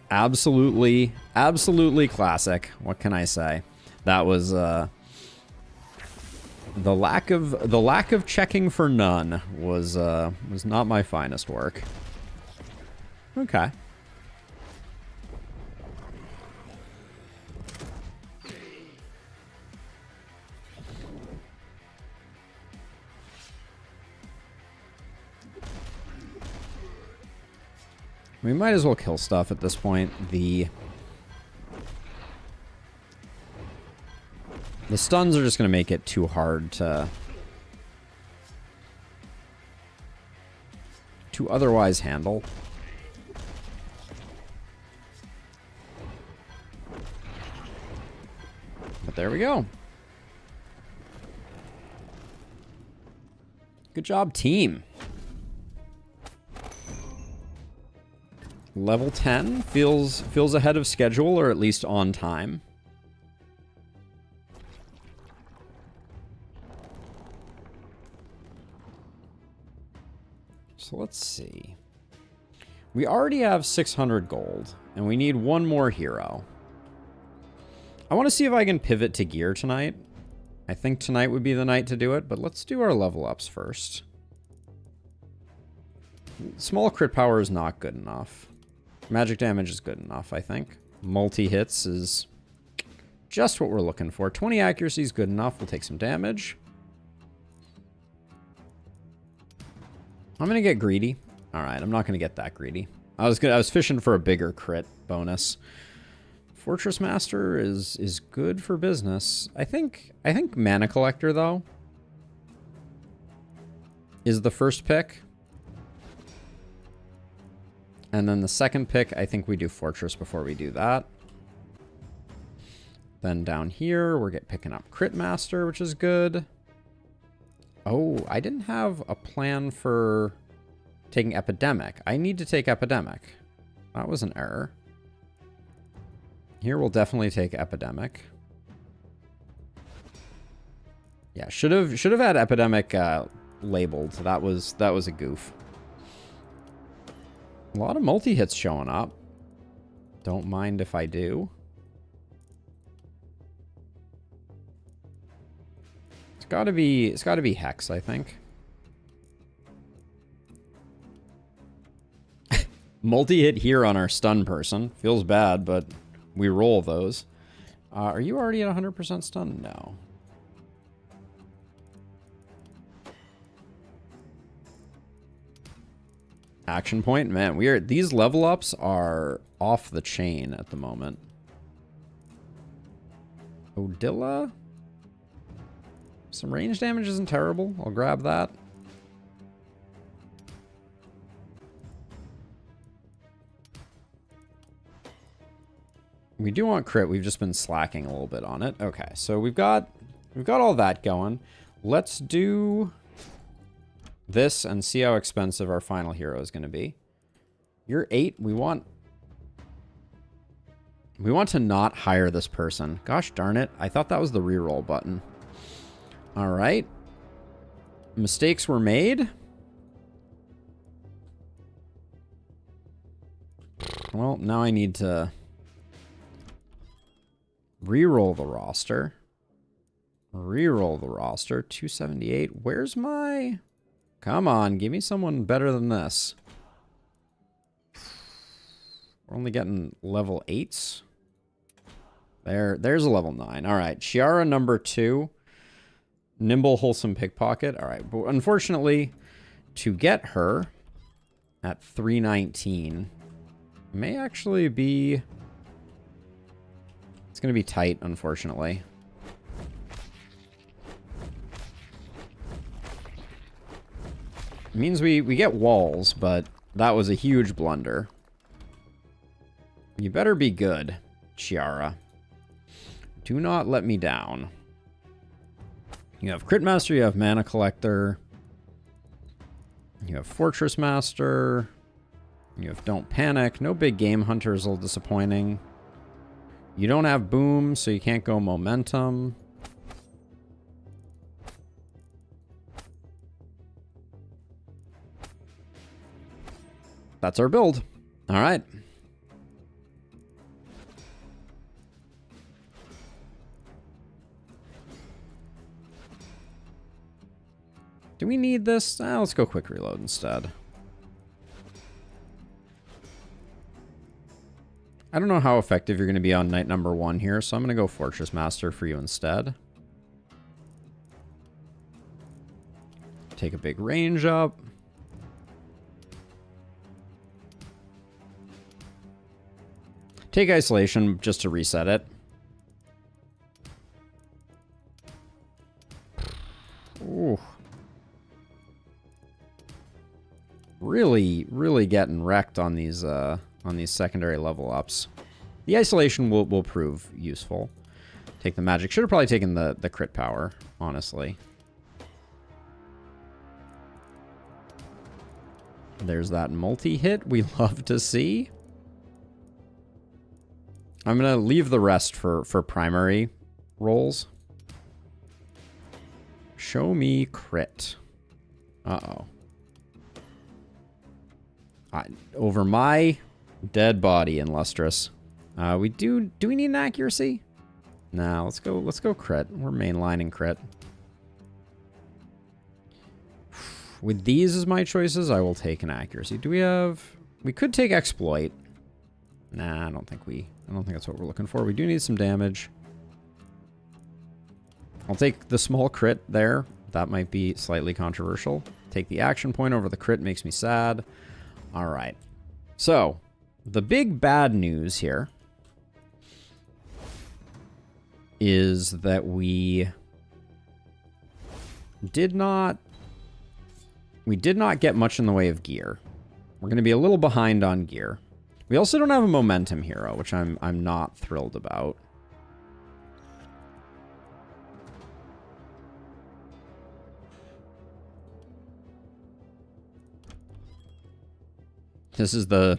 Absolutely, absolutely classic. What can I say? That was the lack of checking for none was not my finest work. Okay. We might as well kill stuff at this point. The stuns are just going to make it too hard to otherwise handle. But there we go. Good job, team. Level 10 feels ahead of schedule, or at least on time. So let's see. We already have 600 gold, and we need one more hero. I want to see if I can pivot to gear tonight. I think tonight would be the night to do it, but let's do our level ups first. Small crit power is not good enough. Magic damage is good enough, I think. Multi-hits is just what we're looking for. 20 accuracy is good enough. We'll take some damage. I'm going to get greedy. All right, I'm not going to get that greedy. I was fishing for a bigger crit bonus. Fortress Master is good for business. I think Mana Collector, though, is the first pick. And then the second pick, I think we do Fortress before we do that. Then down here, we're picking up Crit Master, which is good. Oh, I didn't have a plan for taking Epidemic. I need to take Epidemic. That was an error. Here, we'll definitely take Epidemic. Yeah, should have had Epidemic labeled. That was a goof. A lot of multi-hits showing up. Don't mind if I do. It's gotta be Hex, I think. Multi-hit here on our stun person. Feels bad, but we roll those. Are you already at 100% stun? No. Action point, man. These level ups are off the chain at the moment. Odilla? Some range damage isn't terrible. I'll grab that. We do want crit. We've just been slacking a little bit on it. Okay, so we've got all that going. Let's do this and see how expensive our final hero is going to be. You're 8. We want to not hire this person. Gosh darn it. I thought that was the reroll button. All right. Mistakes were made. Well, now I need to reroll the roster. Reroll the roster. 278. Where's my... Come on, give me someone better than this. We're only getting level 8s. There's a level 9. All right, Chiara number 2. Nimble, wholesome pickpocket. All right, but unfortunately, to get her at 319 may actually be... It's going to be tight, unfortunately. It means we get walls, but that was a huge blunder. You better be good, Chiara. Do not let me down. You have Crit Master, you have Mana Collector. You have Fortress Master. You have Don't Panic. No big game hunter is a little disappointing. You don't have Boom, so you can't go Momentum. That's our build. All right. Do we need this? Let's go quick reload instead. I don't know how effective you're going to be on night number 1 here, so I'm going to go Fortress Master for you instead. Take a big range up. Take Isolation just to reset it. Ooh. Really getting wrecked on these secondary level ups. The Isolation will prove useful. Take the magic. Should have probably taken the crit power, honestly. There's that multi-hit we love to see. I'm going to leave the rest for primary rolls. Show me crit. Uh-oh. Over my dead body in Lustrous. Do we need an accuracy? Nah, let's go crit. We're mainlining crit. With these as my choices, I will take an accuracy. Do we have... We could take exploit. Nah, I don't think that's what we're looking for. We do need some damage. I'll take the small crit there. That might be slightly controversial. Take the action point over the crit makes me sad. All right. So, the big bad news here is that we did not get much in the way of gear. We're going to be a little behind on gear. We also don't have a momentum hero, which I'm not thrilled about. This is the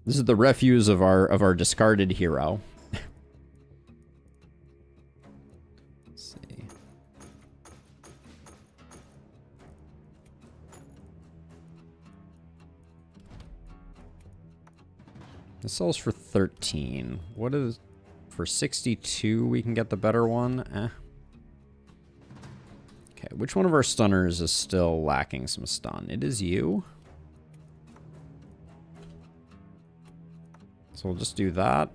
refuse of our discarded hero. Let's see. This sells for 13. What is... For 62, we can get the better one? Okay, which one of our stunners is still lacking some stun? It is you. So we'll just do that.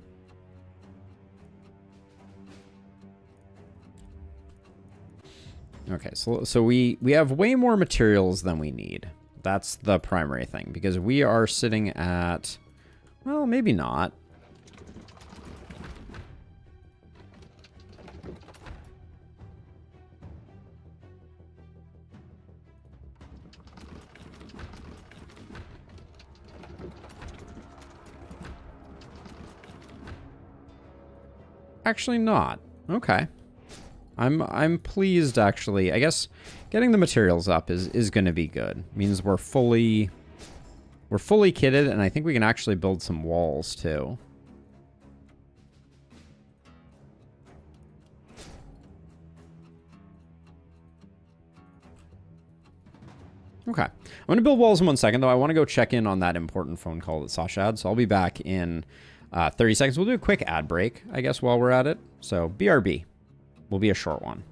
Okay, so we have way more materials than we need. That's the primary thing, because we are sitting at... Well, maybe not. Actually not. Okay. I'm pleased, actually. I guess getting the materials up is going to be good. Means we're fully kitted, and I think we can actually build some walls too. Okay. I'm going to build walls in 1 second, though. I want to go check in on that important phone call that Sasha had, so I'll be back in 30 seconds. We'll do a quick ad break, I guess, while we're at it. So, BRB will be a short one.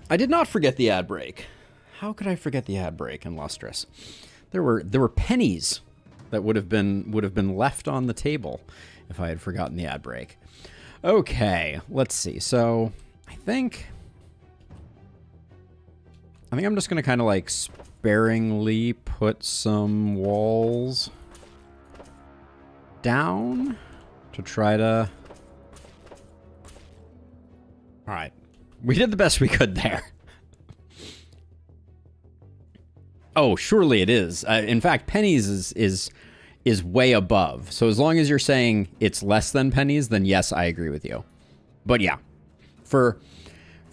I did not forget the ad break. How could I forget the ad break in Lustrous? There were pennies that would have been left on the table if I had forgotten the ad break. Okay, let's see. So I think I'm just gonna kind of like sparingly put some walls down to try to. All right, we did the best we could there. Oh, surely it is. In fact, pennies is way above. So as long as you're saying it's less than pennies, then yes, I agree with you. But yeah, for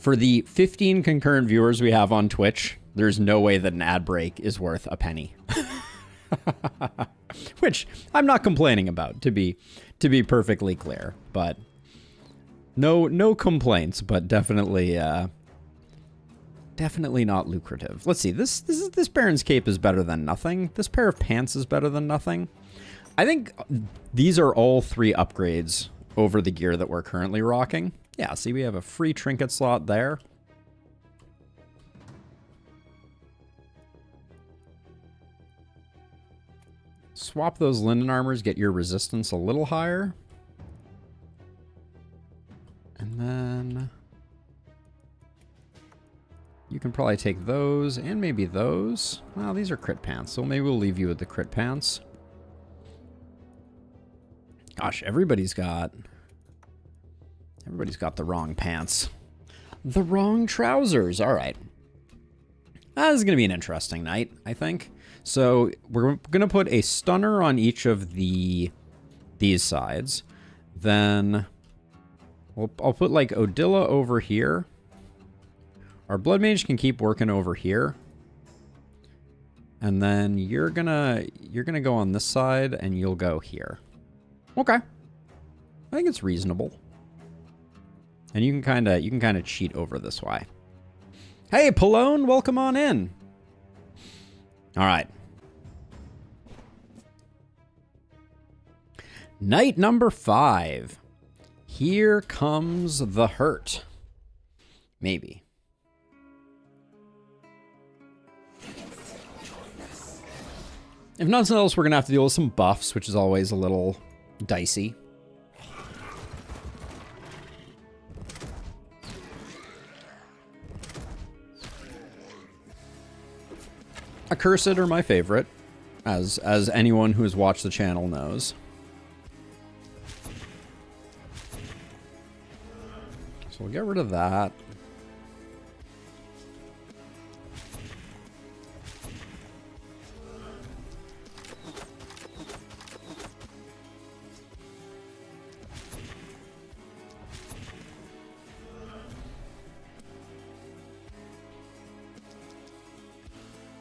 the 15 concurrent viewers we have on Twitch, there's no way that an ad break is worth a penny. Which I'm not complaining about, to be perfectly clear. But no complaints, but definitely definitely not lucrative. Let's see. This Baron's cape is better than nothing. This pair of pants is better than nothing. I think these are all 3 upgrades over the gear that we're currently rocking. Yeah, see, we have a free trinket slot there. Swap those linen armors, get your resistance a little higher. And then you can probably take those and maybe those. Well, these are crit pants, so maybe we'll leave you with the crit pants. Gosh, everybody's got the wrong pants. The wrong trousers. All right. This is going to be an interesting night, I think. So we're going to put a stunner on each of these sides. Then I'll put like Odila over here. Our Blood Mage can keep working over here. And then you're gonna go on this side and you'll go here. Okay. I think it's reasonable. And you can kind of cheat over this way. Hey, Pallone, welcome on in. All right. Night number 5. Here comes the hurt. Maybe. If nothing else, we're going to have to deal with some buffs, which is always a little dicey. Accursed are my favorite, as anyone who has watched the channel knows. So we'll get rid of that.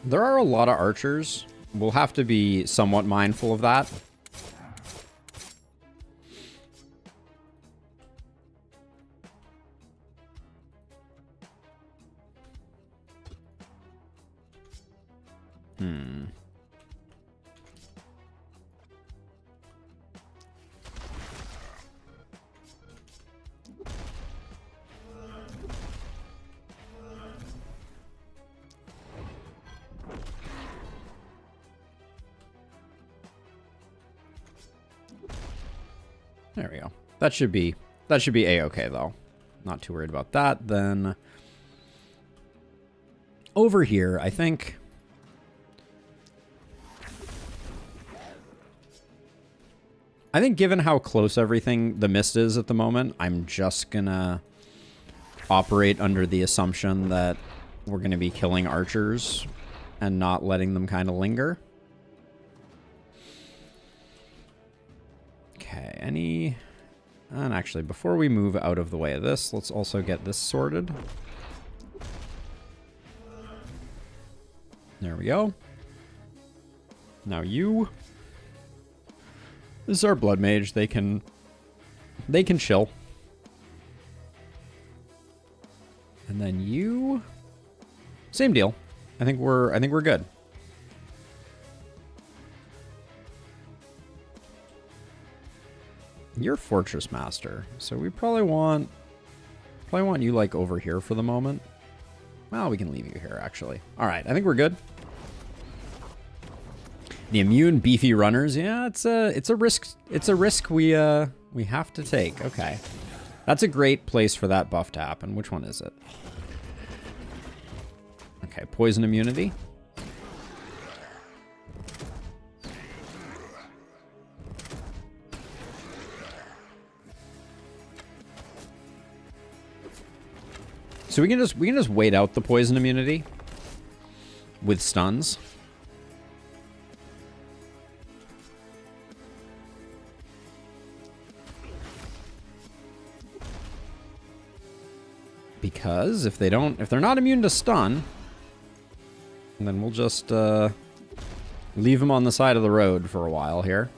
There are a lot of archers. We'll have to be somewhat mindful of that. There we go. That should be a-okay though. Not too worried about that. Then over here, I think given how close everything the mist is at the moment, I'm just gonna operate under the assumption that we're gonna be killing archers and not letting them kind of linger. Okay, and actually, before we move out of the way of this, let's also get this sorted. There we go. Now this is our Blood Mage. They can chill. And then you, same deal. I think we're good. You're Fortress Master, so we probably want you like over here for the moment. Well, we can leave you here, actually. All right, I think we're good. The immune beefy runners, yeah, it's a risk. It's a risk we have to take. Okay, that's a great place for that buff to happen. Which one is it? Okay, poison immunity. So we can just wait out the poison immunity with stuns. Because if they're not immune to stun, then we'll just leave them on the side of the road for a while here.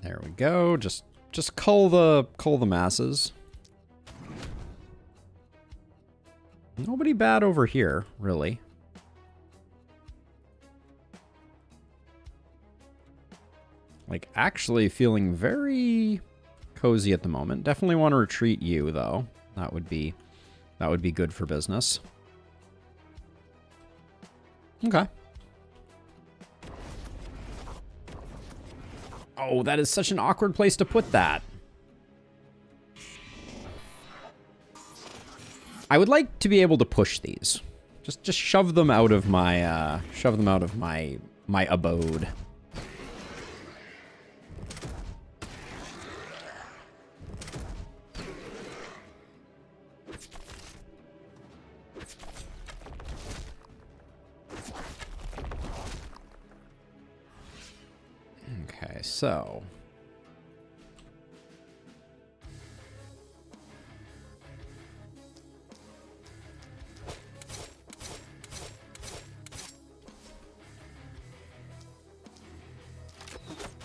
There we go. Just cull the masses. Nobody bad over here, really. Like, actually feeling very cozy at the moment. Definitely want to retreat you, though. That would be good for business. Okay. Oh, that is such an awkward place to put that. I would like to be able to push these. Just shove them out of my my abode. Okay, so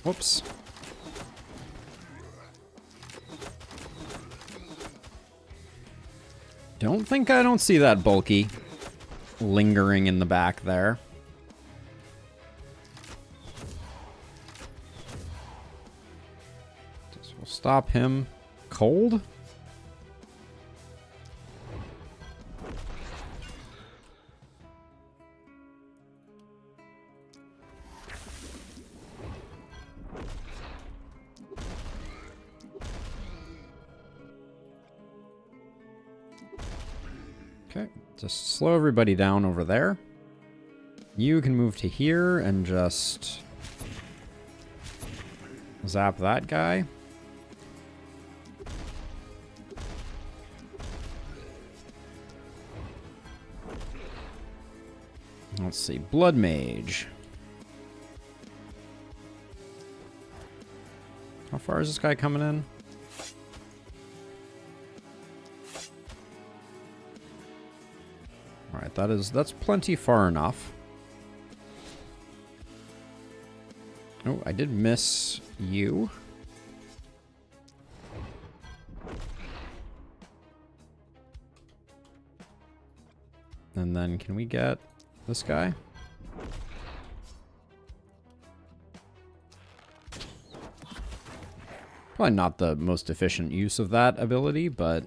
whoops. I don't see that bulky lingering in the back there. This will stop him cold. Okay, just slow everybody down over there. You can move to here and just zap that guy. Let's see, Blood Mage. How far is this guy coming in? All right, that's plenty far enough. Oh, I did miss you. And then can we get this guy? Probably not the most efficient use of that ability, but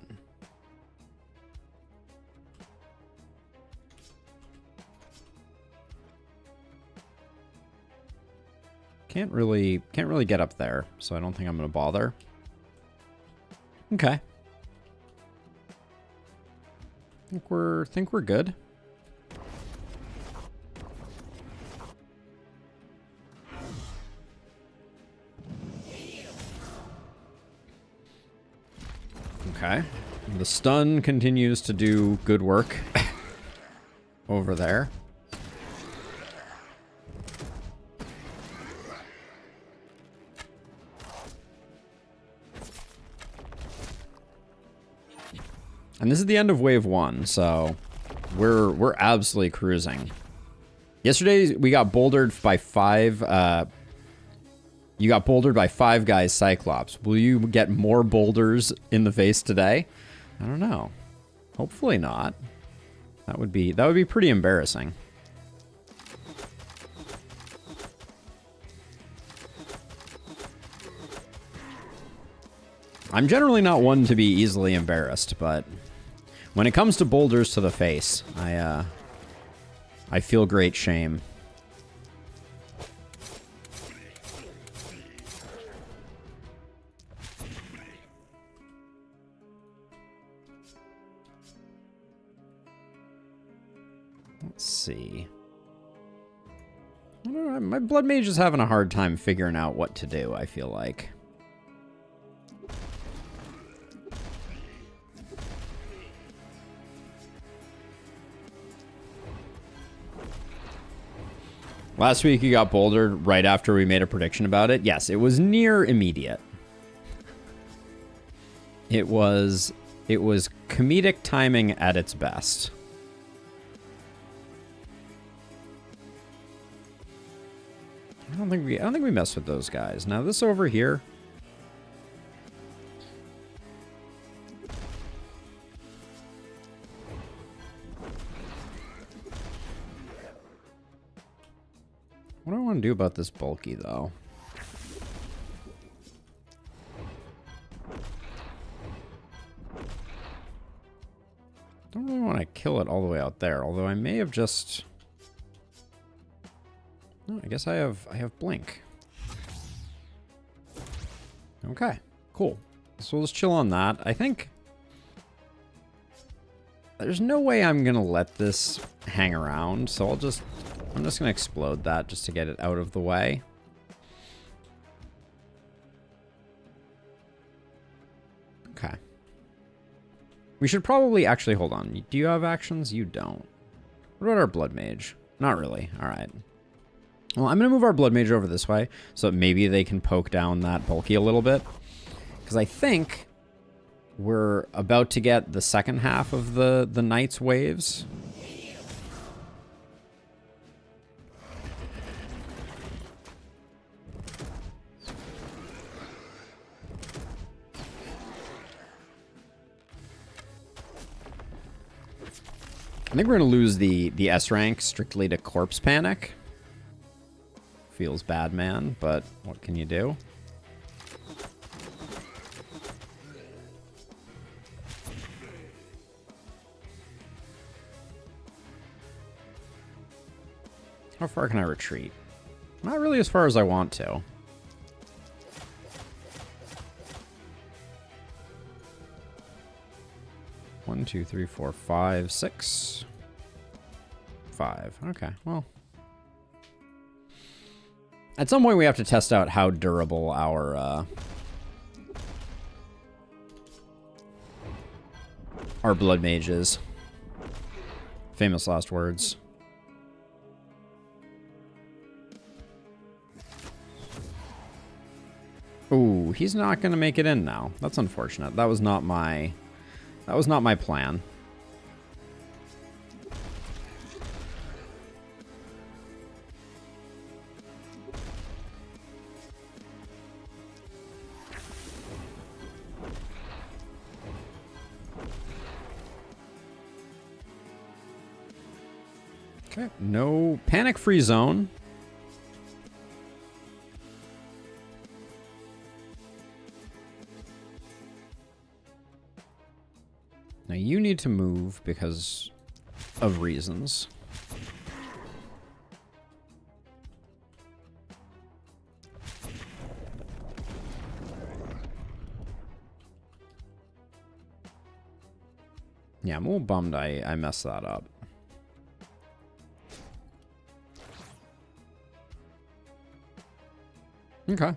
can't really get up there, so I don't think I'm gonna bother. Okay. Think we're good. Okay. The stun continues to do good work over there. And this is the end of wave 1, so we're absolutely cruising. Yesterday we got bouldered by 5 you got bouldered by 5 guys Cyclops. Will you get more boulders in the face today? I don't know. Hopefully not. That would be pretty embarrassing. I'm generally not one to be easily embarrassed, but when it comes to boulders to the face, I feel great shame. Let's see. I don't know, my blood mage is having a hard time figuring out what to do, I feel like. Last week you got bouldered right after we made a prediction about it. Yes, it was near immediate. It was comedic timing at its best. I don't think we messed with those guys. Now this over here. What do I want to do about this bulky, though? Don't really want to kill it all the way out there, although I may have just... Oh, I guess I have blink. Okay, cool. So we'll just chill on that. I think... There's no way I'm going to let this hang around, so I'm just going to explode that just to get it out of the way. Okay. We should probably actually hold on. Do you have actions? You don't. What about our blood mage? Not really. All right. Well, I'm going to move our blood mage over this way so that maybe they can poke down that bulky a little bit. Because I think we're about to get the second half of the knight's waves. I think we're going to lose the S rank strictly to corpse panic. Feels bad, man, but what can you do? How far can I retreat? Not really as far as I want to. One, two, three, four, five, six. 5. Okay, well. At some point we have to test out how durable our blood mage is. Famous last words. Ooh, he's not gonna make it in now. That's unfortunate. That was not my plan. Okay, no panic-free zone. Now you need to move because of reasons. Yeah, I'm a little bummed I messed that up. Okay.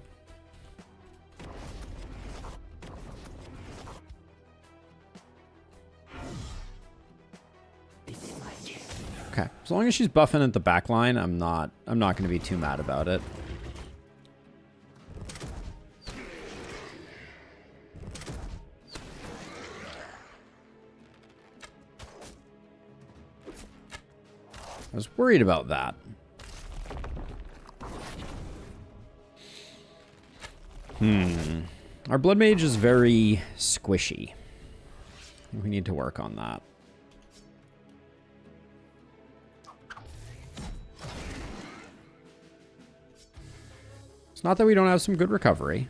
Okay, as long as she's buffing at the back line, I'm not going to be too mad about it. I was worried about that. Our blood mage is very squishy. We need to work on that. It's not that we don't have some good recovery.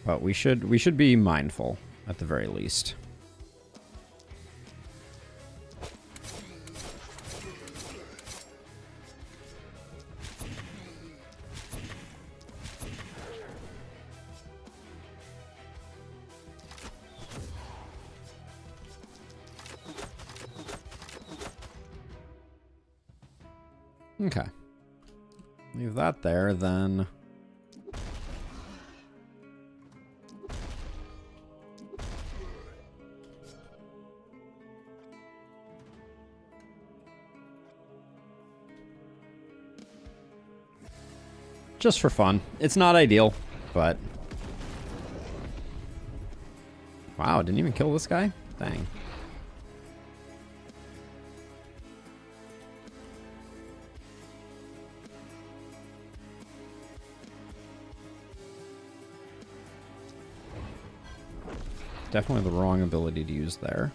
But we should be mindful at the very least. Okay. Leave that there, then. Just for fun. It's not ideal, but... Wow, didn't even kill this guy? Dang. Definitely the wrong ability to use there.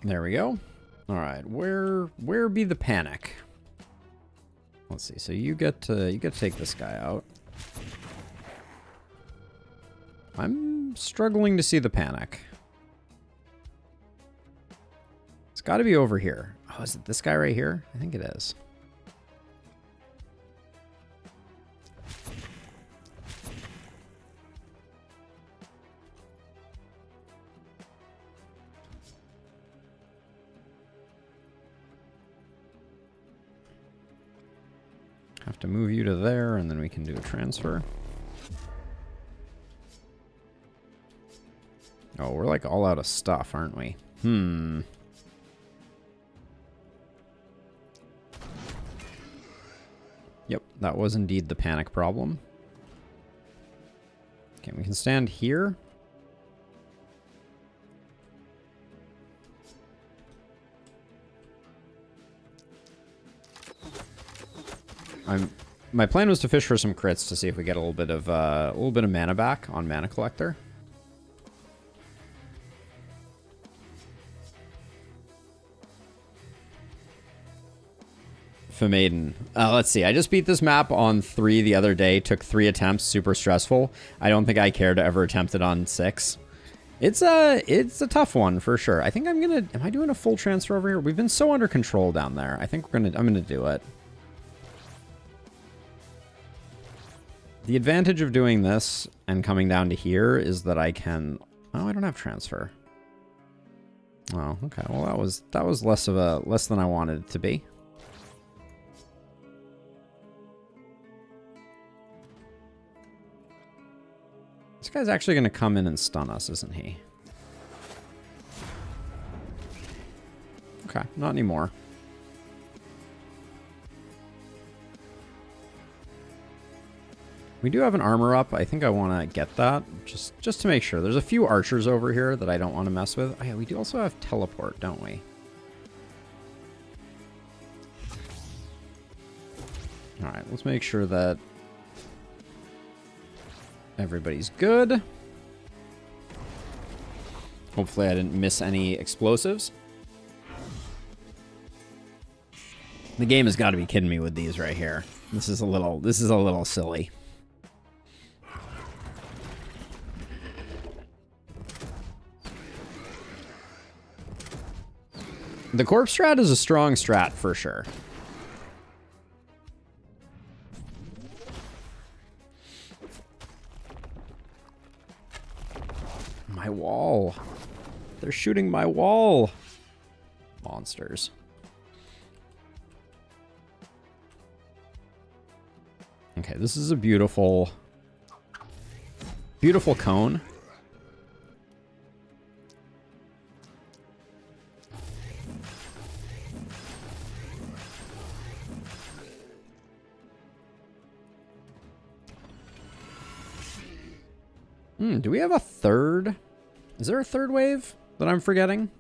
There we go. All right, where be the panic? Let's see. So you get to take this guy out. I'm struggling to see the panic. It's got to be over here. Oh, is it this guy right here? I think it is. Have to move you to there, and then we can do a transfer. Oh, we're like all out of stuff, aren't we? Yep, that was indeed the panic problem. Okay, we can stand here. My plan was to fish for some crits to see if we get a little bit of mana back on Mana Collector. Maiden. Let's see. I just beat this map on 3 the other day. Took 3 attempts. Super stressful. I don't think I care to ever attempt it on 6. It's a tough one for sure. I think I'm gonna. Am I doing a full transfer over here? We've been so under control down there. I think I'm gonna do it. The advantage of doing this and coming down to here is that I can... Oh, I don't have transfer. Oh, okay. Well, that was less than I wanted it to be. This guy's actually going to come in and stun us, isn't he? Okay, not anymore. We do have an armor up. I think I want to get that just to make sure. There's a few archers over here that I don't want to mess with. Oh, yeah, we do also have teleport, don't we? All right, let's make sure that everybody's good. Hopefully I didn't miss any explosives. The game has got to be kidding me with these right here. This is a little silly. The corpse strat is a strong strat for sure. My wall. They're shooting my wall. Monsters. Okay, this is a beautiful cone. Do we have a third? Is there a third wave that I'm forgetting?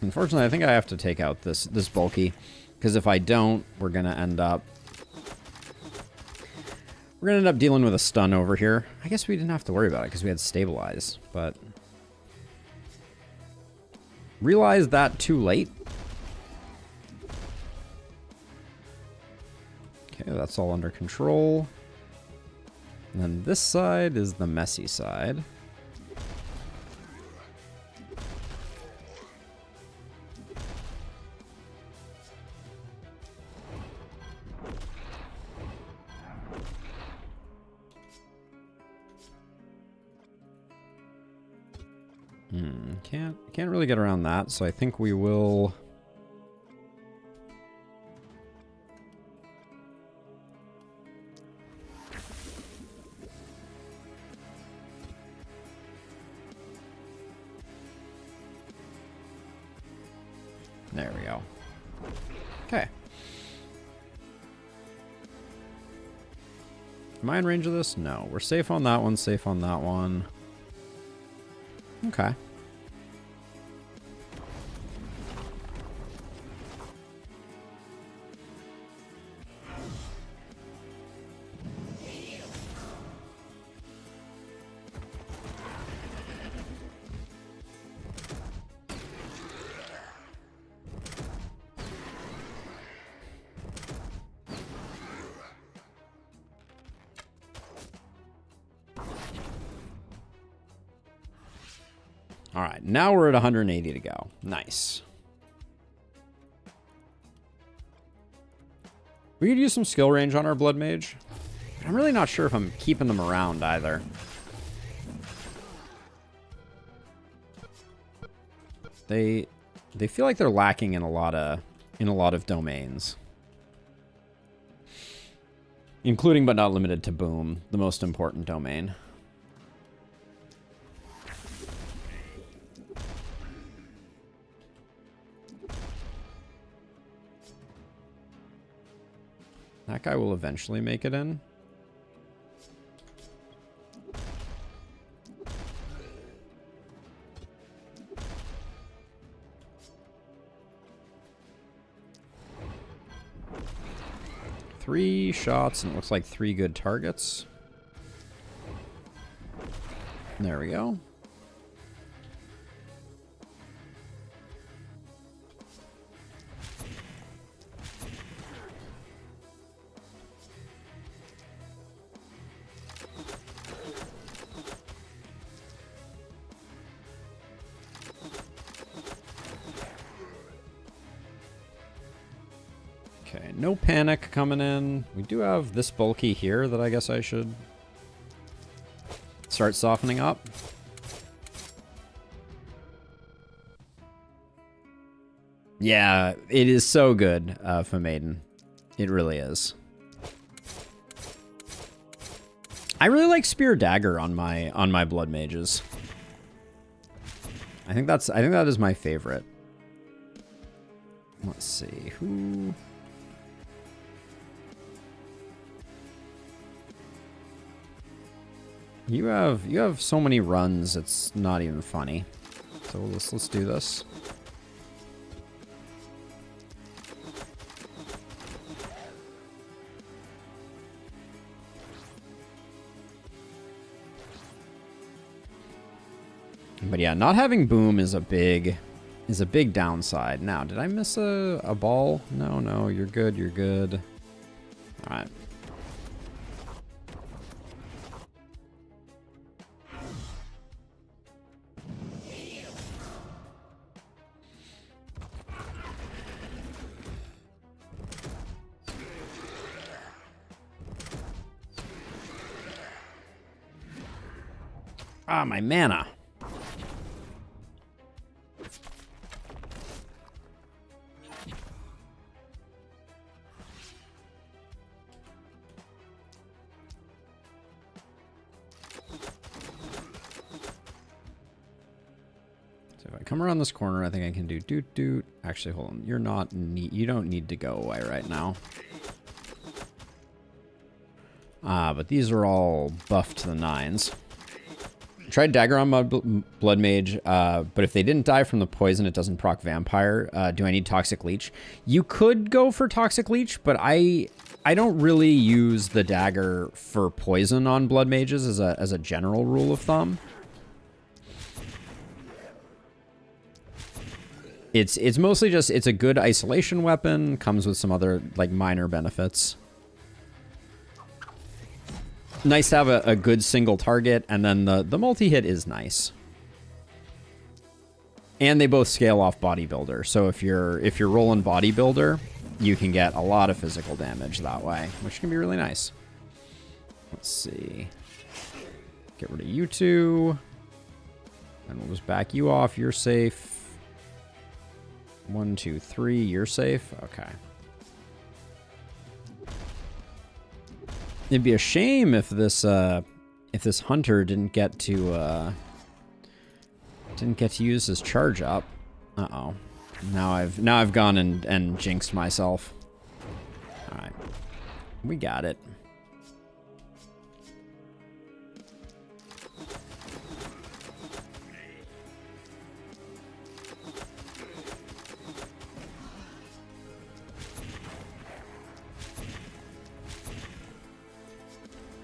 Unfortunately, I think I have to take out this bulky, because if I don't, we're gonna end up dealing with a stun over here. I guess we didn't have to worry about it because we had stabilize, but realized that too late. Okay, that's all under control. And then this side is the messy side. Can't really get around that, so I think we will... There we go. Okay. Am I in range of this? No. We're safe on that one, safe on that one. Okay. All right, now we're at 180 to go. Nice. We could use some skill range on our Blood Mage. I'm really not sure if I'm keeping them around either. They feel like they're lacking in a lot of domains. Including but not limited to Boom, the most important domain. That guy will eventually make it in. Three shots, and it looks like 3 good targets. There we go. Okay, no panic coming in. We do have this bulky here that I guess I should start softening up. Yeah, it is so good for Maiden. It really is. I really like Spear Dagger on my Blood Mages. I think that is my favorite. Let's see who. You have so many runs, it's not even funny. So let's do this. But yeah, not having Boom is a big downside. Now, did I miss a ball? No, you're good, you're good. All right. Ah, my mana. come around this corner. I think I can do doot doot. Actually, hold on. You're not need. You don't need to go away right now. But these are all buffed to the 9s. Tried Dagger on Blood Mage, but if they didn't die from the poison, it doesn't proc Vampire. Do I need Toxic Leech? You could go for Toxic Leech, but I don't really use the Dagger for poison on Blood Mages as a general rule of thumb. It's mostly just, it's a good isolation weapon, comes with some other like minor benefits. Nice to have a good single target, and then the multi-hit is nice. And they both scale off Bodybuilder, so if you're rolling Bodybuilder, you can get a lot of physical damage that way, which can be really nice. Let's see. Get rid of you two. And we'll just back you off. You're safe. 1, 2, 3. You're safe. Okay. It'd be a shame if this hunter didn't get to use his charge up. Uh-oh. Now I've gone and jinxed myself. All right. We got it.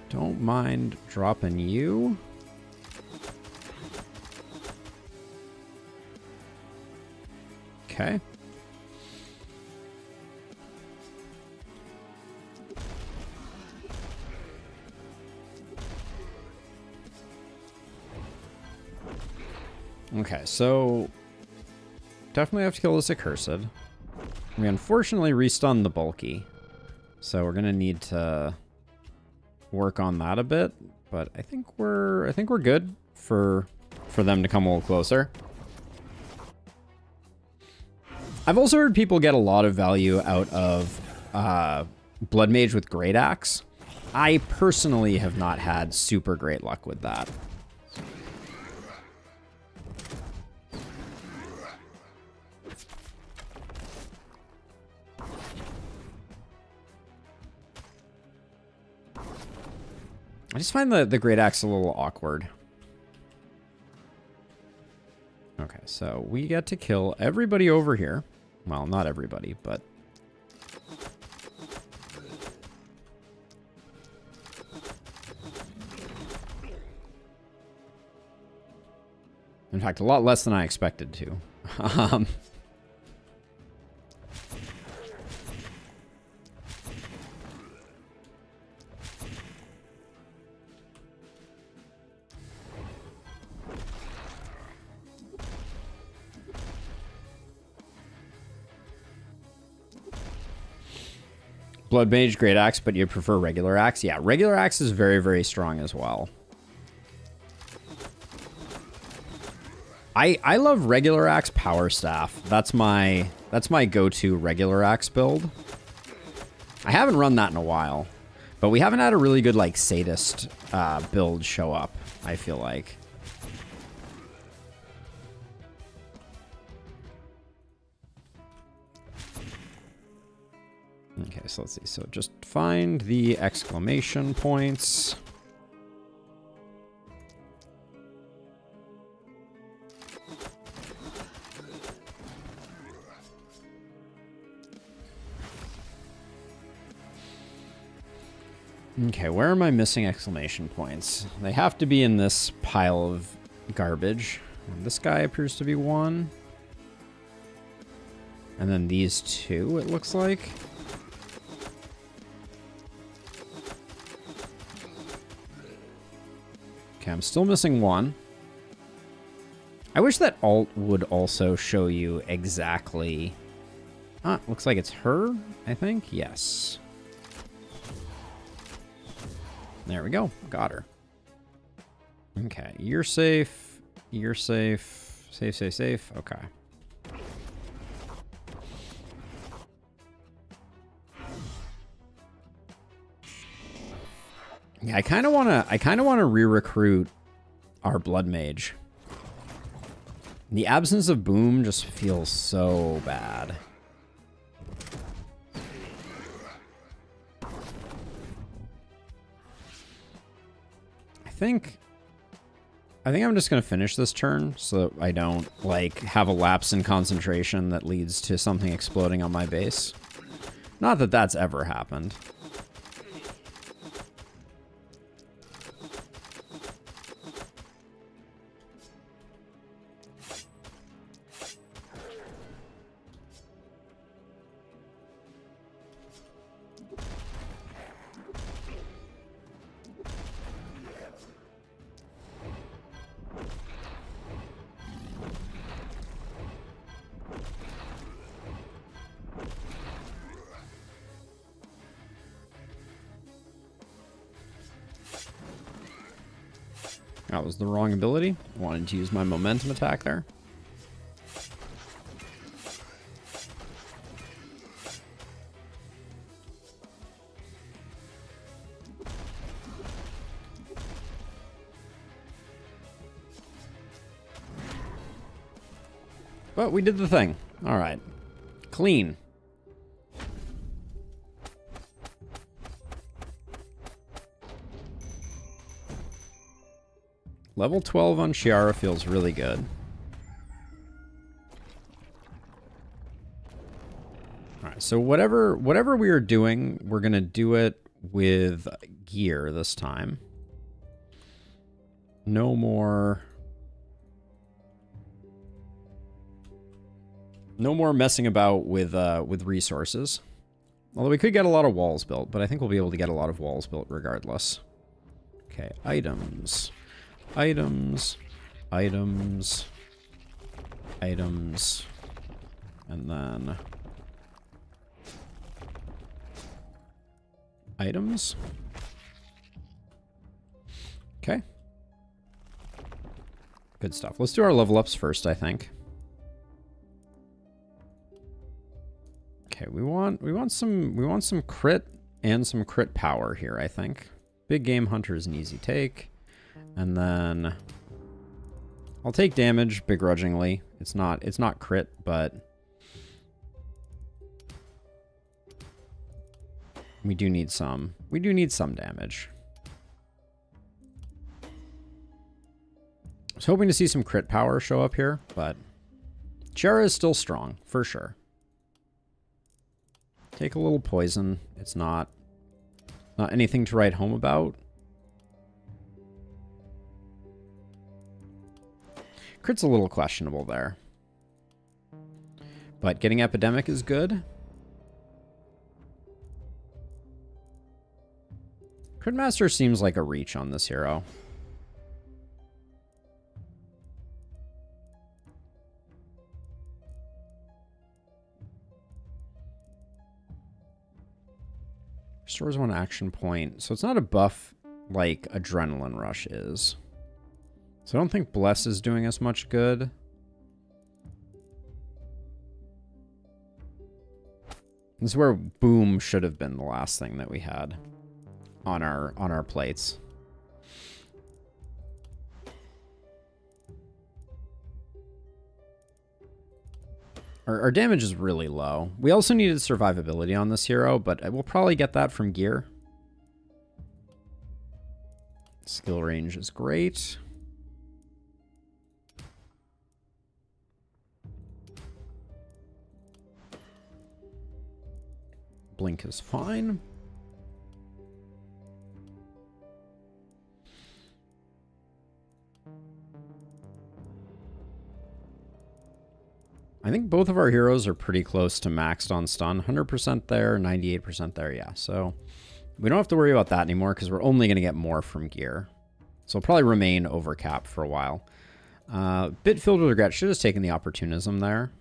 Don't mind dropping you. Okay. Okay, so definitely have to kill this accursed. We unfortunately restunned the bulky, so we're gonna need to work on that a bit, but I think we're good for them to come a little closer. I've also heard people get a lot of value out of Blood Mage with Great Axe. I personally have not had super great luck with that. I just find the Great Axe a little awkward. Okay, so we get to kill everybody over here. Well, not everybody, but... in fact, a lot less than I expected to. Blood Mage, Great Axe, but you prefer regular axe? Yeah, regular axe is very, very strong as well. I love regular axe power staff. That's my go-to regular axe build. I haven't run that in a while, but we haven't had a really good like sadist build show up, I feel like. Okay, so let's see. So just find the exclamation points. Okay, where am I missing exclamation points? They have to be in this pile of garbage. And this guy appears to be one. And then these two, it looks like. Okay, I'm still missing one. I wish that alt would also show you exactly... Ah, looks like it's her, I think. Yes. There we go. Got her. Okay, you're safe. You're safe. Safe, safe, safe. Okay. Yeah, I kind of want to re-recruit our Blood Mage. The absence of boom just feels so bad. I think I'm just going to finish this turn so that I don't, like, have a lapse in concentration that leads to something exploding on my base. Not that that's ever happened. That was the wrong ability. Wanted to use my momentum attack there. But we did the thing. All right. Clean. Level 12 on Chiara feels really good. Alright, so whatever we are doing, we're going to do it with gear this time. No more messing about with resources. Although we could get a lot of walls built, but I think we'll be able to get a lot of walls built regardless. Okay, items. Items, items, items, and then items. Okay. Good stuff. Let's do our level ups first, I think. Okay, we want some crit and some crit power here, I think. Big Game Hunter is an easy take. And then I'll take damage begrudgingly. It's not crit, but we do need some damage. I was hoping to see some crit power show up here, but Chiara is still strong, for sure. Take a little poison. It's not anything to write home about. Crit's a little questionable there. But getting Epidemic is good. Critmaster seems like a reach on this hero. Restores 1 action point. So it's not a buff like Adrenaline Rush is. So I don't think Bless is doing us much good. This is where Boom should have been the last thing that we had on our plates. Our damage is really low. We also needed survivability on this hero, but we'll probably get that from gear. Skill range is great. Blink is fine. I think both of our heroes are pretty close to maxed on stun. 100% there, 98% there, yeah. So we don't have to worry about that anymore because we're only going to get more from gear. So it'll probably remain over cap for a while. Bit filled with regret. Should have taken the opportunism there.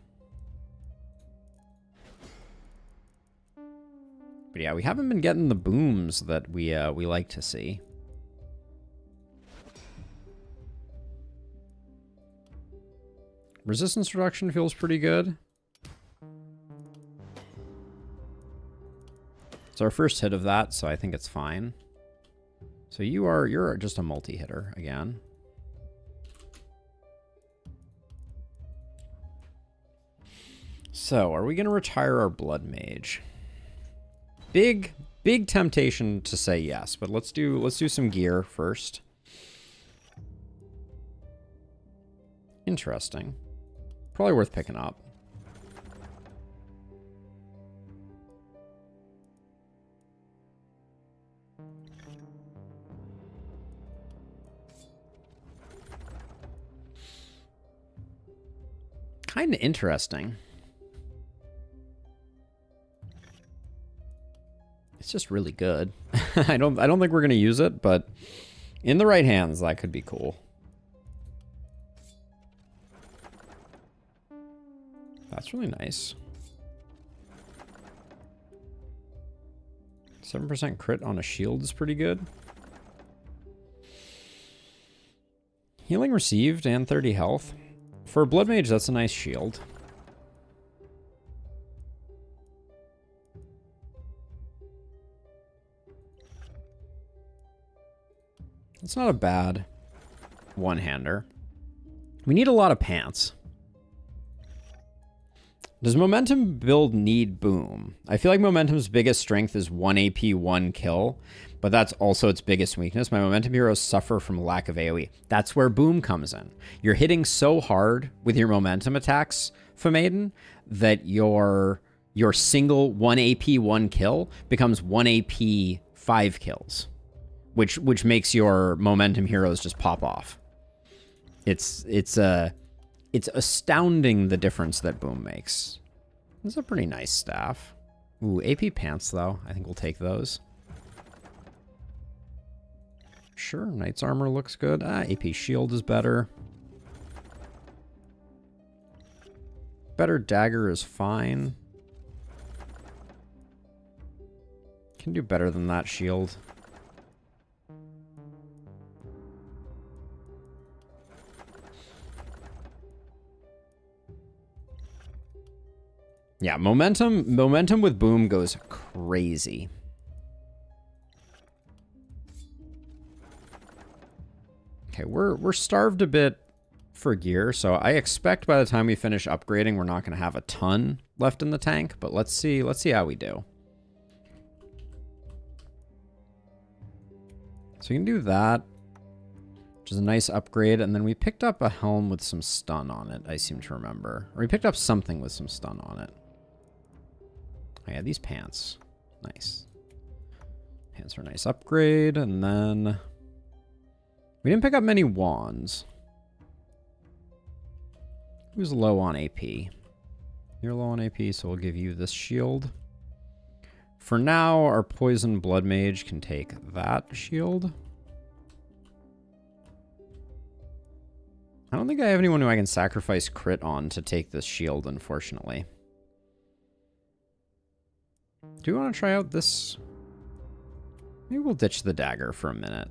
But yeah, we haven't been getting the booms that we like to see. Resistance reduction feels pretty good. It's our first hit of that, so I think it's fine. So you're just a multi-hitter again. So, are we going to retire our Blood Mage? Big temptation to say yes, but let's do some gear first. Interesting. Probably worth picking up. Kind of interesting. It's just really good. I don't think we're gonna use it, but in the right hands, that could be cool. That's really nice. 7% crit on a shield is pretty good. Healing received and 30 health. For a Blood Mage, that's a nice shield. It's not a bad one-hander. We need a lot of pants. Does Momentum build need Boom? I feel like Momentum's biggest strength is 1 AP, 1 kill, but that's also its biggest weakness. My Momentum heroes suffer from lack of AoE. That's where Boom comes in. You're hitting so hard with your Momentum attacks, Famaiden, that your single 1 AP, 1 kill becomes 1 AP, 5 kills. Which makes your Momentum heroes just pop off. It's astounding the difference that Boom makes. This is a pretty nice staff. Ooh, AP pants though. I think we'll take those. Sure, Knight's armor looks good. AP shield is better. Better dagger is fine. Can do better than that shield. Yeah, momentum with Boom goes crazy. Okay, we're starved a bit for gear, so I expect by the time we finish upgrading, we're not going to have a ton left in the tank, but let's see how we do. So we can do that, which is a nice upgrade, and then we picked up a helm with some stun on it, I seem to remember. Or we picked up something with some stun on it. Oh yeah, these pants. Nice. Pants are a nice upgrade, and then we didn't pick up many wands. Who's low on AP? You're low on AP, so we'll give you this shield. For now, our Poison Blood Mage can take that shield. I don't think I have anyone who I can sacrifice crit on to take this shield, unfortunately. Do you want to try out this? Maybe we'll ditch the dagger for a minute.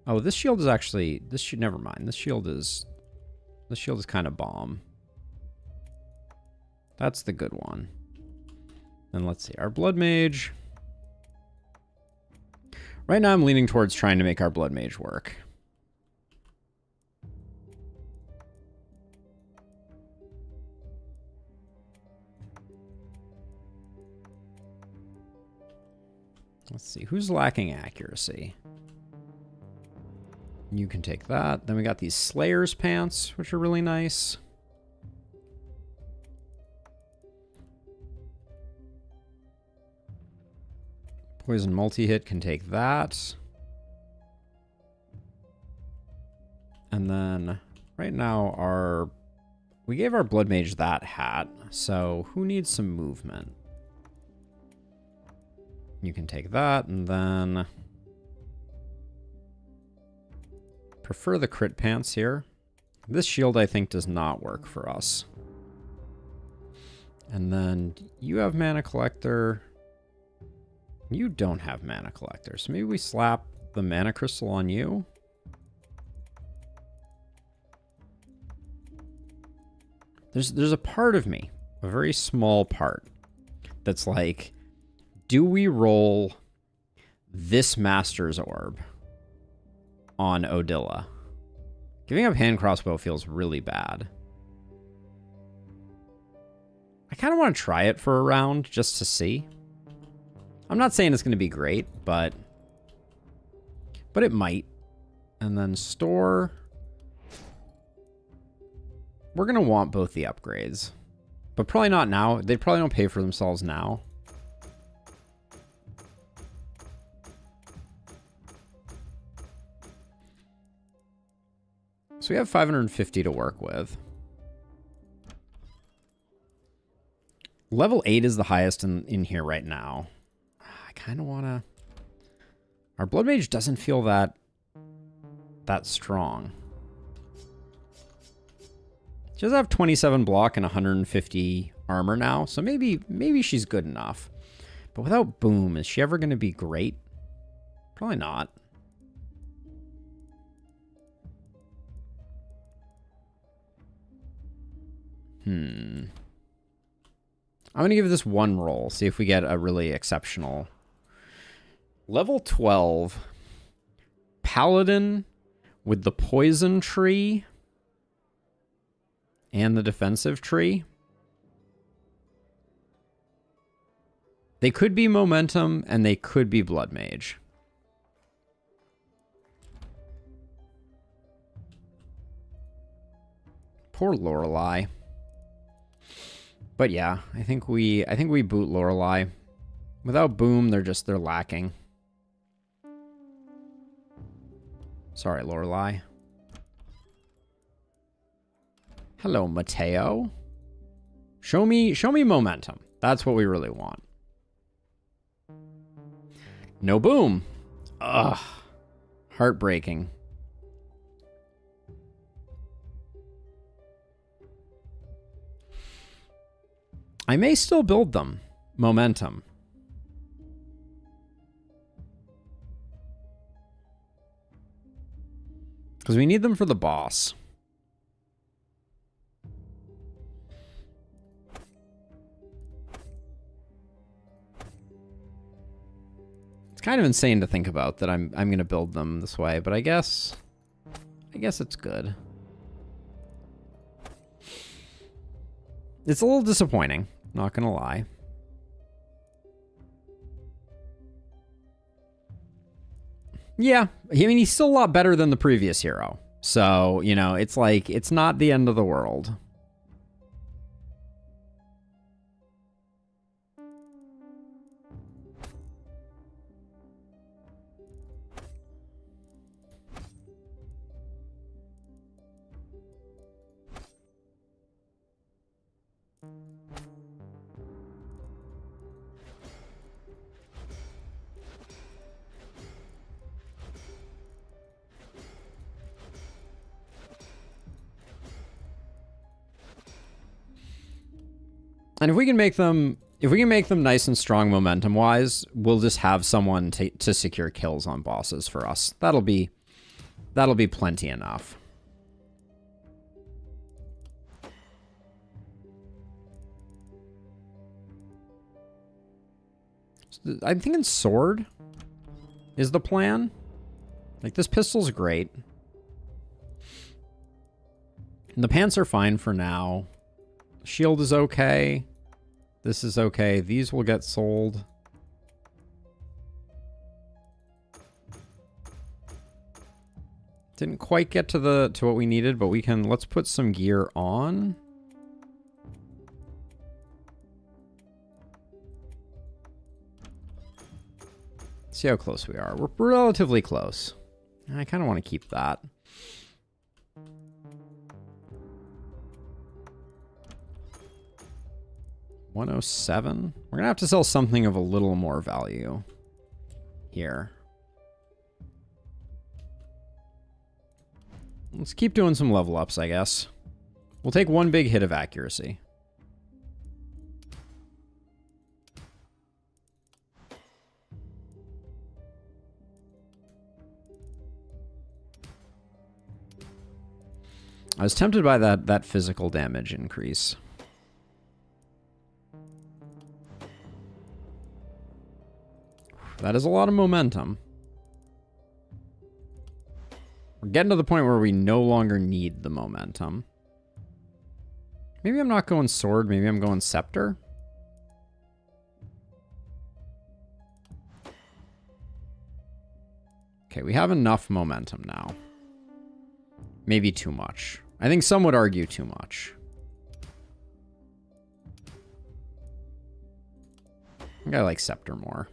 Oh, this shield is actually... never mind. This shield is kind of bomb. That's the good one. And let's see. Our Blood Mage. Right now I'm leaning towards trying to make our Blood Mage work. Let's see, who's lacking accuracy? You can take that. Then we got these Slayer's pants, which are really nice. Poison multi-hit can take that. And then right now we gave our Blood Mage that hat, so who needs some movement? You can take that, and then prefer the crit pants here. This shield, I think, does not work for us. And then you have Mana Collector. You don't have Mana Collector, so maybe we slap the Mana Crystal on you. There's a part of me, a very small part, that's like, do we roll this Master's Orb on Odila? Giving up hand crossbow feels really bad. I kind of want to try it for a round just to see. I'm not saying it's going to be great, but it might. And then store. We're going to want both the upgrades, but probably not now. They probably don't pay for themselves now. So we have 550 to work with. Level 8 is the highest in here right now. I kind of want to... Our Blood Mage doesn't feel that strong. She does have 27 block and 150 armor now, so maybe she's good enough. But without Boom, is she ever going to be great? Probably not. I'm going to give this one roll, see if we get a really exceptional. Level 12. Paladin with the poison tree and the defensive tree. They could be momentum and they could be blood mage. Poor Lorelei. But yeah, I think we boot Lorelei. Without Boom, they're lacking. Sorry, Lorelei. Hello, Mateo. Show me momentum. That's what we really want. No Boom. Ugh. Heartbreaking. I may still build them. Momentum. Because we need them for the boss. It's kind of insane to think about that I'm going to build them this way, but I guess it's good. It's a little disappointing, not going to lie. Yeah, I mean, he's still a lot better than the previous hero. So, you know, it's like, it's not the end of the world. And if we can make them nice and strong momentum wise, we'll just have someone to secure kills on bosses for us. That'll be plenty enough. I'm thinking sword is the plan. Like, this pistol's great. And the pants are fine for now. Shield is okay. This is okay. These will get sold. Didn't quite get to what we needed, but let's put some gear on. See how close we are. We're relatively close. I kind of want to keep that. $107. We're gonna have to sell something of a little more value here. Let's keep doing some level ups, I guess. We'll take one big hit of accuracy. I was tempted by that physical damage increase. That is a lot of momentum. We're getting to the point where we no longer need the momentum. Maybe I'm not going sword. Maybe I'm going scepter. Okay, we have enough momentum now. Maybe too much. I think some would argue too much. I think I like scepter more.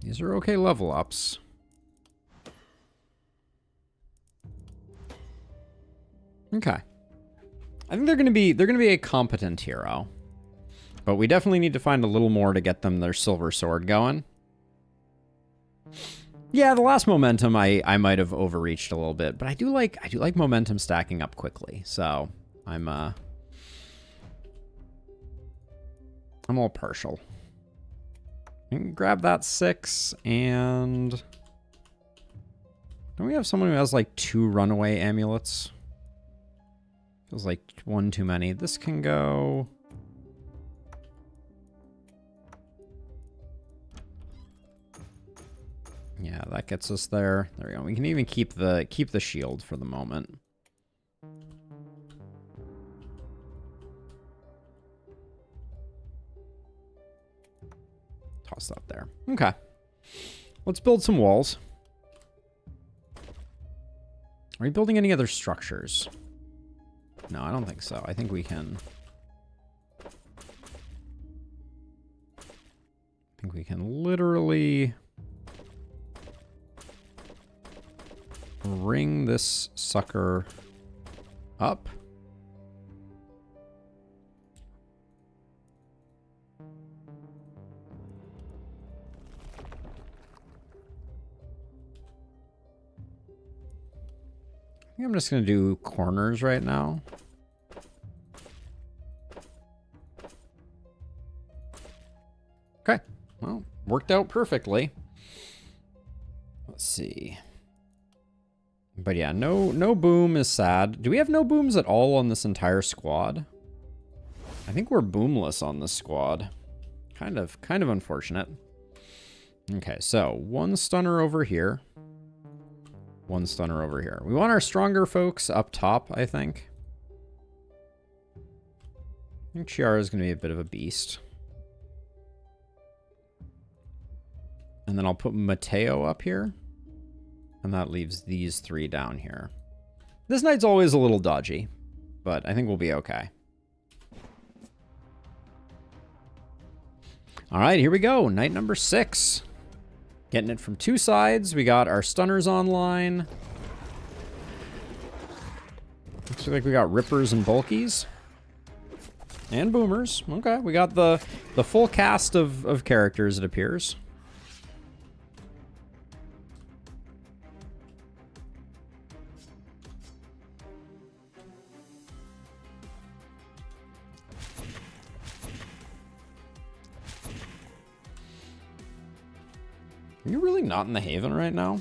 These are okay level ups. Okay. I think they're gonna be a competent hero. But we definitely need to find a little more to get them their silver sword going. Yeah, the last momentum I might have overreached a little bit, but I do like momentum stacking up quickly. So I'm all partial. Grab that 6, and don't we have someone who has like 2 runaway amulets? Feels like 1 too many. This can go. Yeah, that gets us there. There we go. We can even keep the shield for the moment. Toss that there. Okay. Let's build some walls. Are we building any other structures? No, I don't think so. I think we can... literally... ring this sucker up. I think I'm just going to do corners right now. Okay. Well, worked out perfectly. Let's see. But yeah, no boom is sad. Do we have no booms at all on this entire squad? I think we're boomless on this squad. Kind of unfortunate. Okay, so 1 stunner over here. 1 stunner over here. We want our stronger folks up top, I think. I think Chiara is going to be a bit of a beast. And then I'll put Mateo up here. And that leaves these 3 down here. This knight's always a little dodgy, but I think we'll be okay. All right, here we go. Knight number 6. Getting it from 2 sides. We got our stunners online. Looks like we got rippers and bulkies. And boomers. Okay, we got the full cast of characters, it appears. Are you really not in the Haven right now?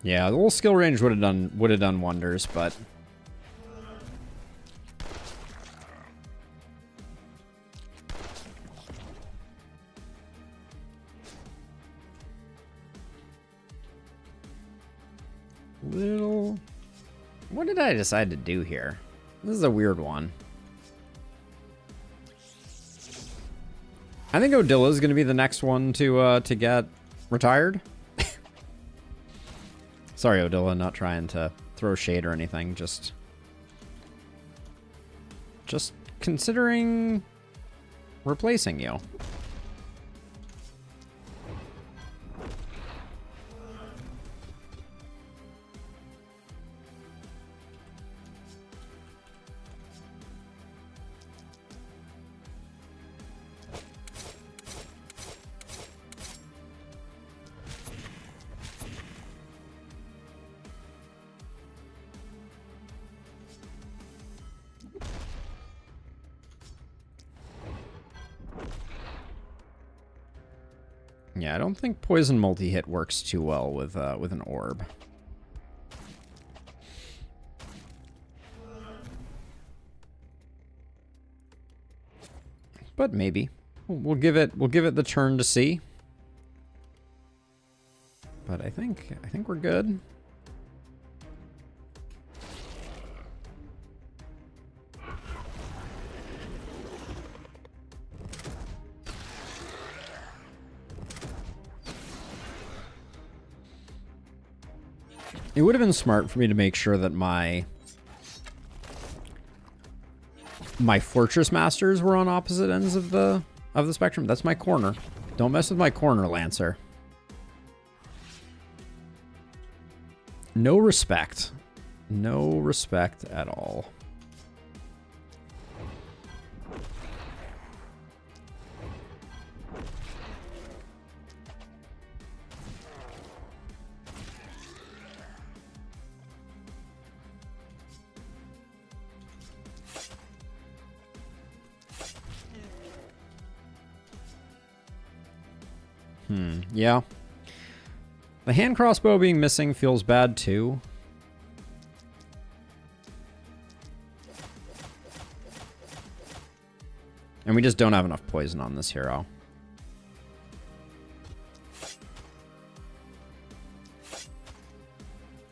Yeah, the little skill range would have done wonders, but what did I decide to do here? This is a weird one. I think Odilla is going to be the next one to get retired. Sorry, Odilla, not trying to throw shade or anything. Just considering replacing you. Yeah, I don't think poison multi-hit works too well with an orb. But maybe. We'll give it the turn to see. But I think we're good. It would have been smart for me to make sure that my Fortress Masters were on opposite ends of the spectrum. That's my corner. Don't mess with my corner, Lancer. No respect. No respect at all. Yeah. The hand crossbow being missing feels bad too. And we just don't have enough poison on this hero.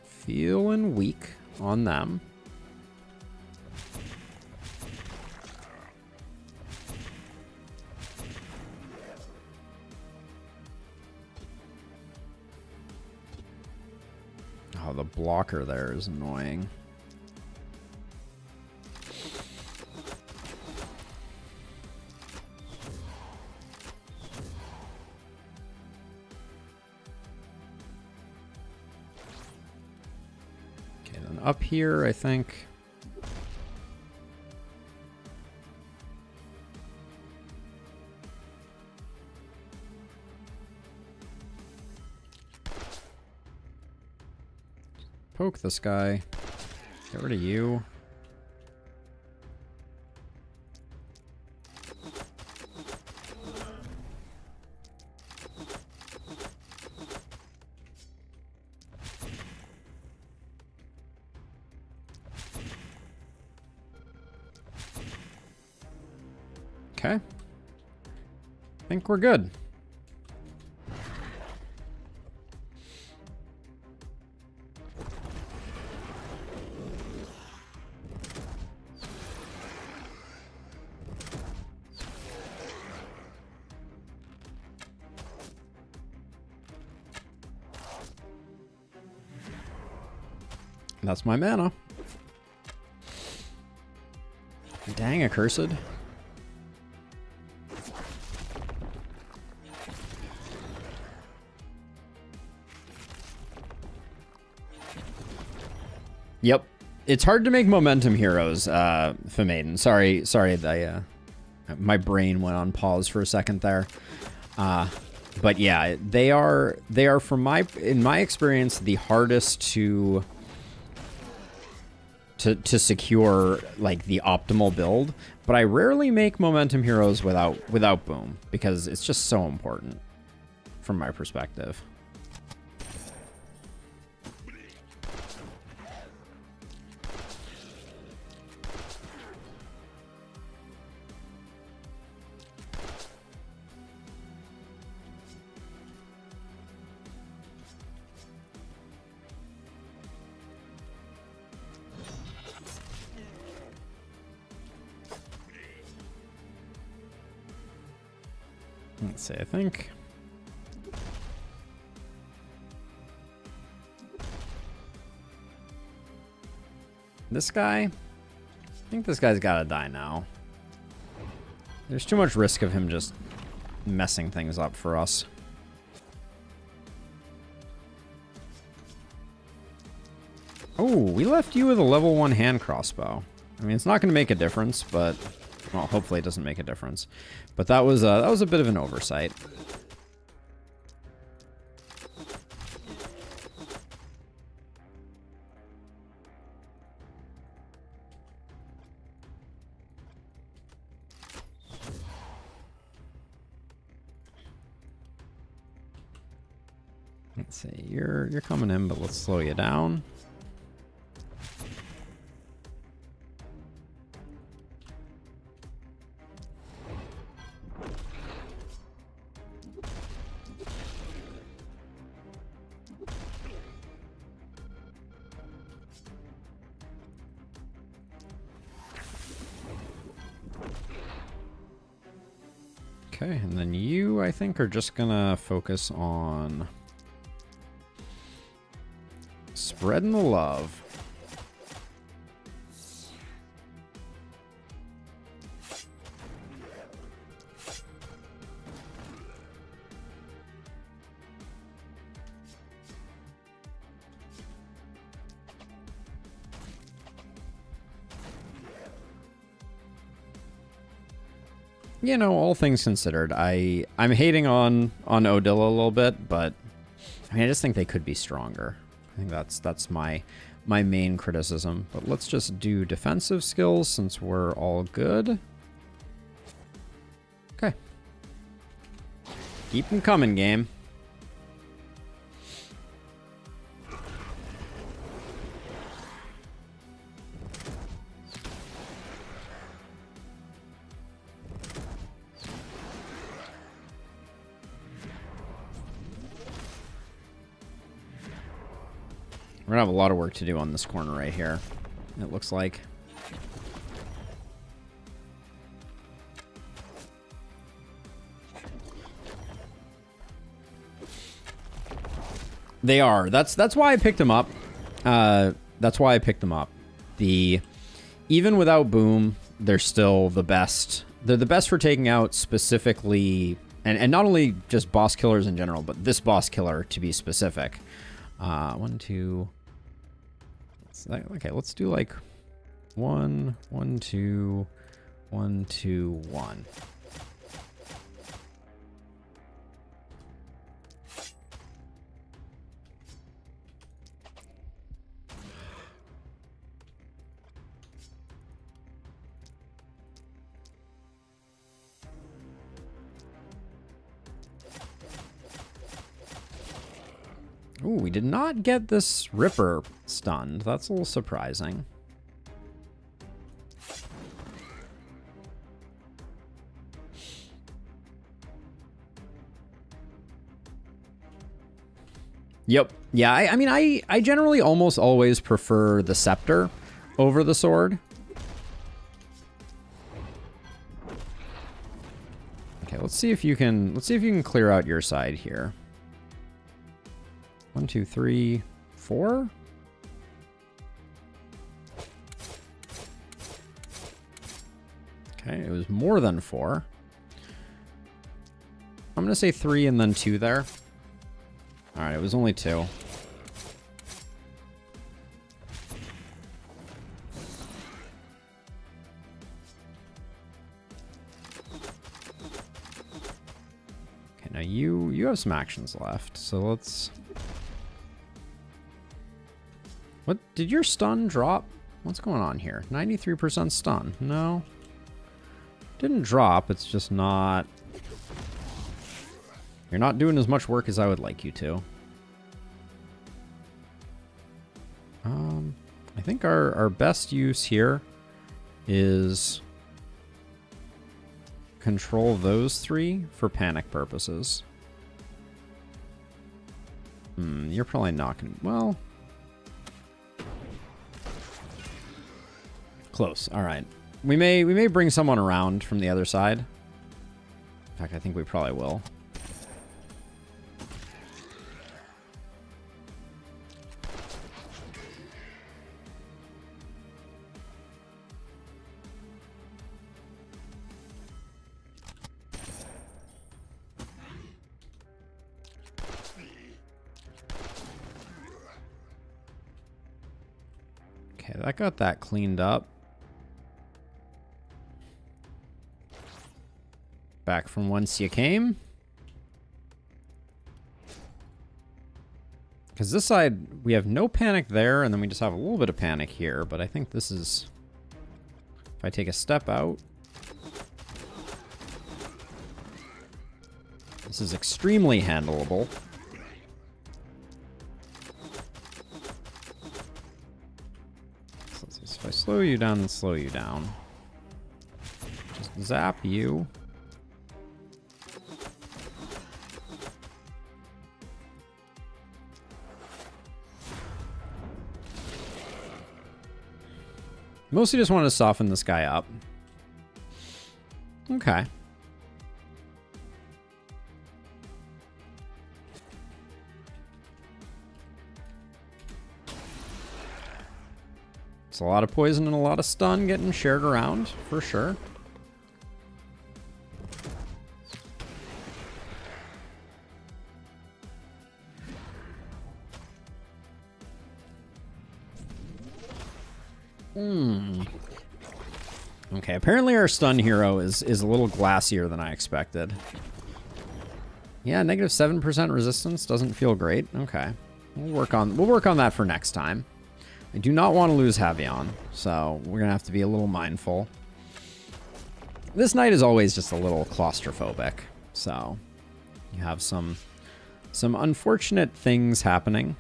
Feeling weak on them. Oh, the blocker there is annoying. Okay, then up here, I think. Poke this guy. Get rid of you. Okay. I think we're good. That's my mana. Dang, accursed. Yep. It's hard to make momentum heroes, Famaden. Sorry, my brain went on pause for a second there. But yeah, they are in my experience, the hardest to secure like the optimal build, but I rarely make momentum heroes without boom because it's just so important from my perspective. Let's see, I think. This guy? I think this guy's gotta die now. There's too much risk of him just messing things up for us. Oh, we left you with a level 1 hand crossbow. I mean, it's not going to make a difference, but... Well, hopefully it doesn't make a difference. But that was a bit of an oversight. Let's see, you're coming in, but let's slow you down. Okay, and then you, I think, are just gonna focus on spreading the love. You know, all things considered, I'm hating on Odila a little bit, but I mean, I just think they could be stronger. I think that's my main criticism. But let's just do defensive skills since we're all good. Okay. Keep them coming, game. We're gonna have a lot of work to do on this corner right here, it looks like. They are. That's why I picked them up. That's why I picked them up. Even without Boom, they're still the best. They're the best for taking out specifically, and not only just boss killers in general, but this boss killer to be specific. 1, 2. Okay, let's do like 1, 1, 2, 1, 2, 1. Ooh, we did not get this Ripper stunned. That's a little surprising. Yep. Yeah, I mean, I generally almost always prefer the Scepter over the sword. Okay, let's see if you can clear out your side here. 1, 2, 3, 4. Okay, it was more than 4. I'm gonna say 3 and then 2 there. All right, it was only 2. Okay, now you have some actions left, so let's. What did your stun drop? What's going on here? 93% stun. No. Didn't drop, it's just not. You're not doing as much work as I would like you to. I think our best use here is control those 3 for panic purposes. You're probably not gonna, well. Close. All right. We may bring someone around from the other side. In fact, I think we probably will. Okay, that got that cleaned up. Back from whence you came. Because this side, we have no panic there, and then we just have a little bit of panic here, but I think this is... If I take a step out... This is extremely handleable. So if I slow you down and slow you down, just zap you. Mostly just want to soften this guy up. Okay. It's a lot of poison and a lot of stun getting shared around, for sure. Okay, apparently our stun hero is a little glassier than I expected. Yeah, negative 7% resistance doesn't feel great. Okay. We'll work on that for next time. I do not want to lose Havion, so we're going to have to be a little mindful. This knight is always just a little claustrophobic, so you have some unfortunate things happening.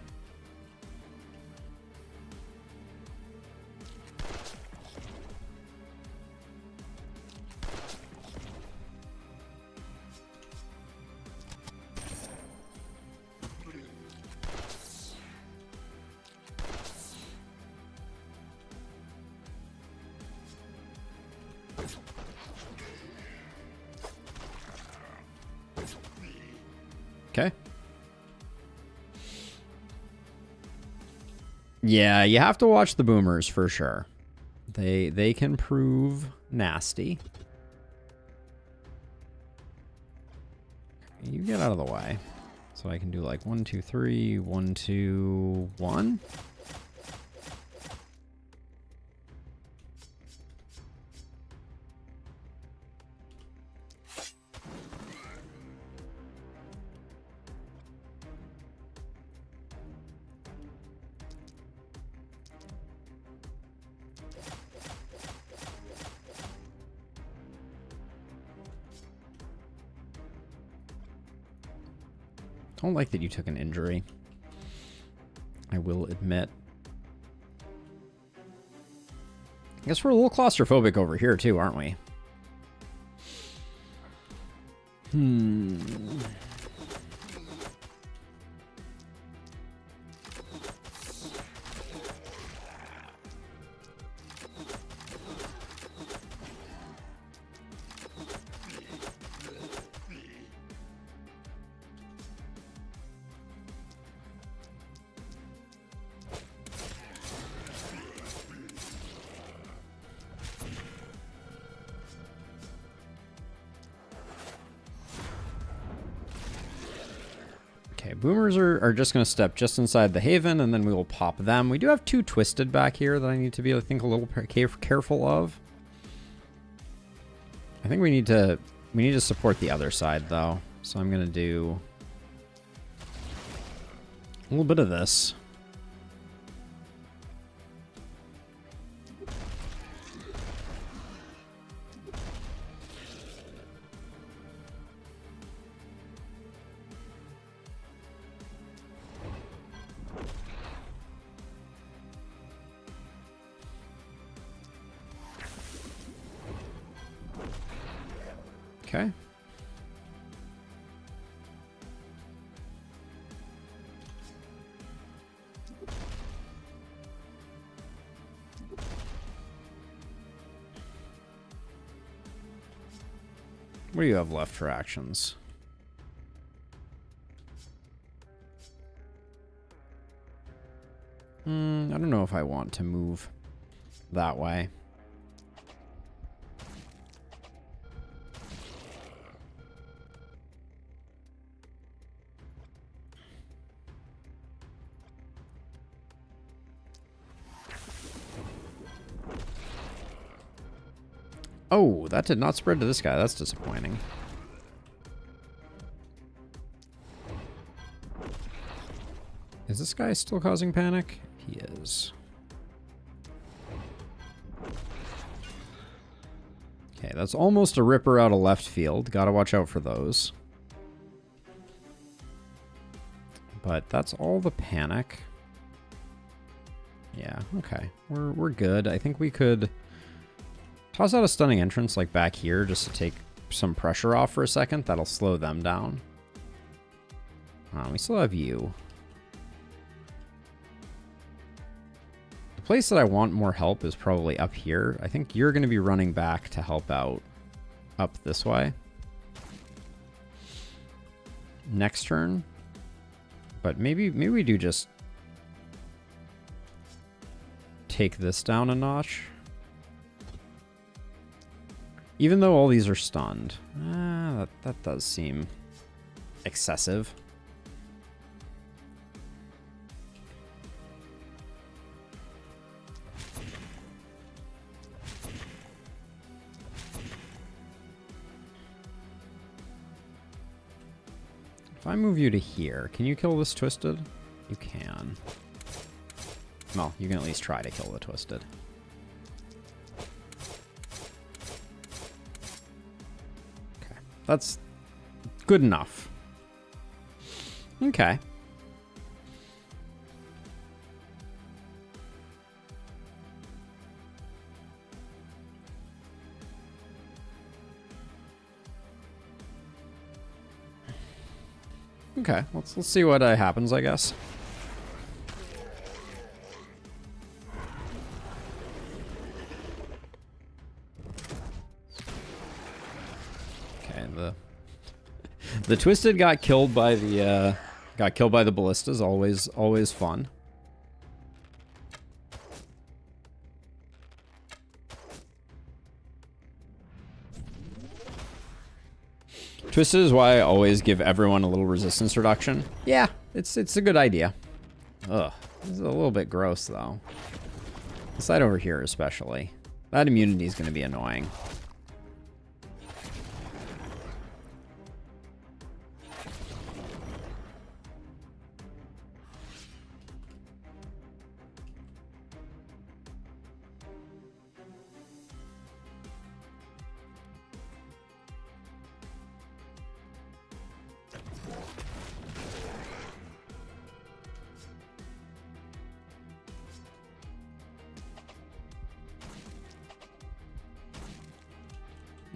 Okay. Yeah, you have to watch the boomers for sure. They can prove nasty. You get out of the way. So I can do like 1, 2, 3, 1, 2, 1. Don't like that you took an injury. I will admit. I guess we're a little claustrophobic over here too, aren't we? Okay, boomers are just going to step just inside the haven, and then we will pop them. We do have 2 twisted back here that I need to be, I think, a little careful of. I think we need to support the other side, though. So I'm going to do a little bit of this. Okay. What do you have left for actions? I don't know if I want to move that way. Oh, that did not spread to this guy. That's disappointing. Is this guy still causing panic? He is. Okay, that's almost a ripper out of left field. Gotta watch out for those. But that's all the panic. Yeah, okay. We're good. I think we could toss out a stunning entrance like back here just to take some pressure off for a second. That'll slow them down. We still have you. The place that I want more help is probably up here. I think you're going to be running back to help out up this way. Next turn. But maybe we do just take this down a notch. Even though all these are stunned. That does seem excessive. If I move you to here, can you kill this Twisted? You can. Well, you can at least try to kill the Twisted. Okay, that's good enough. Okay. Okay, let's see what happens, I guess. Okay, the Twisted got killed by the ballistas. Always fun. Twisted is why I always give everyone a little resistance reduction. Yeah, it's a good idea. Ugh, this is a little bit gross though. The side over here especially. That immunity is going to be annoying.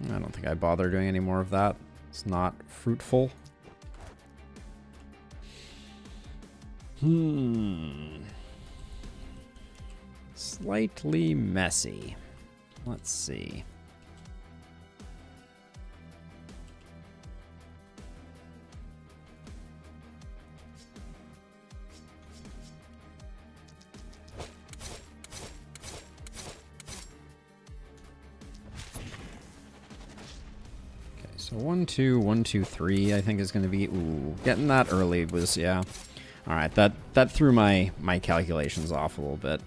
I don't think I bother doing any more of that. It's not fruitful. Slightly messy. Let's see. So 1, 2, 1, 2, 3, I think is going to be... Ooh, getting that early was, yeah. All right, that threw my calculations off a little bit.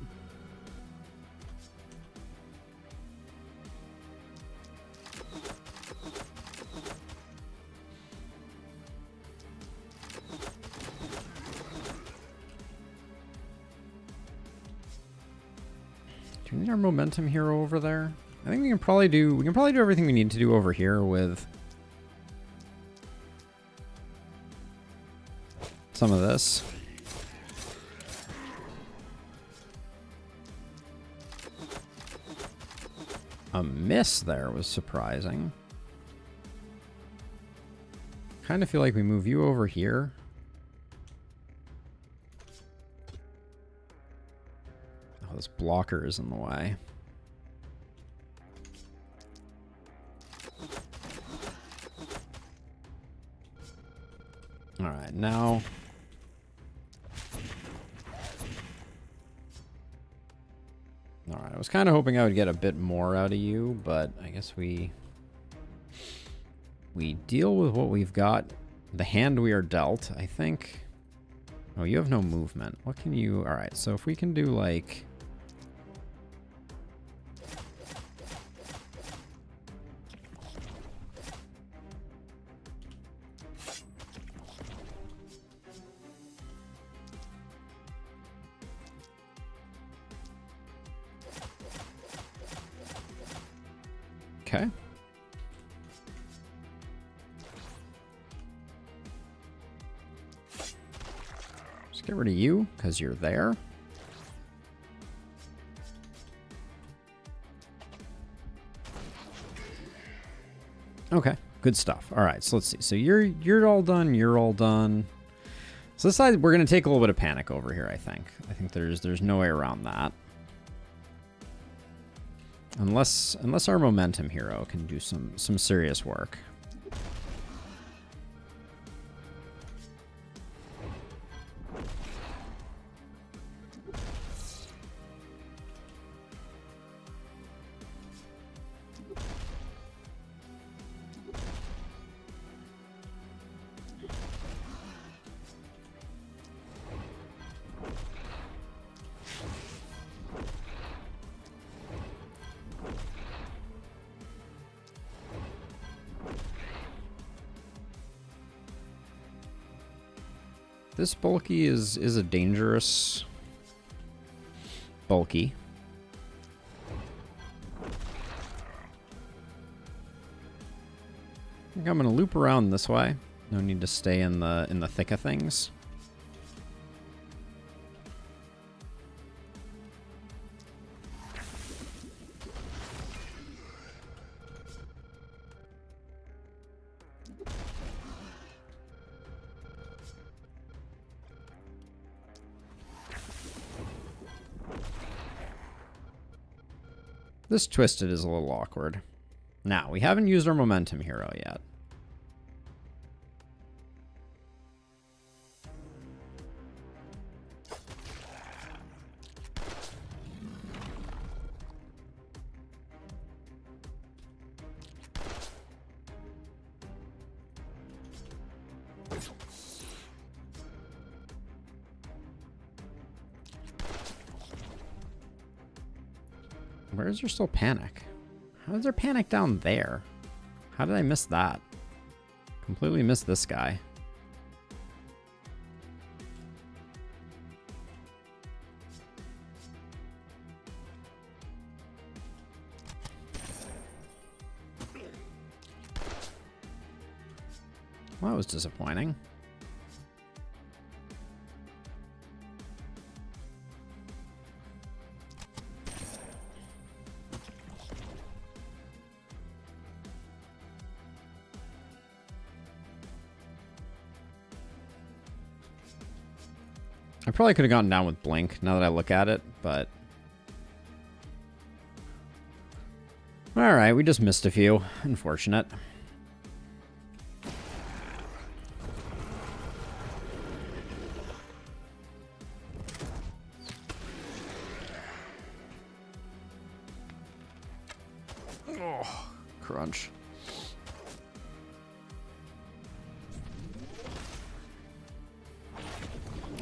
Do we need our momentum hero over there? I think we can probably do everything we need to do over here with some of this. A miss there was surprising. Kind of feel like we move you over here. Oh, this blocker is in the way. All right, now... Alright, I was kind of hoping I would get a bit more out of you, but I guess we deal with what we've got. The hand we are dealt, I think. Oh, you have no movement. What can you... Alright, so if we can do, like... Okay. Just get rid of you, because you're there. Okay, good stuff. All right, so let's see. So you're all done. You're all done. So this side, we're gonna take a little bit of panic over here. I think there's no way around that. Unless our momentum hero can do some serious work. This bulky is a dangerous bulky. I think I'm gonna loop around this way. No need to stay in the thick of things. This twisted is a little awkward. Now, we haven't used our momentum hero yet. Where is there still panic? How is there panic down there? How did I miss that? Completely missed this guy. Well, that was disappointing. I probably could have gone down with Blink now that I look at it, but... Alright, we just missed a few. Unfortunate. Oh, crunch.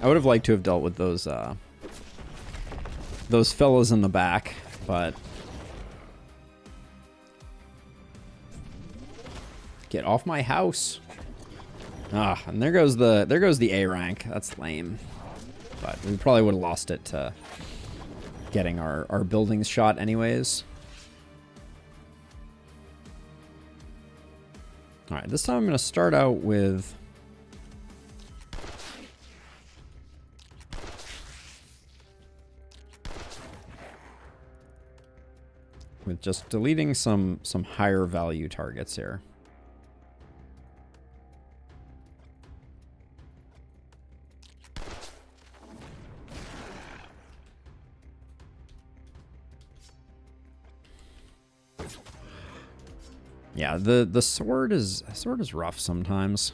I would have liked to have dealt with those fellas in the back, but get off my house. Ah, and there goes the A rank. That's lame. But we probably would have lost it to getting our buildings shot anyways. All right, this time I'm going to start out with just deleting some higher value targets here. Yeah, the sword is rough sometimes.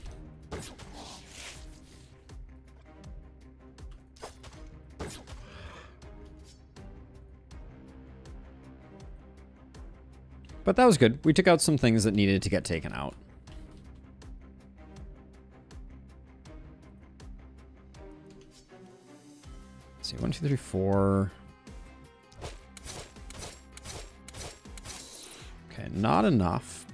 But that was good. We took out some things that needed to get taken out. Let's see, 1, 2, 3, 4. Okay, not enough.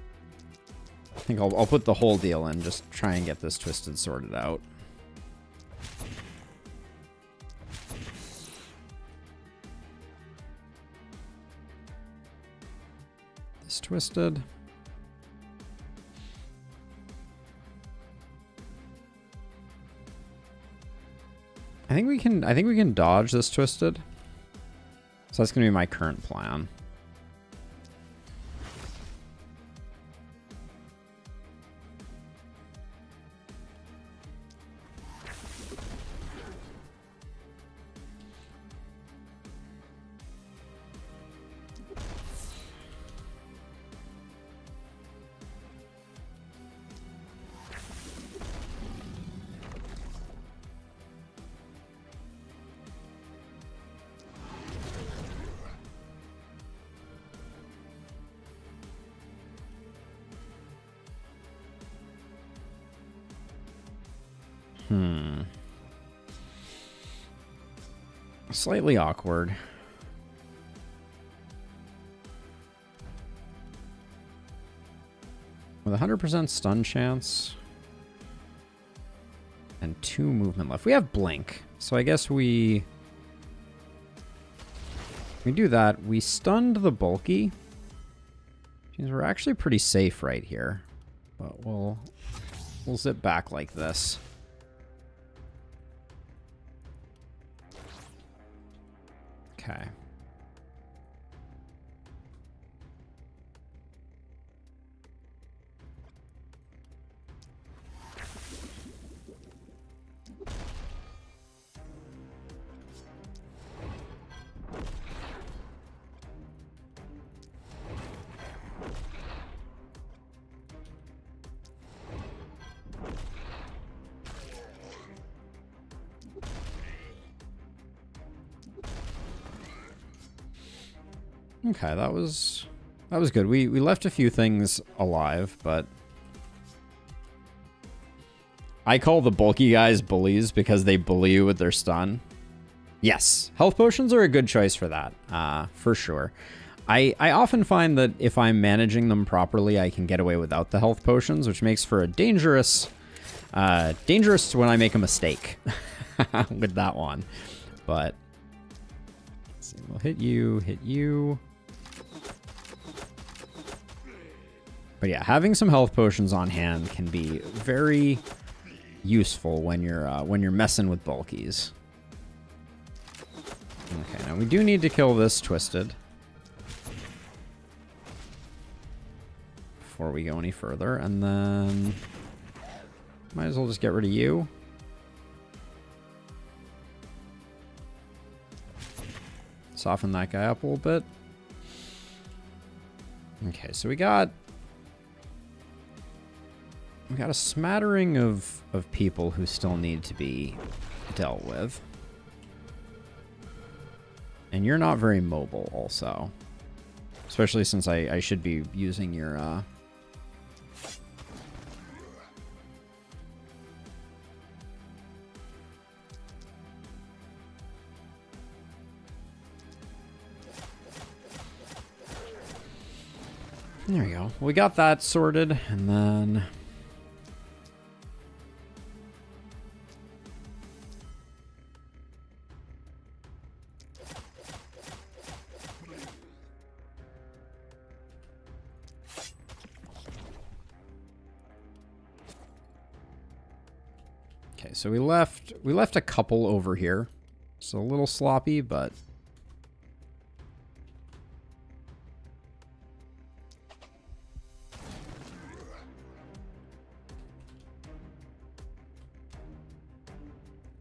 I think I'll put the whole deal in, just try and get this twisted sorted out. This twisted. I think we can dodge this twisted. So that's gonna be my current plan. Slightly awkward. With 100% stun chance and 2 movement left. We have blink, so I guess we do that. We stunned the bulky. Means we're actually pretty safe right here, but we'll zip back like this. Okay. Okay, that was good. We left a few things alive, but I call the bulky guys bullies because they bully you with their stun. Yes, health potions are a good choice for that, for sure. I often find that if I'm managing them properly, I can get away without the health potions, which makes for a dangerous when I make a mistake with that one. But let's see, we'll hit you. But yeah, having some health potions on hand can be very useful when you're messing with bulkies. Okay, now we do need to kill this Twisted before we go any further, and then might as well just get rid of you. Soften that guy up a little bit. Okay, so we got a smattering of people who still need to be dealt with. And you're not very mobile also. Especially since I should be using your... There we go. We got that sorted, and then... Okay, so we left a couple over here. It's a little sloppy, but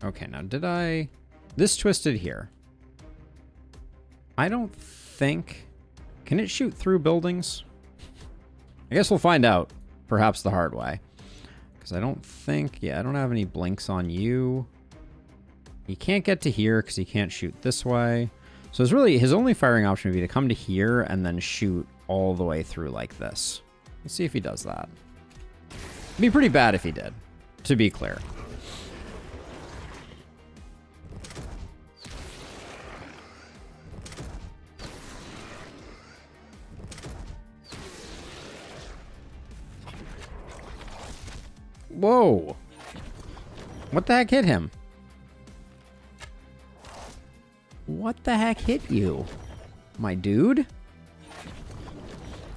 okay, now did I this Twisted here? I don't think, can it shoot through buildings? I guess we'll find out, perhaps the hard way. Because I don't think... Yeah, I don't have any blinks on you. He can't get to here because he can't shoot this way. So it's really... His only firing option would be to come to here and then shoot all the way through like this. Let's see if he does that. It'd be pretty bad if he did, to be clear. Whoa. What the heck hit him? What the heck hit you, my dude?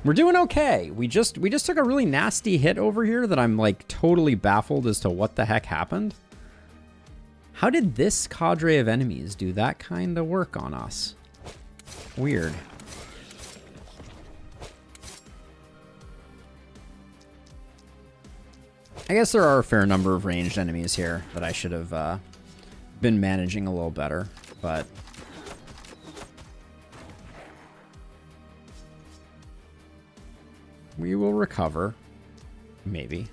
We're doing okay. We just took a really nasty hit over here that I'm like totally baffled as to what the heck happened. How did this cadre of enemies do that kind of work on us? Weird. I guess there are a fair number of ranged enemies here that I should have been managing a little better, but... we will recover. Maybe.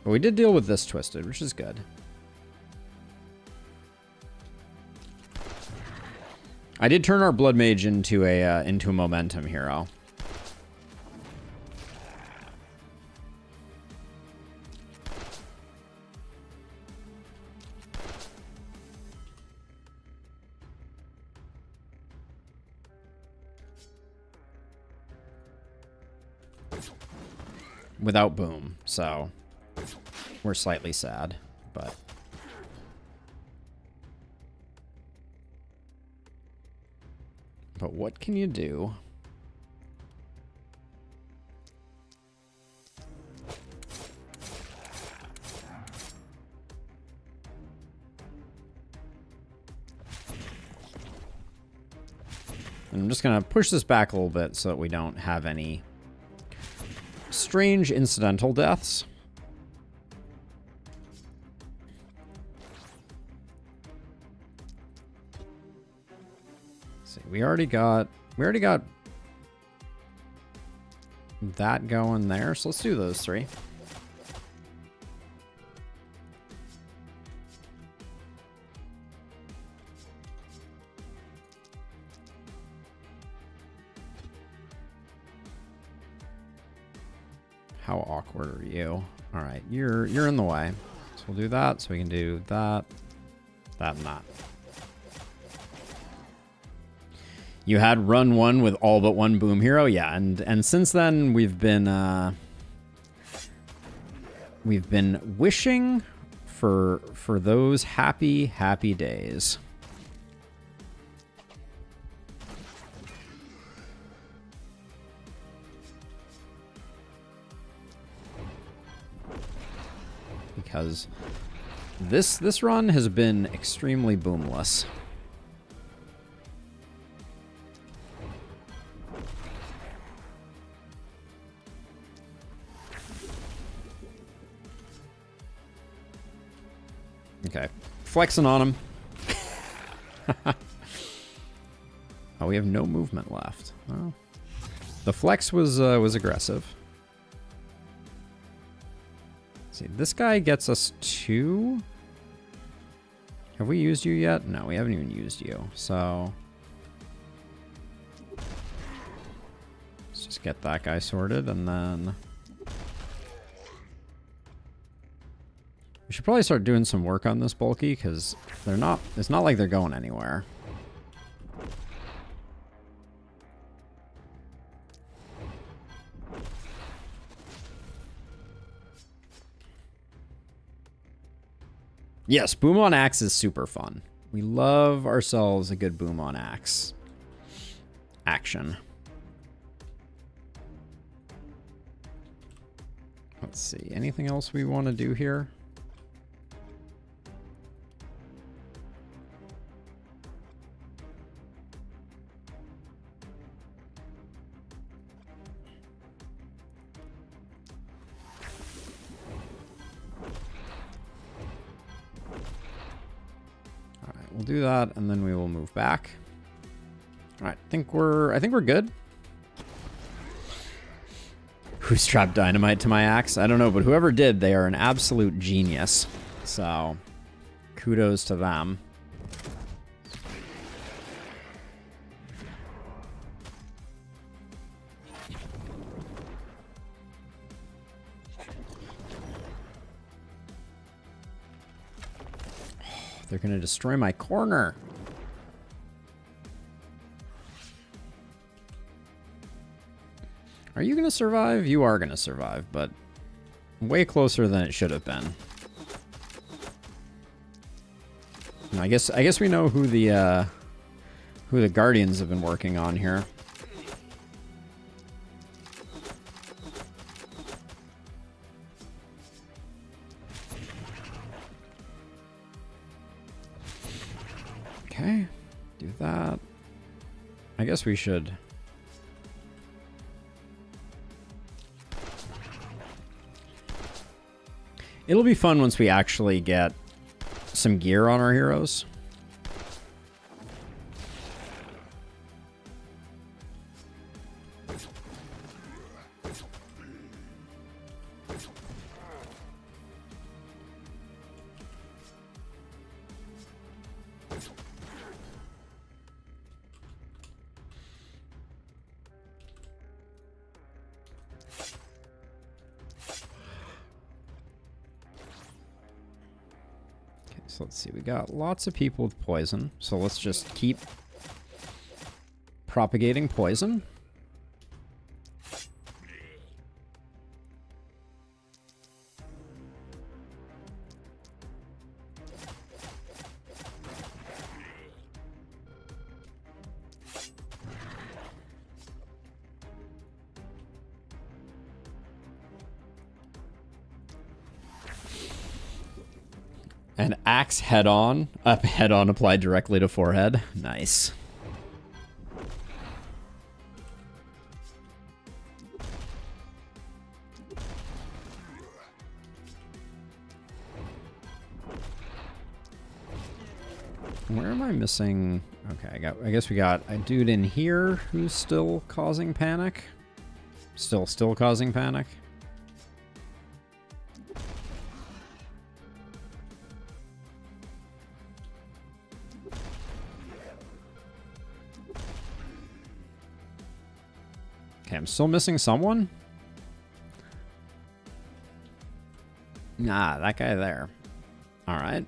But we did deal with this Twisted, which is good. I did turn our Blood Mage into a momentum hero. Without boom, so we're slightly sad, but what can you do? And I'm just gonna push this back a little bit so that we don't have any strange incidental deaths. Let's see, we already got that going there, so let's do those three. How awkward are you? All right, you're in the way. So we'll do that, so we can do that, that, and that. You had run one with all but one boom hero, yeah, and since then we've been wishing for those happy days. Because this run has been extremely boomless. Okay, flexing on him. Oh, we have no movement left. Oh. The flex was aggressive. See, this guy gets us 2. Have we used you yet? No, we haven't even used you. So let's just get that guy sorted, and then we should probably start doing some work on this bulky, because it's not like they're going anywhere. Yes, boom on axe is super fun. We love ourselves a good boom on axe action. Let's see, anything else we want to do here? We'll do that, and then we will move back. All right, I think we're good. Who strapped dynamite to my axe? I don't know, but whoever did, they are an absolute genius. So, kudos to them. They're going to destroy my corner. Are you going to survive? You are going to survive, but way closer than it should have been. And I guess we know who the Guardians have been working on here. Okay, do that. I guess we should. It'll be fun once we actually get some gear on our heroes. So let's see, we got lots of people with poison, so let's just keep propagating poison. And axe head on applied directly to forehead. Nice. Where am I missing? Okay, I guess we got a dude in here who's still causing panic. Still causing panic. Okay, I'm still missing someone. Nah, that guy there. All right.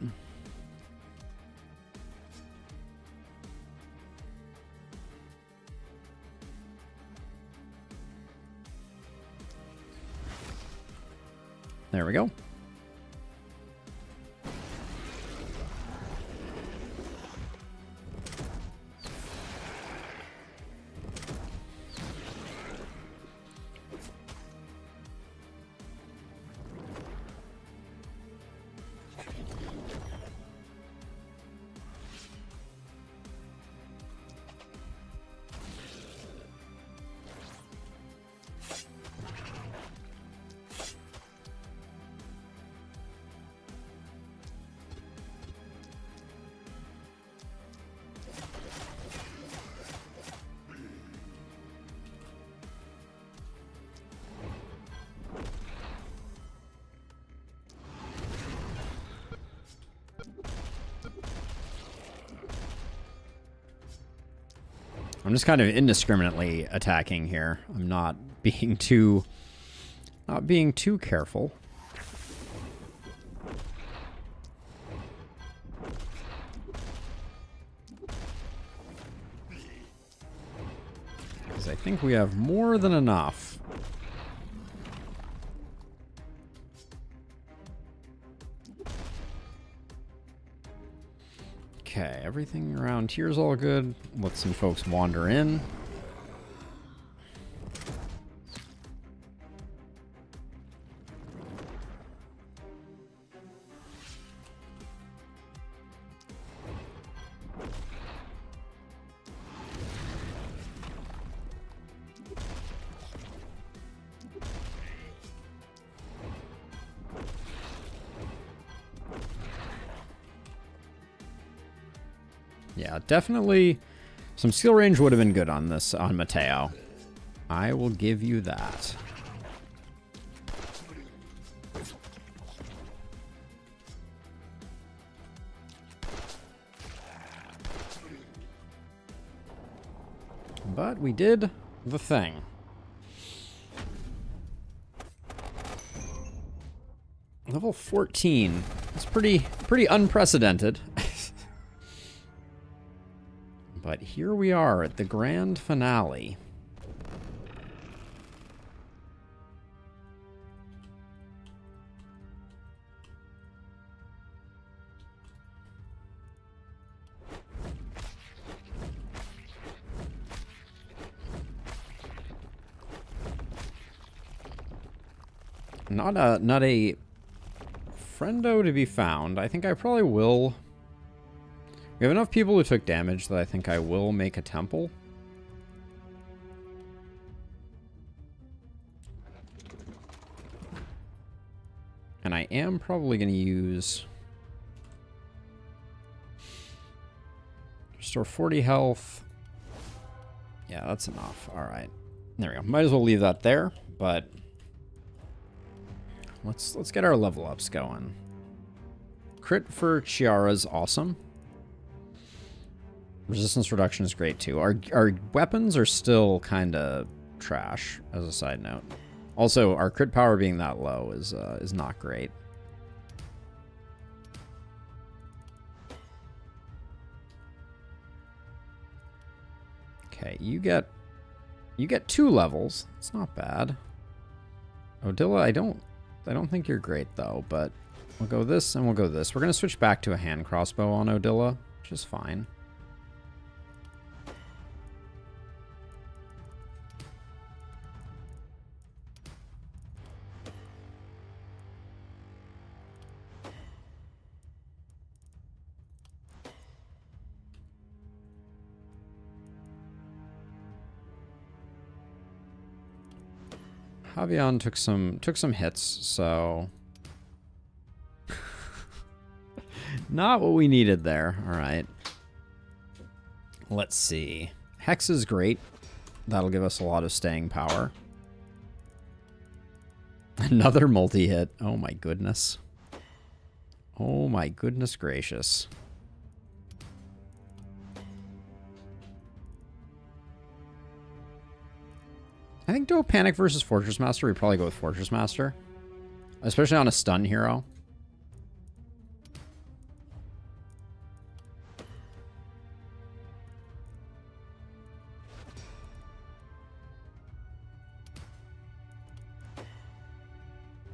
There we go. I'm just kind of indiscriminately attacking here. I'm not being too careful. Because I think we have more than enough. Okay, everything around here is all good. Let some folks wander in. Yeah, definitely some skill range would have been good on this, on Mateo. I will give you that. But we did the thing. Level 14. That's pretty unprecedented. But here we are at the grand finale. Not a friendo to be found. I think I probably will. We have enough people who took damage that I think I will make a temple. And I am probably going to use... Restore 40 health. Yeah, that's enough. Alright. There we go. Might as well leave that there, but... Let's get our level ups going. Crit for Chiara's awesome. Resistance reduction is great too. Our weapons are still kind of trash, as a side note. Also, our crit power being that low is not great. Okay, you get 2 levels. It's not bad. Odila, I don't think you're great though, but we'll go this and we'll go this. We're gonna switch back to a hand crossbow on Odila, which is fine. Javion took some hits, so not what we needed there. All right. Let's see. Hex is great. That'll give us a lot of staying power. Another multi-hit. Oh my goodness. Oh my goodness gracious. I think do a Panic versus Fortress Master. We'd probably go with Fortress Master. Especially on a stun hero.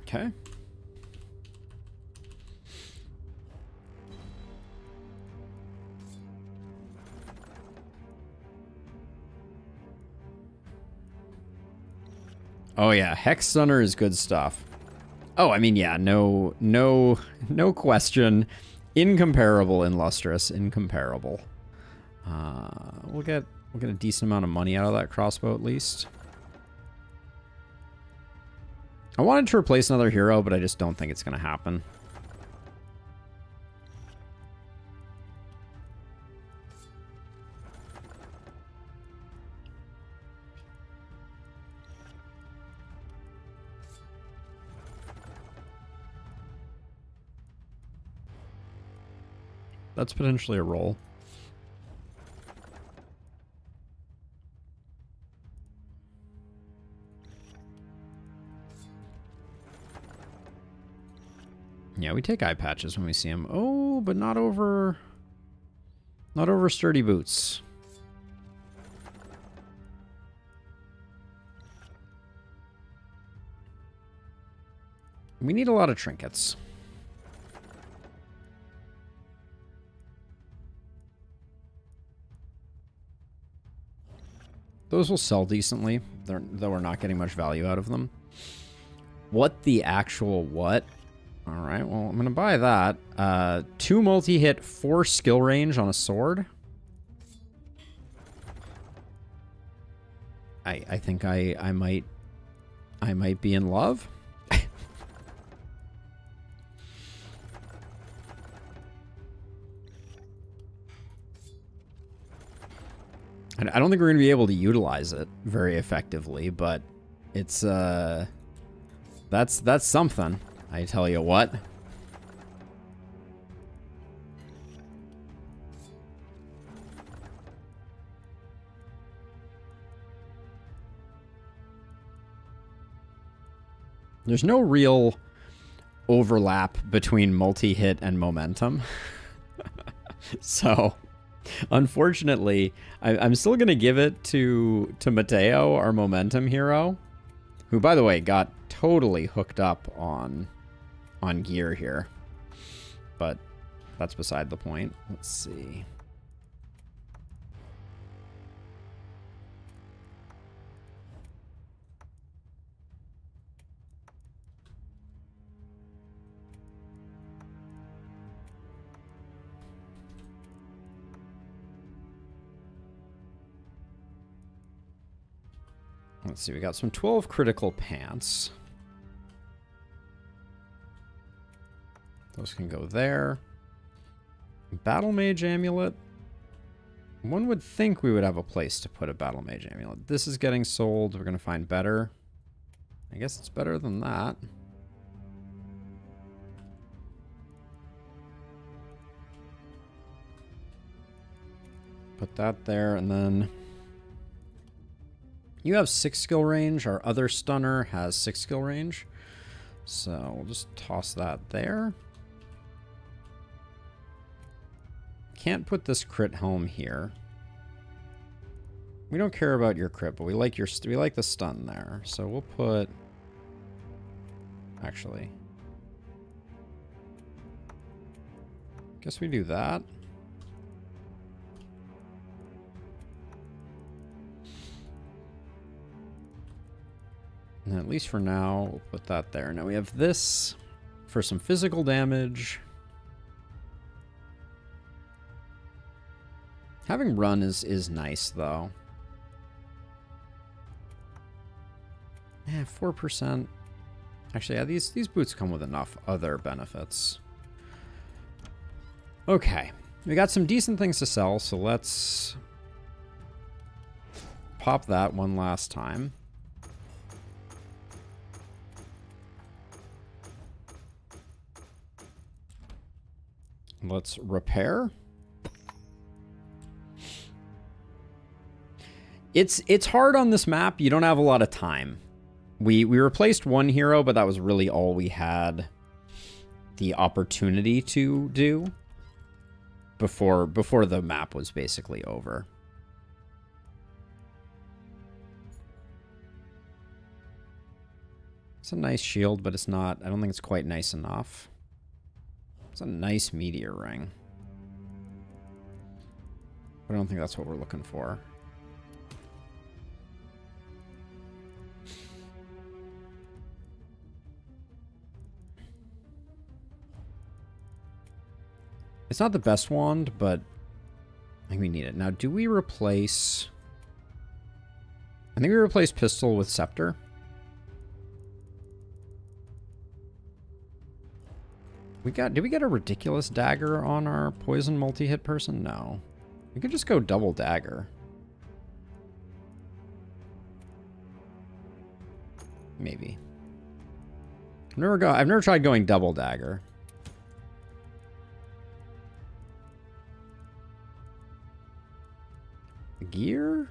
Okay. Oh yeah, Hex Stunner is good stuff. Oh, I mean, yeah, no question. Incomparable in Lustrous, incomparable. We'll get a decent amount of money out of that crossbow at least. I wanted to replace another hero, but I just don't think it's going to happen. That's potentially a roll. Yeah, we take eye patches when we see them. Oh, but not over sturdy boots. We need a lot of trinkets. Those will sell decently, though we're not getting much value out of them. What the actual what? All right, well, I'm going to buy that. 2 multi-hit, 4 skill range on a sword. I think I might be in love. I don't think we're going to be able to utilize it very effectively, but it's that's something. I tell you what. There's no real overlap between multi-hit and momentum. So, unfortunately, I'm still going to give it to Mateo, our momentum hero, who, by the way, got totally hooked up on gear here. But that's beside the point. Let's see. Let's see, we got some 12 critical pants. Those can go there. Battle Mage Amulet. One would think we would have a place to put a Battle Mage Amulet. This is getting sold. We're going to find better. I guess it's better than that. Put that there, and then you have 6 skill range. Our other stunner has 6 skill range. So we'll just toss that there. Can't put this crit home here. We don't care about your crit, but we like the stun there. So we'll put... Actually... Guess we do that. And at least for now, we'll put that there. Now we have this for some physical damage. Having run is nice, though. Yeah, 4%. Actually, yeah, these boots come with enough other benefits. Okay. We got some decent things to sell, so let's pop that one last time. Let's repair. It's hard on this map. You don't have a lot of time. We replaced one hero, but that was really all we had the opportunity to do before the map was basically over. It's a nice shield, but it's not... I don't think it's quite nice enough. It's a nice meteor ring. I don't think that's what we're looking for. It's not the best wand, but I think we need it. Now, do we replace... I think we replace pistol with scepter. Did we get a ridiculous dagger on our poison multi-hit person? No. We could just go double dagger. Maybe. I've never tried going double dagger. Gear?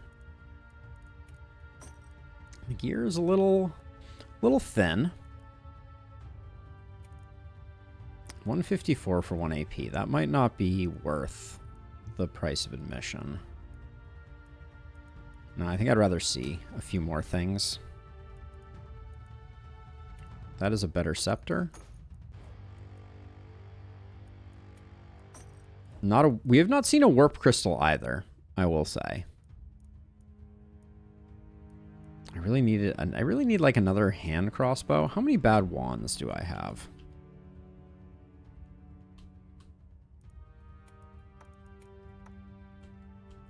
The gear is a little thin. 154 for 1 AP. That might not be worth the price of admission. No, I think I'd rather see a few more things. That is a better scepter. We have not seen a warp crystal either, I will say. I really need like another hand crossbow. How many bad wands do I have?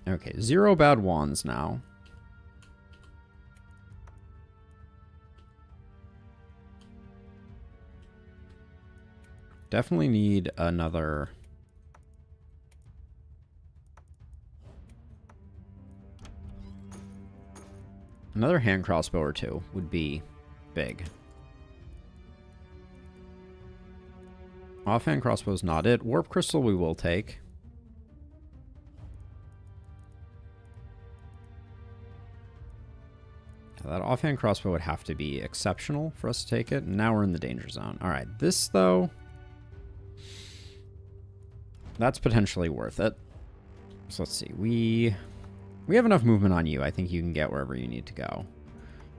Okay, 0 bad wands now. Definitely need another... Another hand crossbow or two would be big. Offhand crossbow's not it. Warp crystal we will take. That offhand crossbow would have to be exceptional for us to take it. And now we're in the danger zone. All right, this though, that's potentially worth it. So let's see. We have enough movement on you. I think you can get wherever you need to go.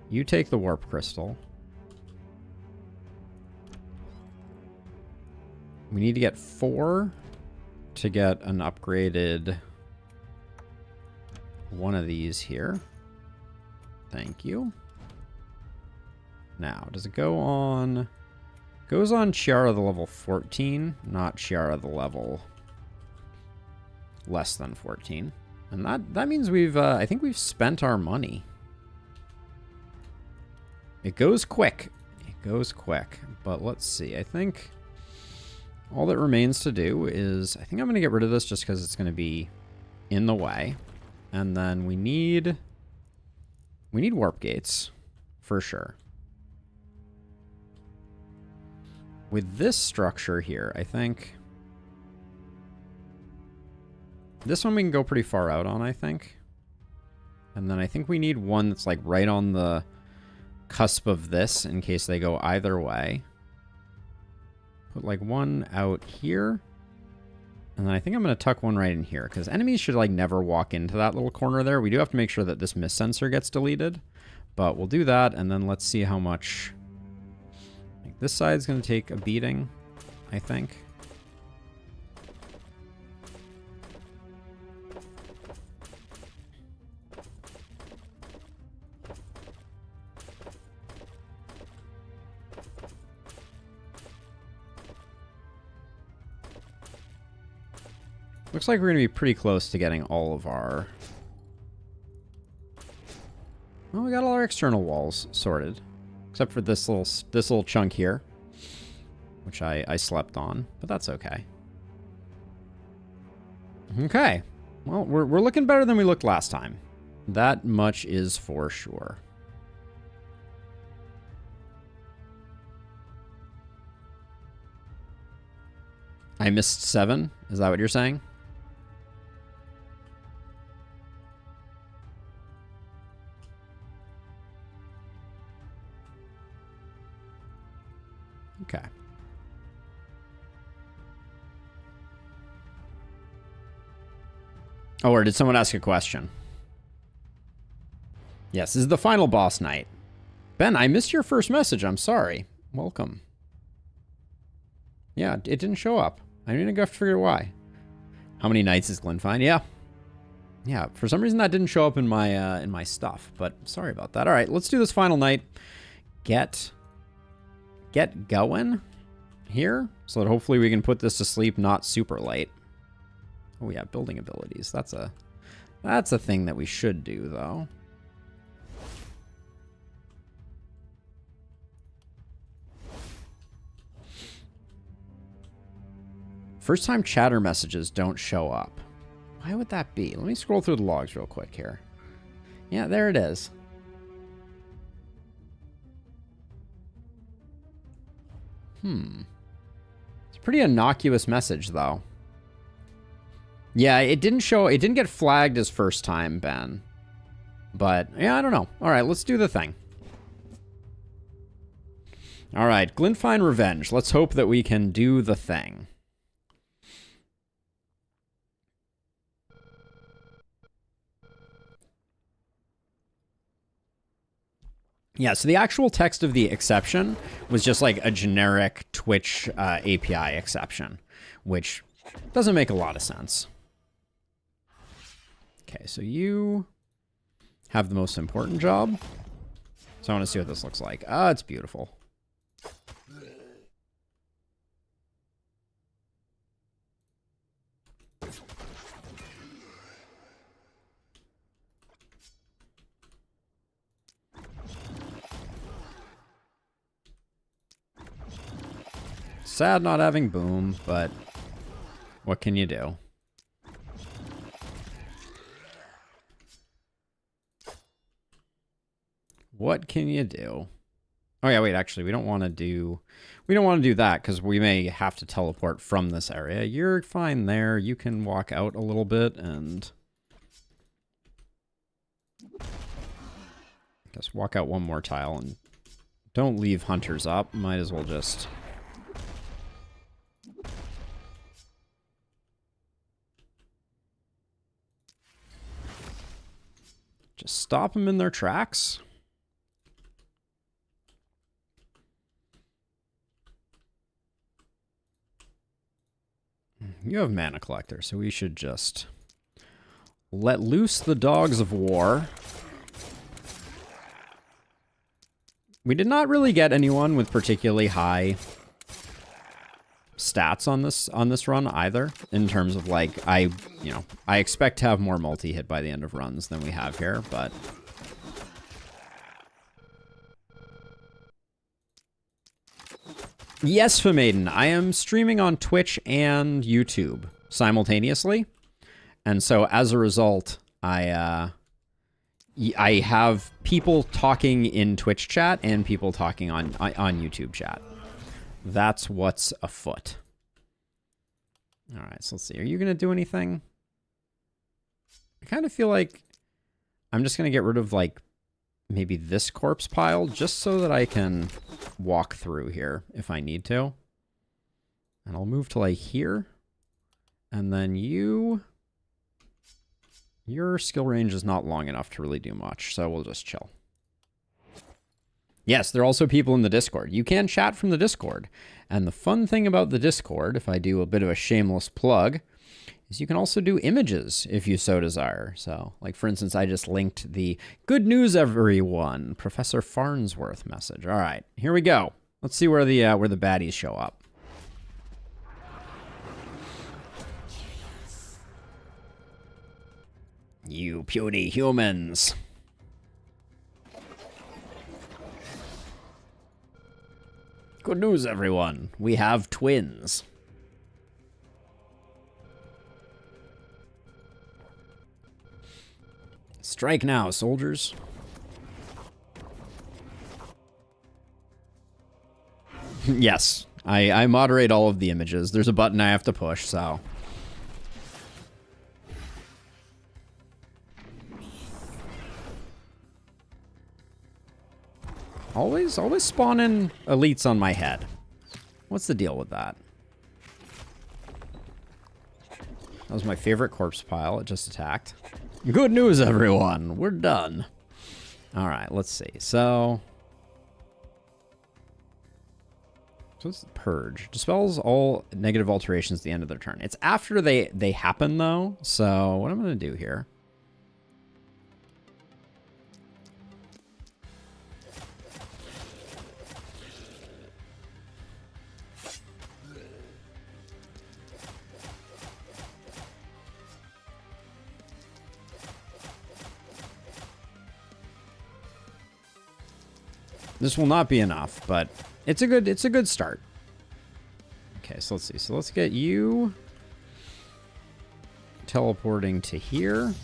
You take the warp crystal. We need to get 4 to get an upgraded one of these here. Thank you. Now, does it go on... Goes on Chiara the level 14, not Chiara the level less than 14. And that means we've, I think we've spent our money. It goes quick. It goes quick. But let's see. I think all that remains to do is... I think I'm going to get rid of this just because it's going to be in the way. And then we need warp gates, for sure. With this structure here, I think... This one we can go pretty far out on, I think. And then I think we need one that's like right on the cusp of this in case they go either way. Put like one out here. And then I think I'm going to tuck one right in here, because enemies should, like, never walk into that little corner there. We do have to make sure that this mist sensor gets deleted. But we'll do that, and then let's see how much... Like, this side's going to take a beating, I think. Looks like we're going to be pretty close to getting all of our... Well, we got all our external walls sorted. Except for this little chunk here. Which I slept on. But that's okay. Okay. Well, we're looking better than we looked last time. That much is for sure. I missed 7? Is that what you're saying? Okay. Oh, or did someone ask a question? Yes, this is the final boss night. Ben, I missed your first message. I'm sorry. Welcome. Yeah, it didn't show up. I didn't have to figure out why. How many nights is Glintfien? Yeah. Yeah, for some reason that didn't show up in my stuff, but sorry about that. All right, let's do this final night. Get going here so that hopefully we can put this to sleep not super late. Oh yeah, building abilities. That's a thing that we should do though. First time chatter messages don't show up. Why would that be? Let me scroll through the logs real quick here. Yeah, there it is. It's a pretty innocuous message, though. Yeah, it didn't get flagged as first time, Ben. But, yeah, I don't know. All right, let's do the thing. All right, Glintfien Revenge. Let's hope that we can do the thing. Yeah, so the actual text of the exception was just like a generic Twitch API exception, which doesn't make a lot of sense. Okay, so you have the most important job. So I want to see what this looks like. Ah, it's beautiful. Sad not having boom, but what can you do? What can you do? Oh yeah, wait, actually, we don't want to do that because we may have to teleport from this area. You're fine there. You can walk out a little bit and just walk out one more tile and don't leave hunters up. Might as well just stop them in their tracks. You have Mana Collector, so we should just let loose the dogs of war. We did not really get anyone with particularly high stats on this run either, in terms of like I expect to have more multi-hit by the end of runs than we have here, but yes, Famaiden, I am streaming on Twitch and YouTube simultaneously, and so as a result, I have people talking in Twitch chat and people talking on YouTube chat. That's what's afoot. All right, so let's see. Are you going to do anything? I kind of feel like I'm just going to get rid of, like, maybe this corpse pile just so that I can walk through here if I need to. And I'll move to, like, here. And then you... Your skill range is not long enough to really do much, so we'll just chill. Yes, there are also people in the Discord. You can chat from the Discord. And the fun thing about the Discord, if I do a bit of a shameless plug, is you can also do images if you so desire. So, like for instance, I just linked the "Good news, everyone" Professor Farnsworth message. All right, here we go. Let's see where the baddies show up. You puny humans. Good news, everyone. We have twins. Strike now, soldiers. Yes, I moderate all of the images. There's a button I have to push, so... Always spawn in elites on my head. What's the deal with that? That was my favorite corpse pile. It just attacked. Good news, everyone. We're done. All right, let's see. So what's the purge? Dispels all negative alterations at the end of their turn. It's after they happen, though. So what I'm going to do here... This will not be enough, but it's a good start. Okay, so let's see. So let's get you teleporting to here.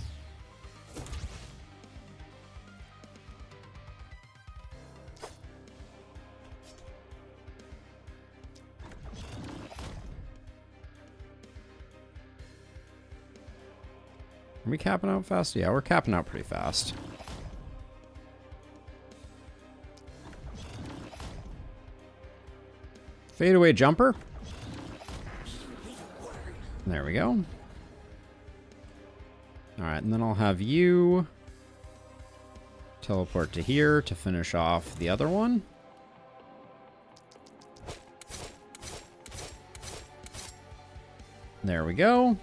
Are we capping out fast? Yeah, we're capping out pretty fast. Fadeaway jumper. There we go. All right, and then I'll have you teleport to here to finish off the other one. There we go.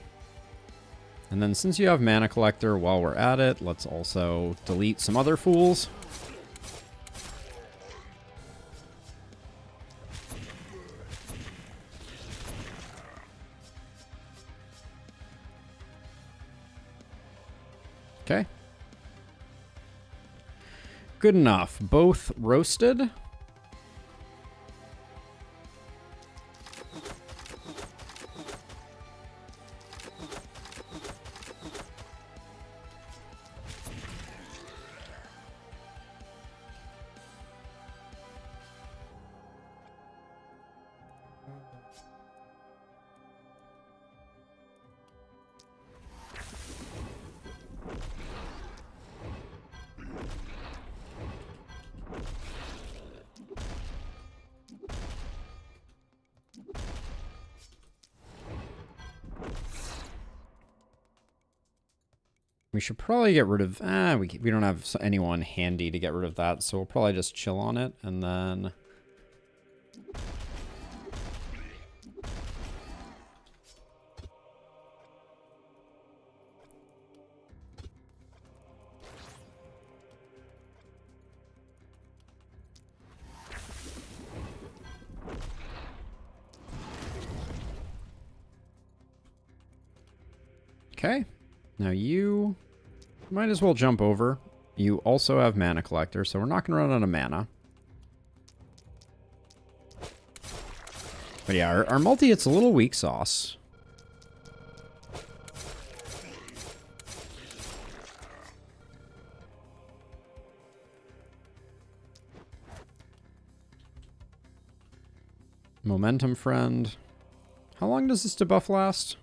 And then since you have Mana Collector, while we're at it, let's also delete some other fools. Okay. Good enough. Both roasted. We should probably get rid of... we don't have anyone handy to get rid of that, so we'll probably just chill on it, and then... Okay. Now you... might as well jump over. You also have Mana Collector, so we're not going to run out of mana. But yeah, our multi-hit's a little weak sauce. Momentum Friend. How long does this debuff last?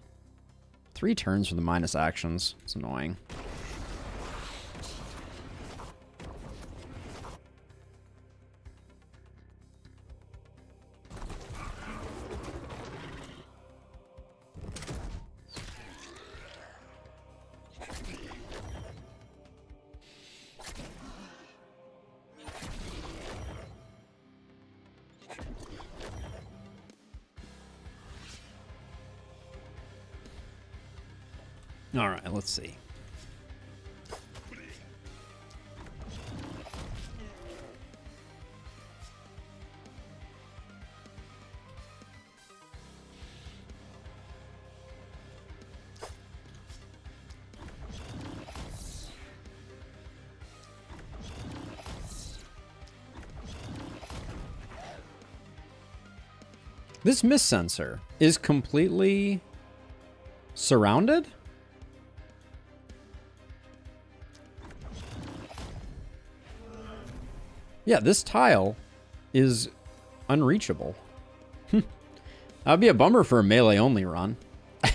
3 turns for the minus actions. It's annoying. All right, let's see. This mist sensor is completely surrounded? Yeah, this tile is unreachable. That'd be a bummer for a melee-only run. Let's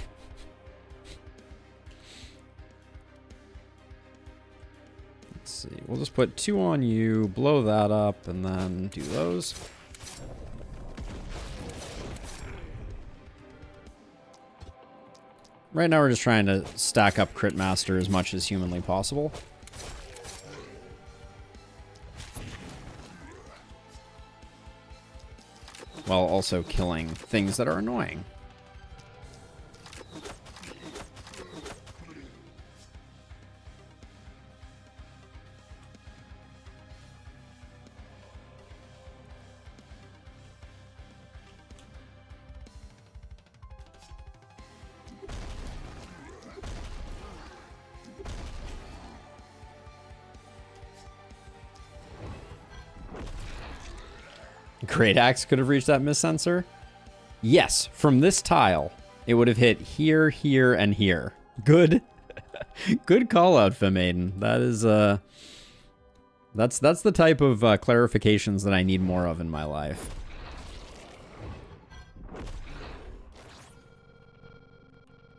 see. We'll just put 2 on you, blow that up, and then do those. Right now we're just trying to stack up Crit Master as much as humanly possible. While also killing things that are annoying. Great Axe could have reached that mist sensor. Yes, from this tile, it would have hit here, here, and here. Good. Good call out, Femaiden. That is that's the type of clarifications that I need more of in my life.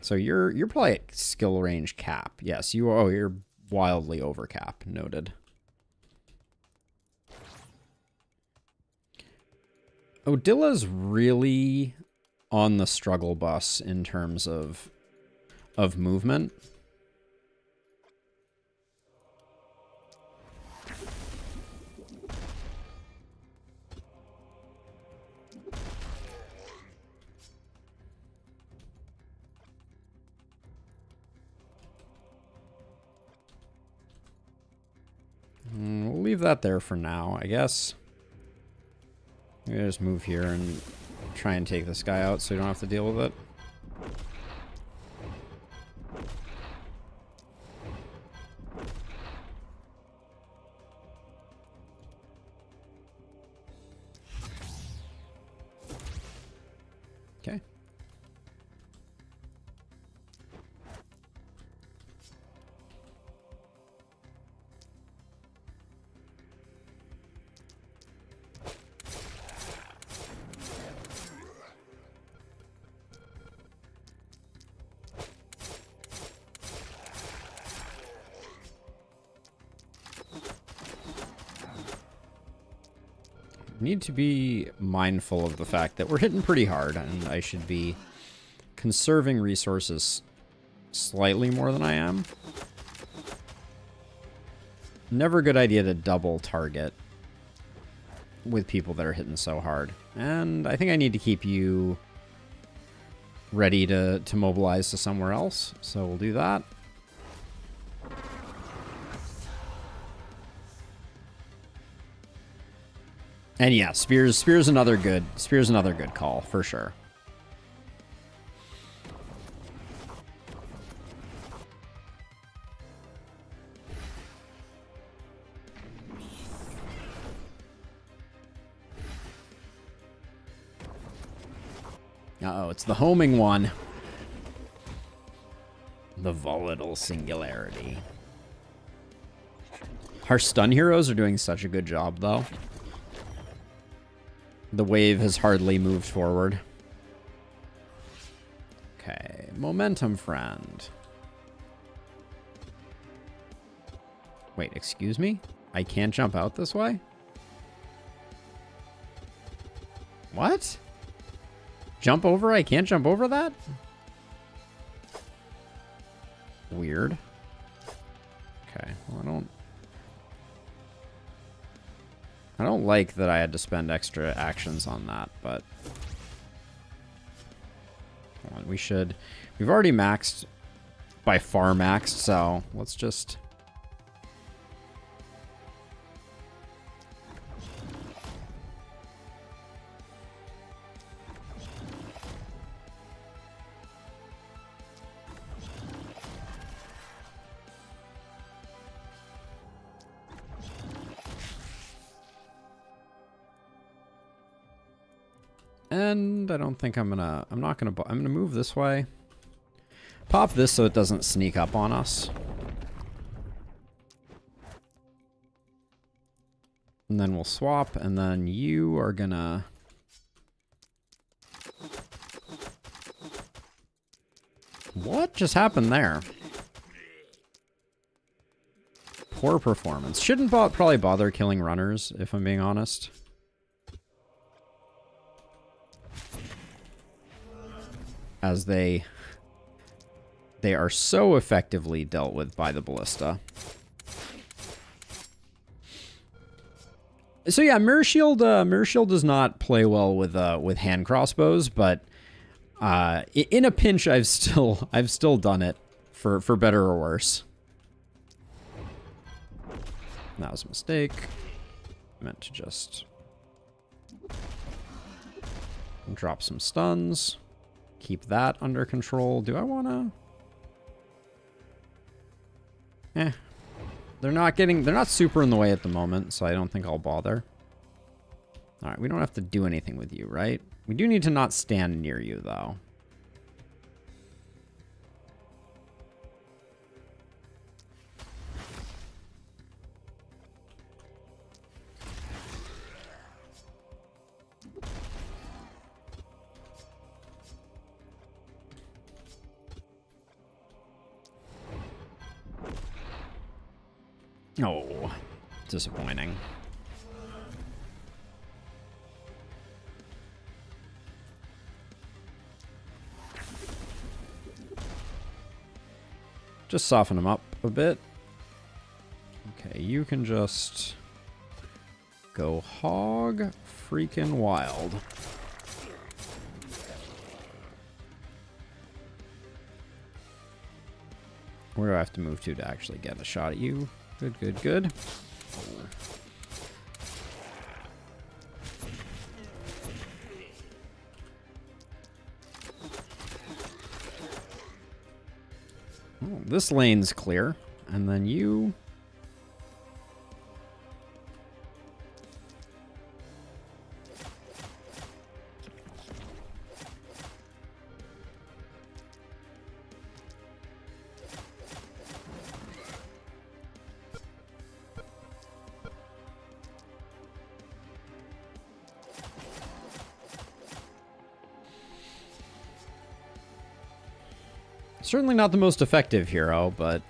So you're probably at skill range cap. Yes, you are. Oh, you're wildly over cap. Noted. Odilla's really on the struggle bus in terms of movement. We'll leave that there for now, I guess. Maybe just move here and try and take this guy out so you don't have to deal with it. Okay. Need to be mindful of the fact that we're hitting pretty hard, and I should be conserving resources slightly more than I am. Never a good idea to double target with people that are hitting so hard. And I think I need to keep you ready to mobilize to somewhere else, so we'll do that. And yeah, spear's another good call for sure. Uh-oh, it's the homing one. The volatile singularity. Our stun heroes are doing such a good job though. The wave has hardly moved forward. Okay, momentum friend. Wait, excuse me? I can't jump out this way? What? Jump over? I can't jump over that? Weird. Okay, well, I don't like that I had to spend extra actions on that, but hold on, we've already maxed by far maxed, so let's just... And I don't think I'm not gonna, I'm gonna move this way. Pop this so it doesn't sneak up on us. And then we'll swap, and then you are gonna... What just happened there? Poor performance. Shouldn't probably bother killing runners, if I'm being honest. As they are so effectively dealt with by the ballista. So yeah, Mirror Shield does not play well with hand crossbows, but in a pinch I've still done it for better or worse. That was a mistake. I meant to just drop some stuns. Keep that under control. Do I want to... They're not super in the way at the moment, so I don't think I'll bother. Alright, we don't have to do anything with you, right? We do need to not stand near you, though. Oh, disappointing. Just soften them up a bit. Okay, you can just go hog freaking wild. Where do I have to move to actually get a shot at you? Good, good, good. Oh, this lane's clear. And then you... Certainly not the most effective hero, but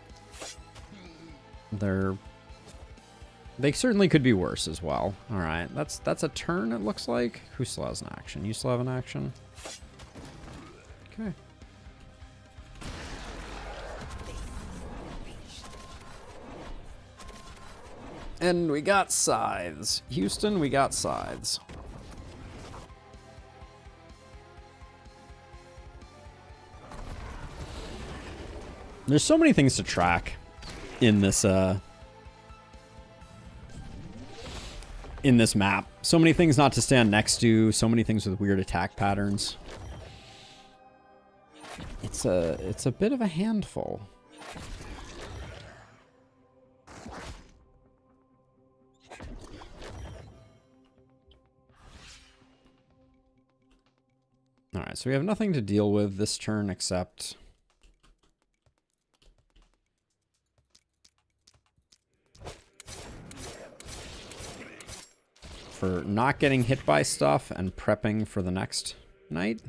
they certainly could be worse as well. All right, that's a turn, it looks like. Who still has an action? You still have an action? Okay. And we got scythes. Houston, we got scythes. There's so many things to track in this map. So many things not to stand next to, so many things with weird attack patterns. It's a bit of a handful. All right, so we have nothing to deal with this turn except for not getting hit by stuff and prepping for the next night.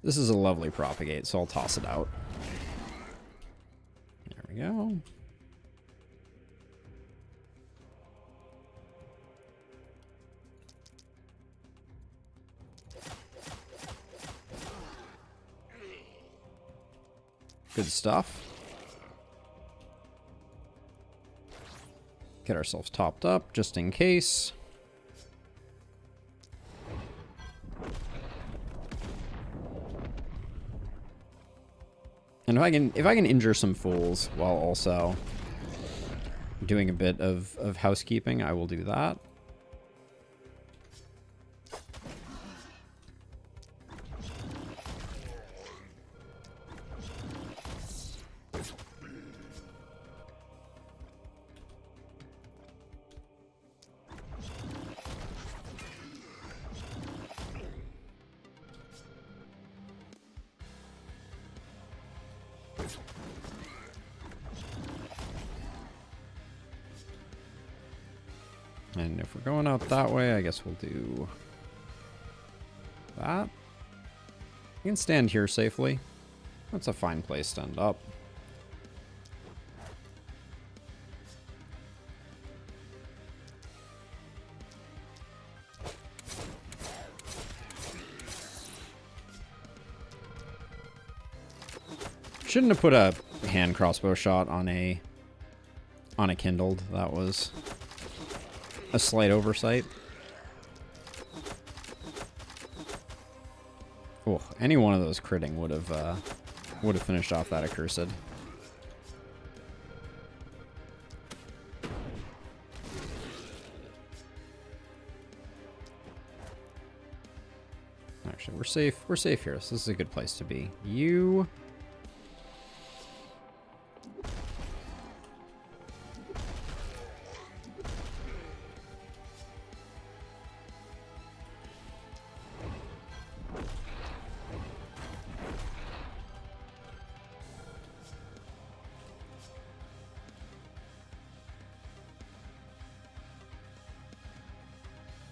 This is a lovely propagate, so I'll toss it out. There we go. Good stuff. Get ourselves topped up just in case. And if I can injure some fools while also doing a bit of housekeeping, I will do that. And if we're going out that way, I guess we'll do that. You can stand here safely. That's a fine place to end up. Shouldn't have put a hand crossbow shot on a kindled. That was a slight oversight. Oh, any one of those critting would have finished off that accursed. Actually, we're safe. We're safe here. So this is a good place to be. You.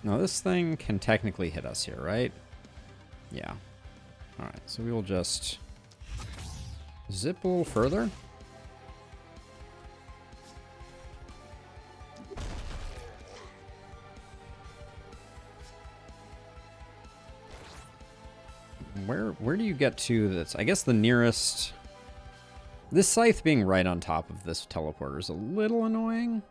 Now this thing can technically hit us here, right? Yeah. Alright, so we will just zip a little further. Where do you get to that's, I guess the nearest... This scythe being right on top of this teleporter is a little annoying.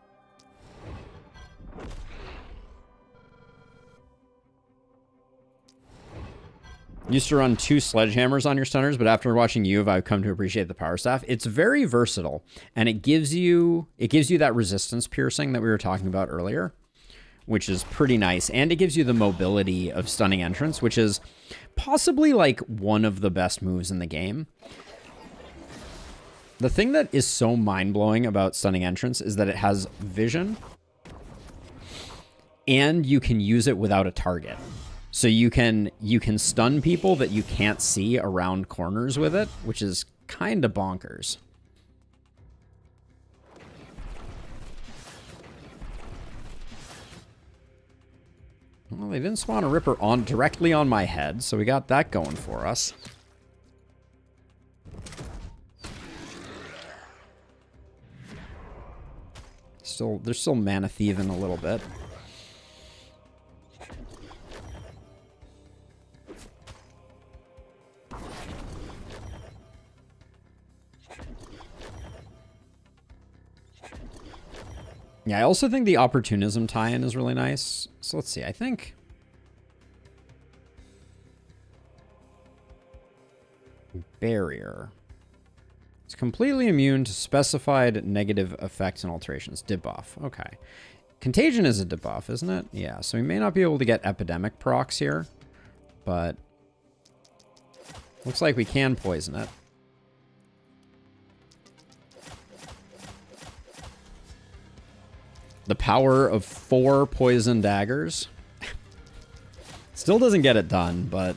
Used to run 2 sledgehammers on your stunners, but after watching you, I've come to appreciate the power staff. It's very versatile, and it gives you that resistance piercing that we were talking about earlier, which is pretty nice, and it gives you the mobility of stunning entrance, which is possibly like one of the best moves in the game. The thing that is so mind-blowing about stunning entrance is that it has vision, and you can use it without a target. So you can stun people that you can't see around corners with it, which is kind of bonkers. Well, they didn't spawn a Ripper directly on my head, so we got that going for us. They're still mana thieving a little bit. Yeah, I also think the opportunism tie-in is really nice. So let's see, I think... Barrier. It's completely immune to specified negative effects and alterations. Debuff, okay. Contagion is a debuff, isn't it? Yeah, so we may not be able to get epidemic procs here, but... Looks like we can poison it. The power of 4 poison daggers. Still doesn't get it done, but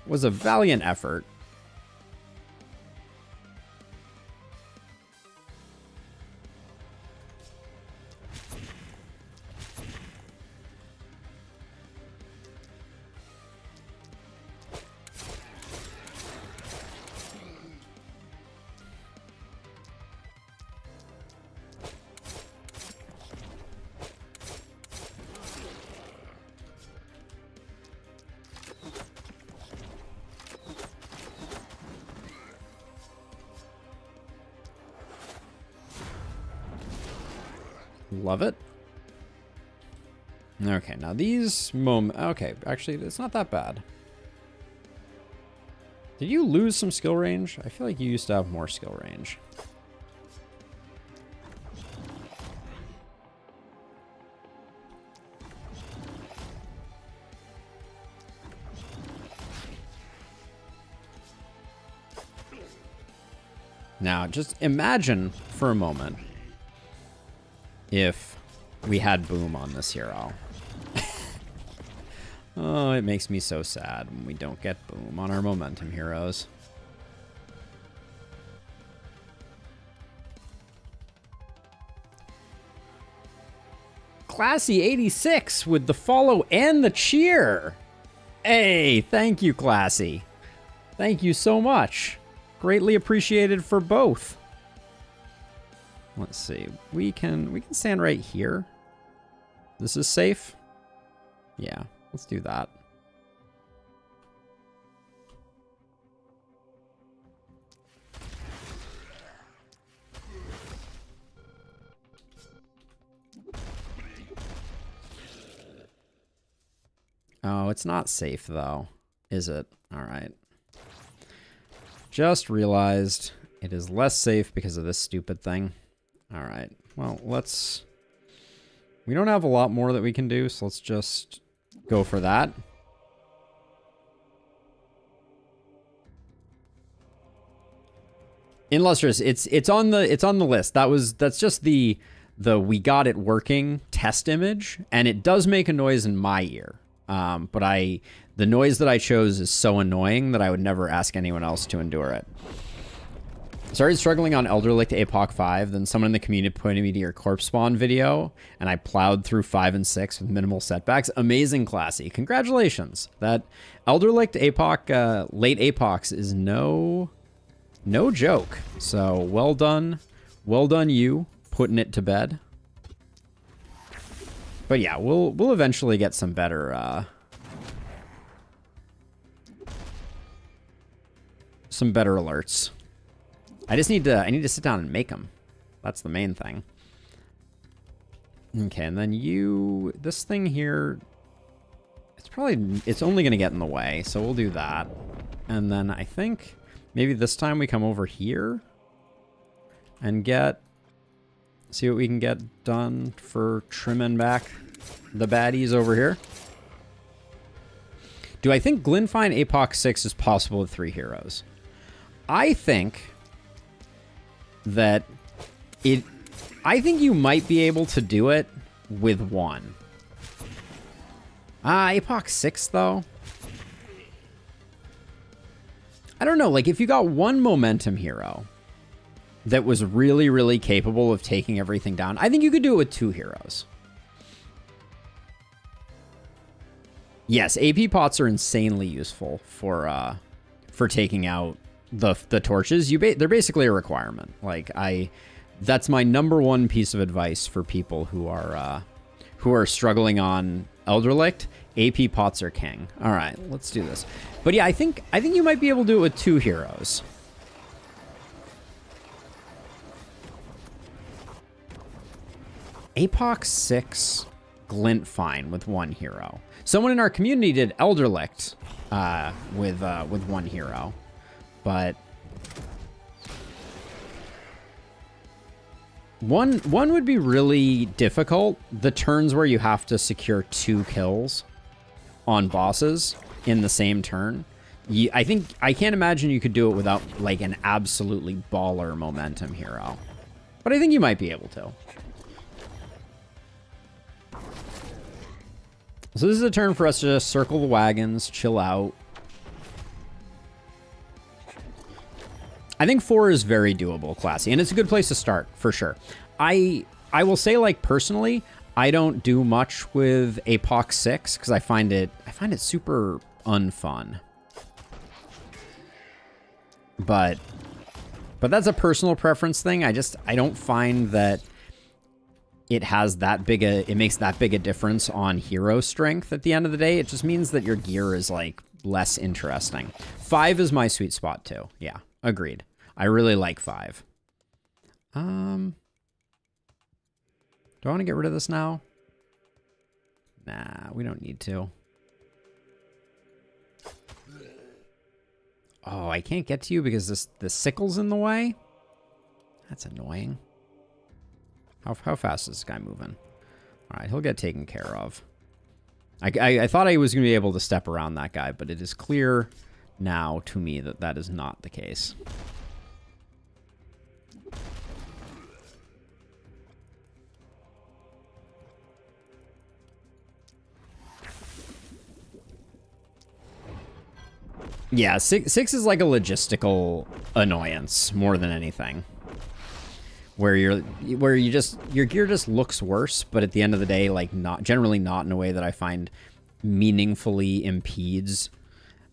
was a valiant effort. Love it. Okay, now these okay, actually, it's not that bad. Did you lose some skill range? I feel like you used to have more skill range. Now, just imagine for a moment if we had boom on this hero. Oh, it makes me so sad when we don't get boom on our momentum heroes. Classy 86 with the follow and the cheer. Hey, thank you, Classy. Thank you so much. Greatly appreciated for both. Let's see. We can stand right here. This is safe. Yeah, let's do that. Oh, it's not safe though, is it? All right. Just realized it is less safe because of this stupid thing. All right. Well, let's... We don't have a lot more that we can do, so let's just go for that. Illustrious, it's on the list. That's just the we got it working test image, and it does make a noise in my ear. But the noise that I chose is so annoying that I would never ask anyone else to endure it. Started struggling on Elderlicht Apoc 5, then someone in the community pointed me to your corpse spawn video, and I plowed through 5 and 6 with minimal setbacks. Amazing, Classy. Congratulations. That Elderlicht Apoc, late Apocs is no joke. So well done. Well done you, putting it to bed. But yeah, we'll eventually get some better alerts. I need to sit down and make them. That's the main thing. Okay, and then this thing here, it's only gonna get in the way, so we'll do that. And then I think maybe this time we come over here and see what we can get done for trimming back the baddies over here. Do I think Glintfien Apoc 6 is possible with 3 heroes? I think that I think you might be able to do it with 1. Apoc 6 though? I don't know, like if you got 1 momentum hero that was really, really capable of taking everything down, I think you could do it with 2 heroes. Yes, AP pots are insanely useful for taking out the torches. They're basically a requirement. Like that's my #1 piece of advice for people who are struggling on Elderlicht. AP pots are king. All right, let's do this. But yeah, I think you might be able to do it with 2 heroes. Apoc 6 Glintfien with 1 hero. Someone in our community did Elderlicht with 1 hero, but one would be really difficult. The turns where you have to secure 2 kills on bosses in the same turn. I can't imagine you could do it without like an absolutely baller momentum hero, but I think you might be able to. So this is a turn for us to just circle the wagons, chill out. I think 4 is very doable, Classy, and it's a good place to start, for sure. I will say, like, personally, I don't do much with Apoc 6, because I find it super unfun. But that's a personal preference thing. I don't find that it makes that big a difference on hero strength at the end of the day. It just means that your gear is like less interesting. 5 is my sweet spot too. Yeah, agreed. I really like 5. Do I want to get rid of this now? Nah, we don't need to. Oh, I can't get to you because the sickle's in the way? That's annoying. How fast is this guy moving? All right, he'll get taken care of. I thought I was going to be able to step around that guy, but it is clear now to me that that is not the case. Yeah, six is like a logistical annoyance more than anything. Where your gear just looks worse, but at the end of the day, like generally not in a way that I find meaningfully impedes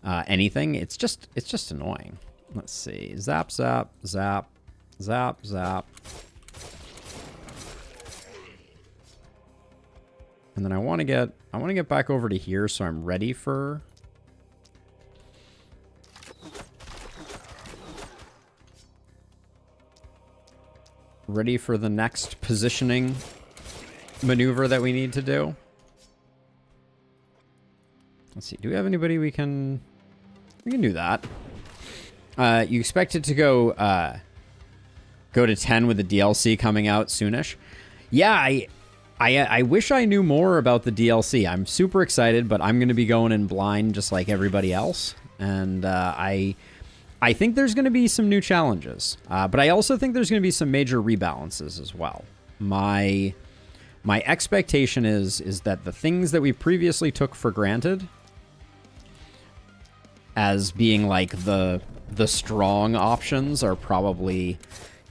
anything. It's just annoying. Let's see. Zap, zap, zap, zap, zap. And then I want to get back over to here so I'm ready for the next positioning maneuver that we need to do. Let's see. Do we have anybody we can do that? You expect it to go to 10 with the DLC coming out soonish. Yeah, I wish I knew more about the DLC. I'm super excited, but I'm going to be going in blind just like everybody else. And I think there's going to be some new challenges, but I also think there's going to be some major rebalances as well. My expectation is that the things that we previously took for granted as being like the strong options are probably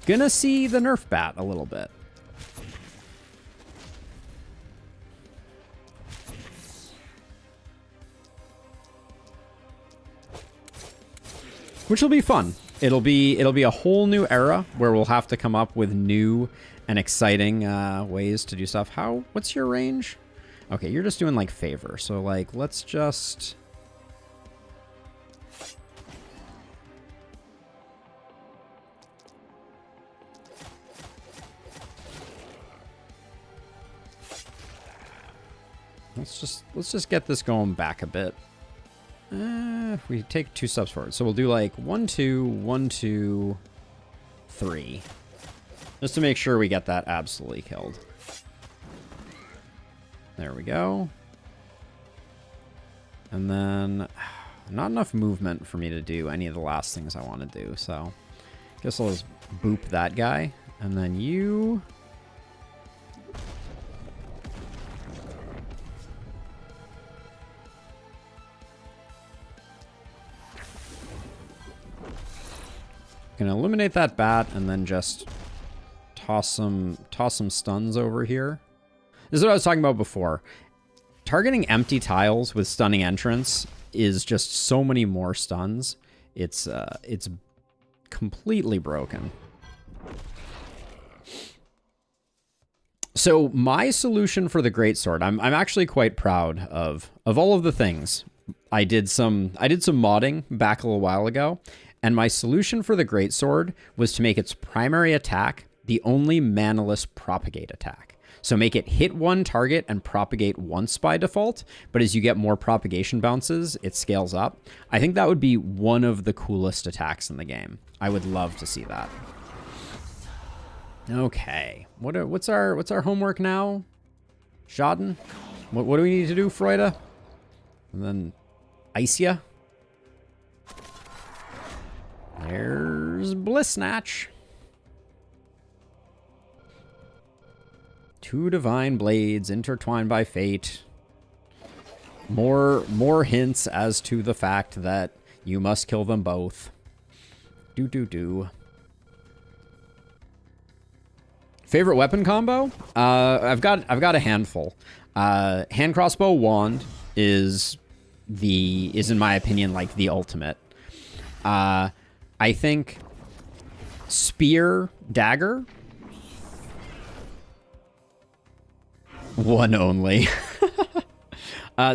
going to see the nerf bat a little bit. Which will be fun. It'll be a whole new era where we'll have to come up with new and exciting ways to do stuff. What's your range? Okay, you're just doing like favor. So like, let's just... Let's just get this going back a bit. If we take 2 steps forward. So we'll do like 1, 2, 1, 2, 3. Just to make sure we get that absolutely killed. There we go. And then not enough movement for me to do any of the last things I want to do. So I guess I'll just boop that guy. And then you... Gonna eliminate that bat and then just toss some stuns over here. This is what I was talking about before. Targeting empty tiles with stunning entrance is just so many more stuns. It's completely broken. So my solution for the greatsword, I'm actually quite proud of all of the things. I did some modding back a little while ago. And my solution for the greatsword was to make its primary attack the only manaless propagate attack. So make it hit one target and propagate once by default, but as you get more propagation bounces, it scales up. I think that would be one of the coolest attacks in the game. I would love to see that. Okay, what's our homework now? Schaden? What do we need to do, Freude? And then Isia. There's Bliss Snatch. 2 divine blades intertwined by fate. More hints as to the fact that you must kill them both. Do. Favorite weapon combo? I've got a handful. Hand crossbow wand is in my opinion like the ultimate. I think spear dagger. One only.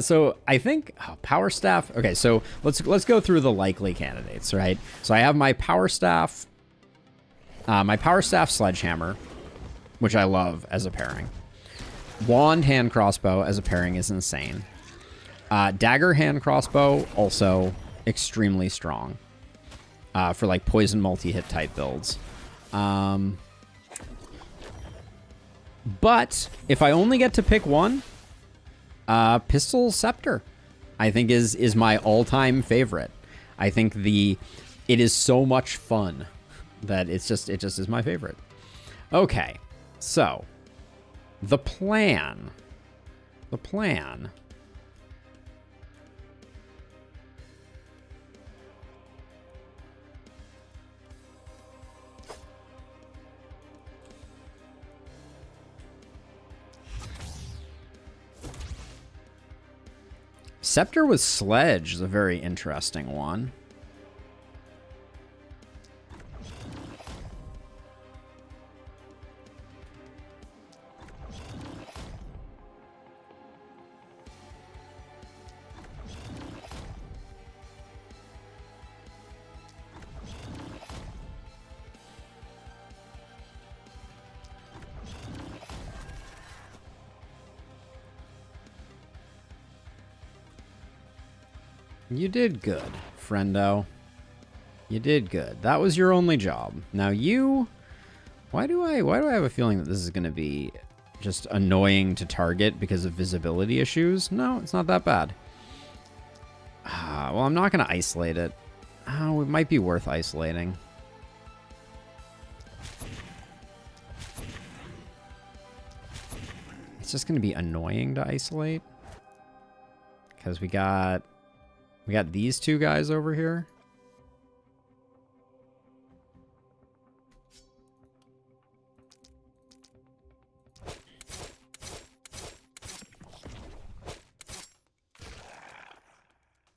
So I think power staff. Okay, so let's go through the likely candidates, right? So I have my power staff sledgehammer, which I love as a pairing. Wand hand crossbow as a pairing is insane. Dagger hand crossbow also extremely strong for like poison multi-hit type builds. But if I only get to pick one, Pistol Scepter, I think is my all-time favorite. I think it is so much fun that it just is my favorite. Okay, so the plan. Scepter with Sledge is a very interesting one. You did good, friendo. You did good. That was your only job. Now you... Why do I have a feeling that this is going to be just annoying to target because of visibility issues? No, it's not that bad. Well, I'm not going to isolate it. Oh, it might be worth isolating. It's just going to be annoying to isolate. Because we got these two guys over here.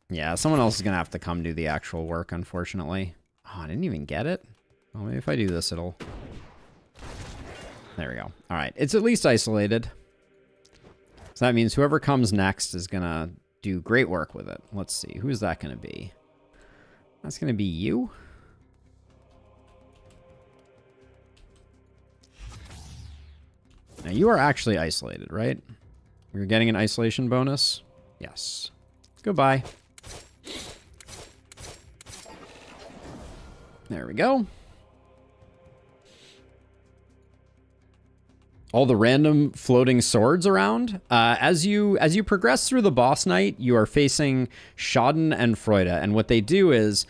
Yeah, someone else is going to have to come do the actual work, unfortunately. Oh, I didn't even get it. Well, maybe if I do this, it'll... There we go. All right, it's at least isolated. So that means whoever comes next is going to do great work with it. Let's see. Who's that going to be? That's going to be you. Now, you are actually isolated, right? You're getting an isolation bonus? Yes. Goodbye. There we go. All the random floating swords around. As you progress through the boss night, you are facing Schaden and Freude, and what they do is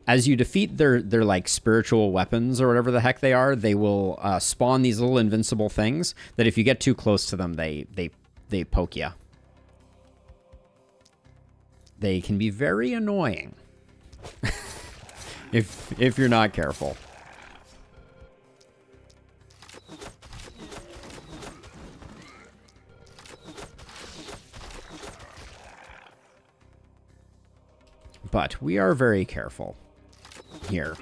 as you defeat their like spiritual weapons or whatever the heck they are, they will spawn these little invincible things that if you get too close to them, they poke you. They can be very annoying if you're not careful. But we are very careful here.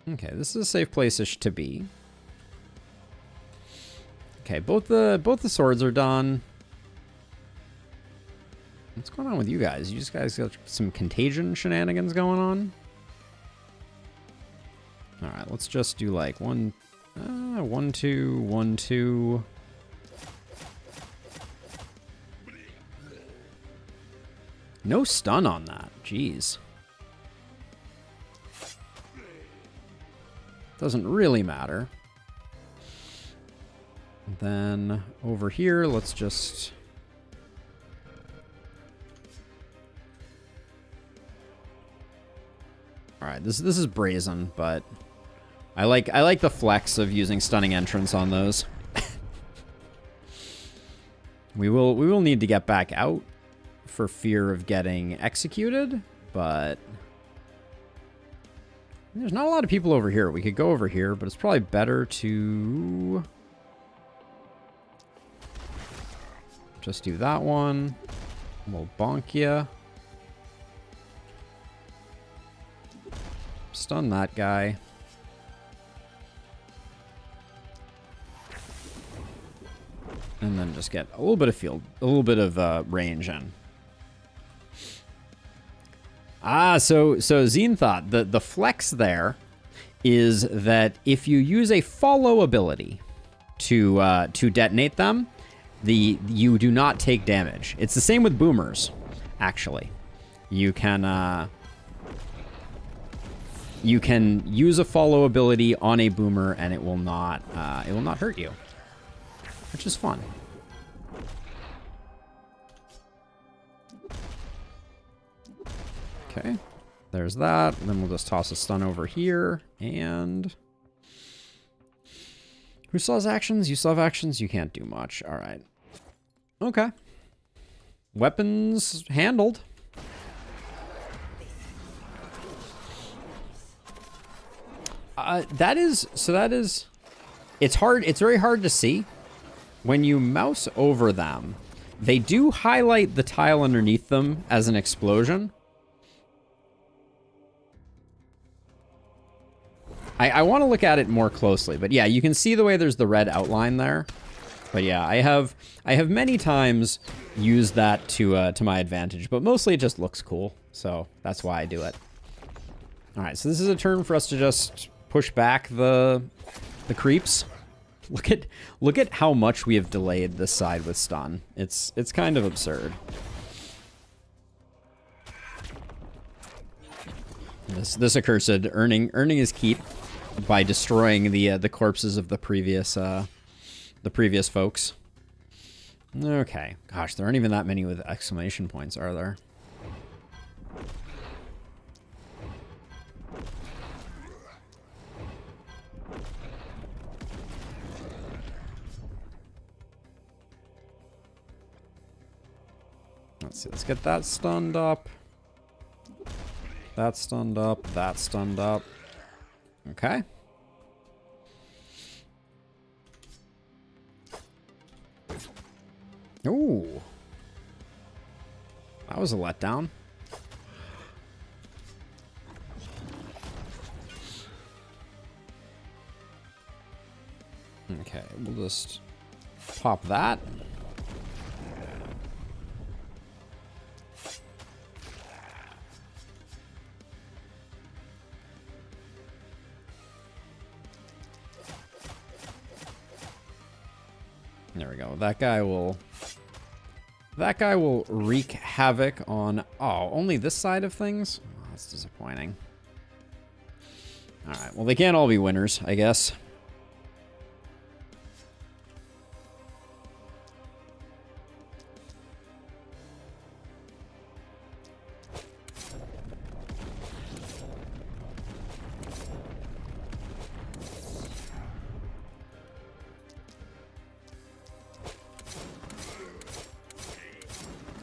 Okay, this is a safe place-ish to be. Okay, both the swords are done. What's going on with you guys? You guys got some contagion shenanigans going on? All right, let's just do like 1, 2, 1, 2. No stun on that. Jeez. Doesn't really matter. Then over here, let's just... Alright, this is brazen, but I like the flex of using stunning entrance on those. We will need to get back out for fear of getting executed, but there's not a lot of people over here. We could go over here, but it's probably better to just do that one. We'll bonk ya. Stun that guy. And then just get a little bit of field, a little bit of range in. Ah, so Zine thought the flex there is that if you use a follow ability to detonate them, you do not take damage. It's the same with boomers, actually. You can use a follow ability on a boomer and it will not hurt you, which is fun. Okay, there's that. And then we'll just toss a stun over here. And who still has actions? You still have actions? You can't do much. All right. Okay. Weapons handled. That is, it's hard. It's very hard to see. When you mouse over them, they do highlight the tile underneath them as an explosion. I want to look at it more closely, but yeah, you can see the way there's the red outline there. But yeah, I have many times used that to my advantage, but mostly it just looks cool, so that's why I do it. All right, so this is a turn for us to just push back the creeps. Look at how much we have delayed this side with stun. It's kind of absurd. This accursed earning his keep by destroying the corpses of the previous folks. Okay, gosh, there aren't even that many with exclamation points, are there? Let's see, let's get that stunned up. That stunned up, that stunned up. Okay. Ooh. That was a letdown. Okay, we'll just pop that. There we go. That guy will wreak havoc on... Oh, only this side of things? Oh, that's disappointing. Alright, well, they can't all be winners, I guess.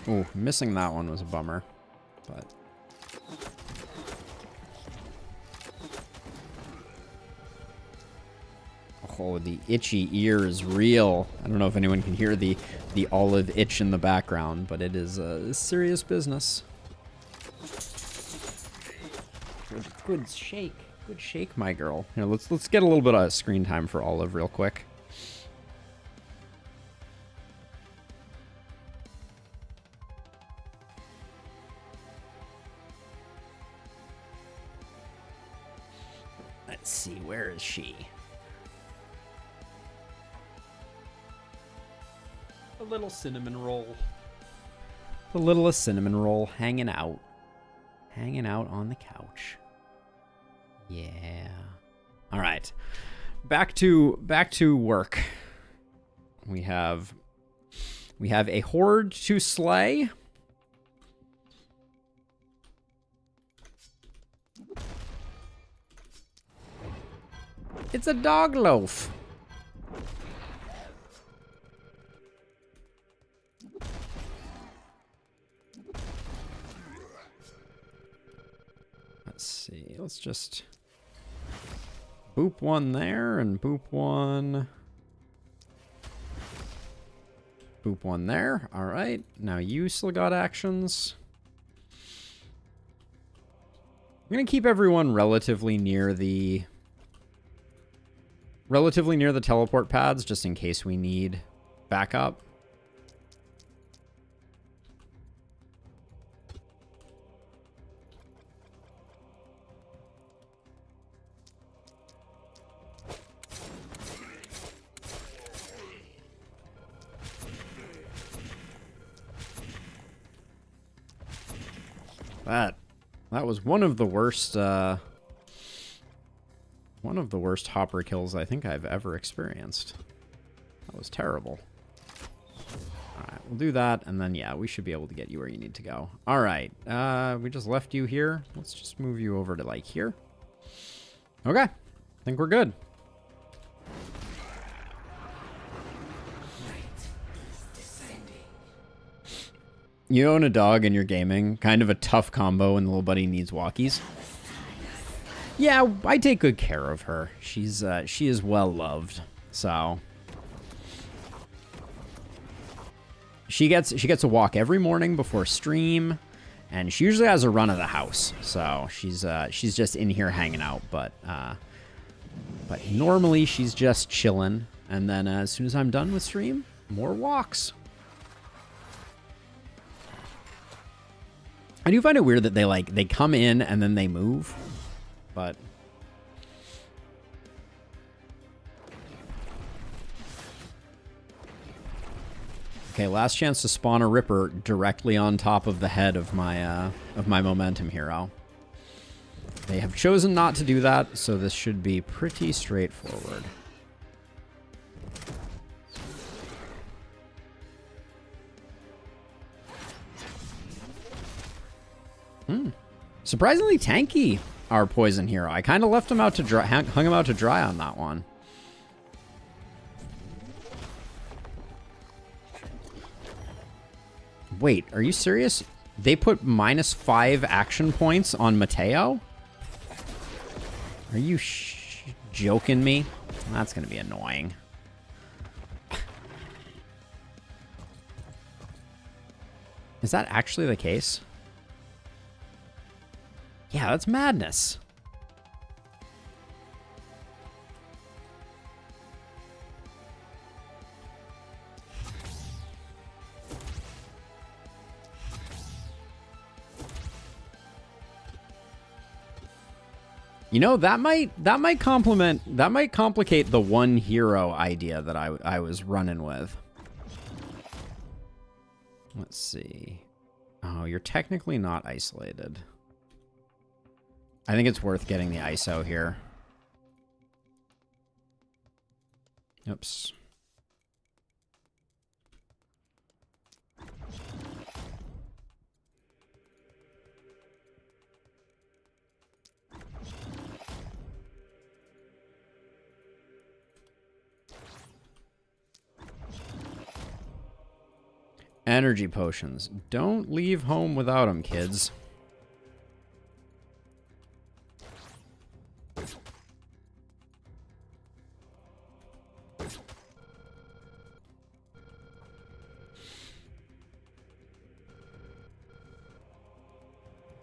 Ooh, missing that one was a bummer, but... Oh, the itchy ear is real. I don't know if anyone can hear the olive itch in the background, but it is serious business. Good shake. Good shake, my girl. Here, let's get a little bit of screen time for Olive real quick. Let's see, where is she? A little cinnamon roll. The littlest cinnamon roll hanging out. Hanging out on the couch. Yeah. All right. Back to work. We have a horde to slay. It's a dog loaf. Let's see. Let's just boop one there and boop one. Boop one there. All right. Now you still got actions. I'm going to keep everyone relatively near the teleport pads just in case we need backup. That was one of the worst hopper kills I think I've ever experienced. That was terrible. Alright, we'll do that, and then, yeah, we should be able to get you where you need to go. Alright, we just left you here. Let's just move you over to, like, here. Okay, I think we're good. You own a dog and you're gaming. Kind of a tough combo when the little buddy needs walkies. Yeah, I take good care of her. She is well loved, so... She gets a walk every morning before stream, and she usually has a run of the house. So she's just in here hanging out, but normally she's just chilling. And then as soon as I'm done with stream, more walks. I do find it weird that they come in and then they move, but. Okay, last chance to spawn a Ripper directly on top of the head of my momentum hero. They have chosen not to do that, so this should be pretty straightforward. Surprisingly tanky, our poison hero. I kind of left him out to dry, hung him out to dry on that one. Wait, are you serious? They put -5 action points on Mateo? Are you joking me? That's going to be annoying. Is that actually the case? Yeah, that's madness. You know, that might complicate the one hero idea that I was running with. Let's see. Oh, you're technically not isolated. I think it's worth getting the ISO here. Oops. Energy potions. Don't leave home without them, kids.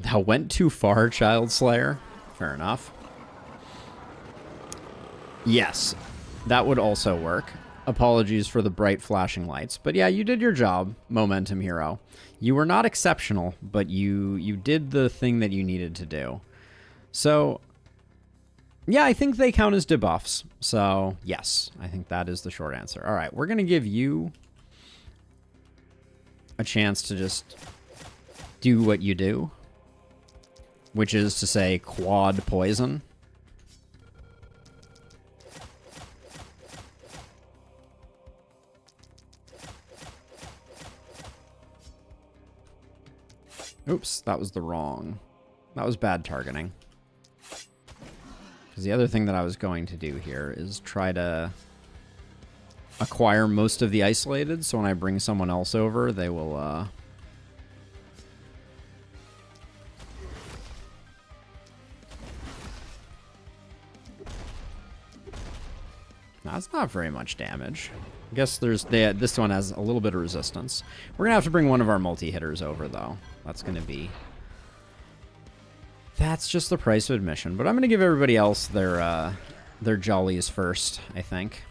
That went too far, Child Slayer. Fair enough. Yes, that would also work. Apologies for the bright flashing lights. But yeah, you did your job, Momentum Hero. You were not exceptional, but you did the thing that you needed to do. So, yeah, I think they count as debuffs. So, yes, I think that is the short answer. All right, we're going to give you a chance to just do what you do, which is to say quad poison. Oops, that was that was bad targeting. Because the other thing that I was going to do here is try to acquire most of the isolated, so when I bring someone else over, they will, That's not very much damage. I guess this one has a little bit of resistance. We're going to have to bring one of our multi-hitters over, though. That's going to be... That's just the price of admission. But I'm going to give everybody else their jollies first, I think.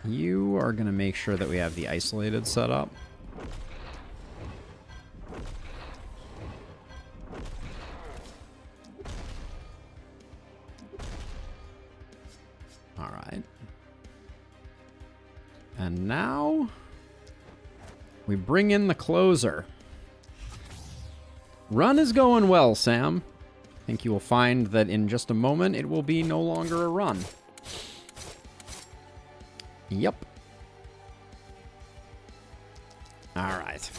You are going to make sure that we have the isolated set up. And now we bring in the closer. Run is going well, Sam. I think you will find that in just a moment it will be no longer a run. Yep. All right.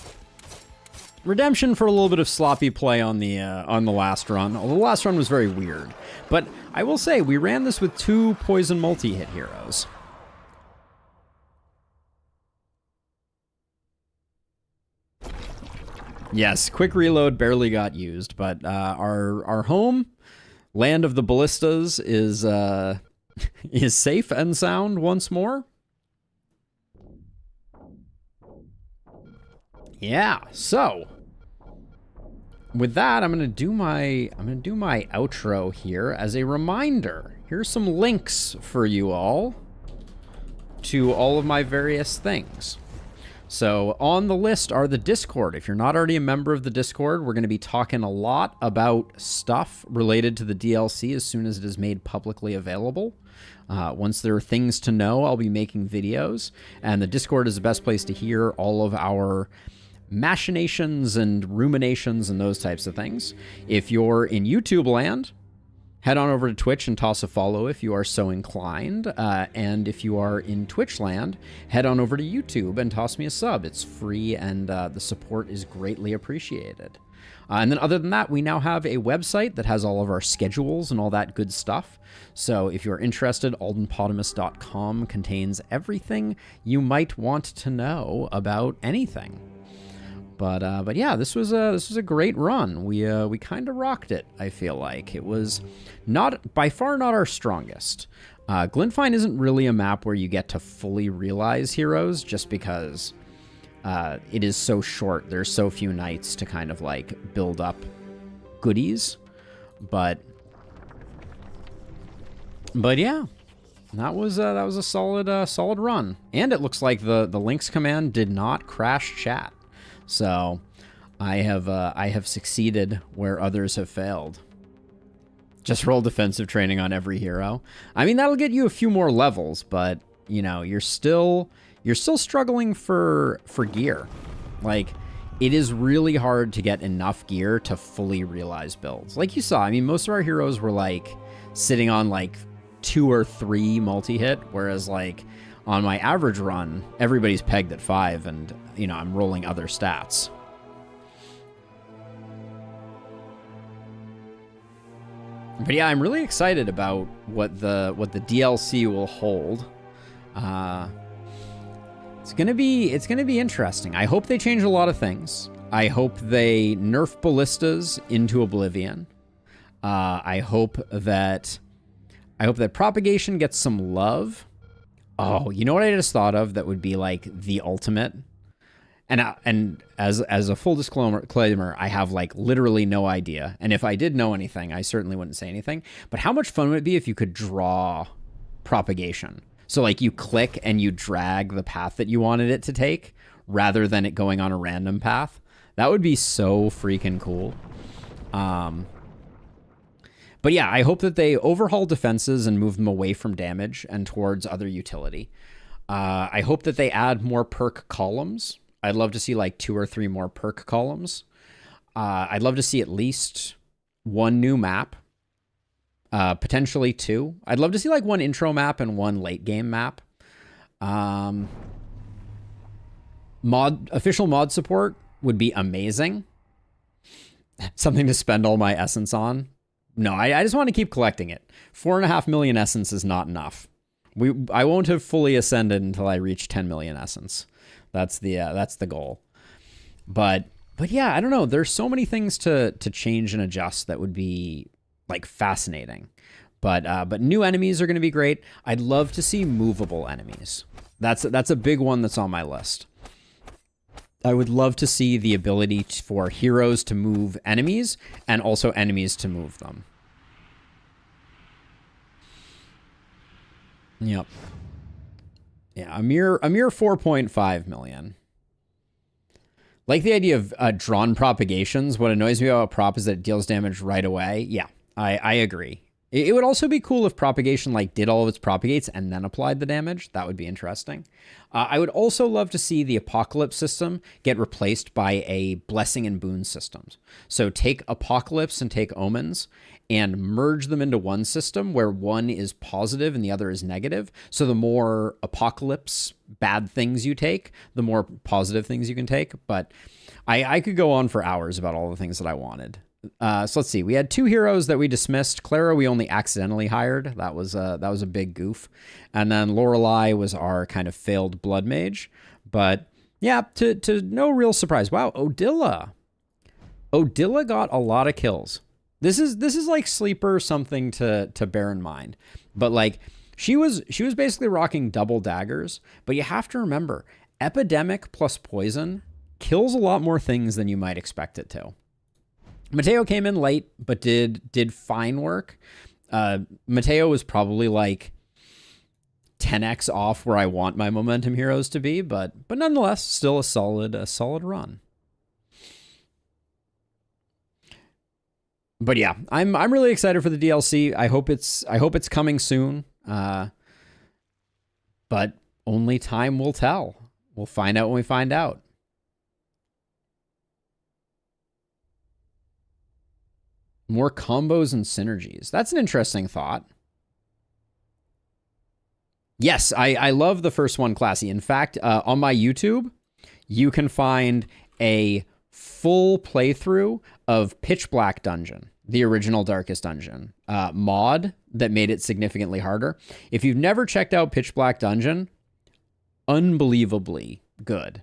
Redemption for a little bit of sloppy play on the last run. Although the last run was very weird. But I will say, we ran this with 2 poison multi-hit heroes. Yes, quick reload barely got used, but our home, land of the ballistas, is is safe and sound once more. Yeah, so with that, I'm gonna do my outro here as a reminder. Here's some links for you all to all of my various things. So on the list are the Discord. If you're not already a member of the Discord, we're going to be talking a lot about stuff related to the DLC as soon as it is made publicly available. Once there are things to know, I'll be making videos, and the Discord is the best place to hear all of our machinations and ruminations and those types of things. If you're in YouTube land, head on over to Twitch and toss a follow if you are so inclined. And if you are in Twitch land, head on over to YouTube and toss me a sub. It's free, and the support is greatly appreciated. And then other than that, we now have a website that has all of our schedules and all that good stuff. So if you're interested, aldenpotamus.com contains everything you might want to know about anything. But yeah, this was a great run. We kind of rocked it. I feel like it was by far not our strongest. Glintfien isn't really a map where you get to fully realize heroes, just because it is so short. There's so few nights to kind of like build up goodies. But yeah, that was a solid run. And it looks like the links command did not crash chat. So I have succeeded where others have failed. Just roll defensive training on every hero. I mean, that'll get you a few more levels, but you know, you're still struggling for gear. Like, it is really hard to get enough gear to fully realize builds. Like you saw, I mean, most of our heroes were like sitting on like 2 or 3 multi-hit, whereas like on my average run, everybody's pegged at 5, and you know, I'm rolling other stats. But yeah, I'm really excited about what the DLC will hold. It's gonna be interesting. I hope they change a lot of things. I hope they nerf ballistas into oblivion. I hope that propagation gets some love. Oh, you know what I just thought of that would be like the ultimate? And as a full disclaimer, I have like literally no idea. And if I did know anything, I certainly wouldn't say anything. But how much fun would it be if you could draw propagation? So like you click and you drag the path that you wanted it to take rather than it going on a random path. That would be so freaking cool. But yeah, I hope that they overhaul defenses and move them away from damage and towards other utility. I hope that they add more perk columns. I'd love to see like 2 or 3 more perk columns. I'd love to see at least 1 new map, potentially 2. I'd love to see like 1 intro map and 1 late game map. Official mod support would be amazing. Something to spend all my essence on. No, I just want to keep collecting it. 4.5 million essence is not enough. I won't have fully ascended until I reach 10 million essence. That's the goal. But yeah, I don't know. There's so many things to change and adjust that would be like fascinating. But new enemies are going to be great. I'd love to see movable enemies. That's a big one that's on my list. I would love to see the ability for heroes to move enemies and also enemies to move them. Yep. Yeah, a mere 4.5 million. Like the idea of drawn propagations. What annoys me about prop is that it deals damage right away. Yeah, I agree. It would also be cool if propagation like did all of its propagates and then applied the damage. That would be interesting. I would also love to see the Apocalypse system get replaced by a Blessing and Boon system. So take Apocalypse and take Omens and merge them into one system where one is positive and the other is negative. So the more Apocalypse bad things you take, the more positive things you can take. But I could go on for hours about all the things that I wanted. So let's see. We had 2 heroes that we dismissed. Clara, we only accidentally hired. That was a big goof. And then Lorelei was our kind of failed blood mage. But yeah, to no real surprise. Wow, Odila got a lot of kills. This is like sleeper something to bear in mind. But like she was basically rocking double daggers. But you have to remember, Epidemic plus Poison kills a lot more things than you might expect it to. Mateo came in late, but did fine work. Mateo was probably like 10x off where I want my momentum heroes to be, but nonetheless, still a solid run. But yeah, I'm really excited for the DLC. I hope it's coming soon. But only time will tell. We'll find out when we find out. More combos and synergies. That's an interesting thought. Yes, I love the first one, Classy. In fact, on my YouTube, you can find a full playthrough of Pitch Black Dungeon, the original Darkest Dungeon mod that made it significantly harder. If you've never checked out Pitch Black Dungeon, unbelievably good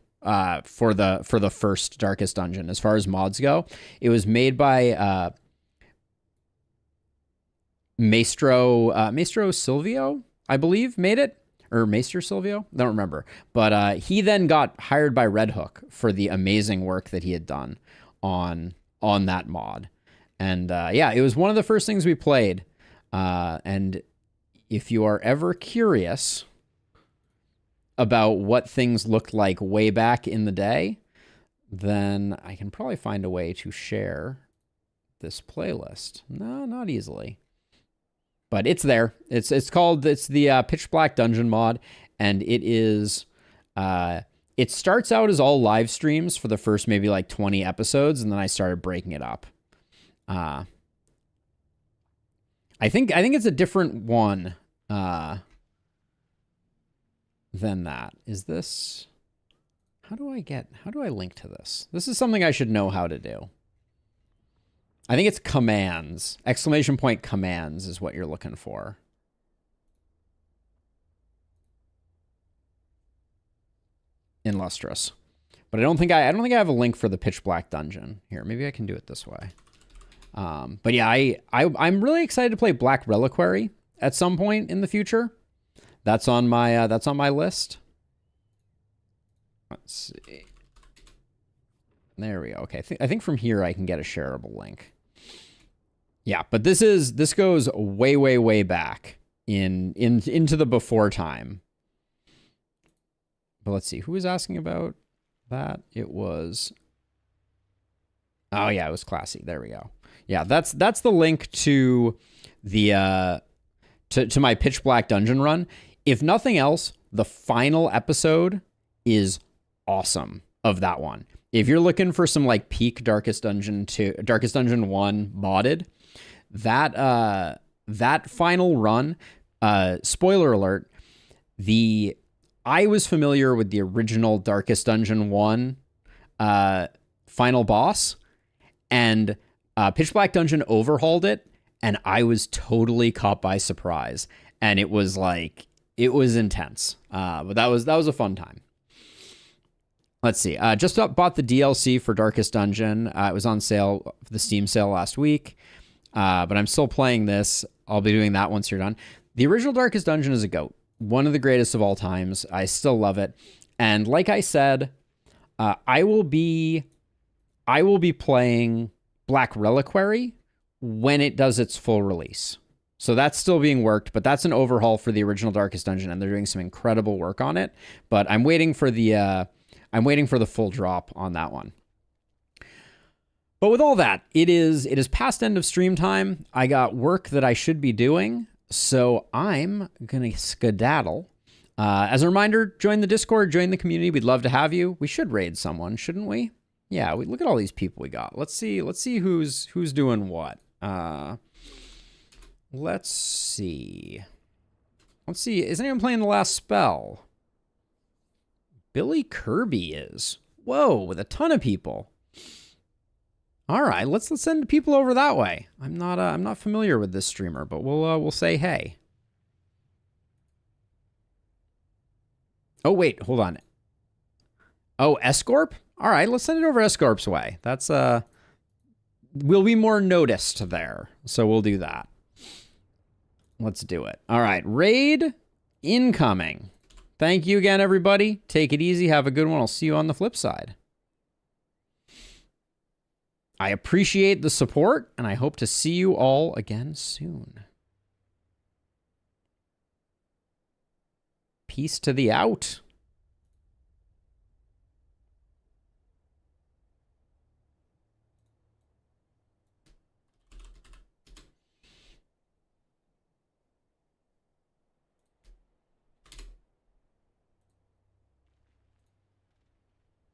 for the first Darkest Dungeon as far as mods go. It was made by Maestro Silvio, I believe, made it. Or Maester Silvio? I don't remember. But he then got hired by Red Hook for the amazing work that he had done on that mod. And yeah, it was one of the first things we played. And if you are ever curious about what things looked like way back in the day, then I can probably find a way to share this playlist. No, not easily. But it's there. It's the Pitch Black Dungeon mod, and it is it starts out as all live streams for the first maybe like 20 episodes, and then I started breaking it up. I think it's a different one than that. Is this? How do I link to this? This is something I should know how to do. I think it's commands. ! Commands is what you're looking for. In Lustrous. But I don't think I have a link for the Pitch Black Dungeon. Here, maybe I can do it this way. But yeah, I'm really excited to play Black Reliquary at some point in the future. That's on my list. Let's see. There we go. Okay, I think from here I can get a shareable link. Yeah, but this goes way back into the before time. But let's see, who was asking about that? It was. Oh yeah, it was Classy. There we go. Yeah, that's the link to the to my Pitch Black Dungeon run. If nothing else, the final episode is awesome of that one. If you're looking for some like peak Darkest Dungeon 1 modded, that final run, spoiler alert, I was familiar with the original Darkest Dungeon 1 final boss, and Pitch Black Dungeon overhauled it, and I was totally caught by surprise, and it was intense. But that was a fun time. Let's see. Just bought the DLC for Darkest Dungeon. It was on sale, the Steam sale last week. But I'm still playing this. I'll be doing that once you're done. The original Darkest Dungeon is a GOAT. One of the greatest of all times. I still love it. And like I said, I will be playing Black Reliquary when it does its full release. So that's still being worked, but that's an overhaul for the original Darkest Dungeon, and they're doing some incredible work on it. But I'm waiting for the full drop on that one. But with all that, it is past end of stream time. I got work that I should be doing, so I'm gonna skedaddle. As a reminder, join the Discord, join the community. We'd love to have you. We should raid someone, shouldn't we? Yeah, look at all these people we got. Let's see who's doing what. Let's see. Is anyone playing the last spell? Billy Kirby is. Whoa, with a ton of people. All right, let's send people over that way. I'm not familiar with this streamer, but we'll say hey. Oh wait, hold on. Oh, Escorp? All right, let's send it over Escorp's way. That's we'll be more noticed there, so we'll do that. Let's do it. All right, raid incoming. Thank you again, everybody. Take it easy. Have a good one. I'll see you on the flip side. I appreciate the support, and I hope to see you all again soon. Peace to the out.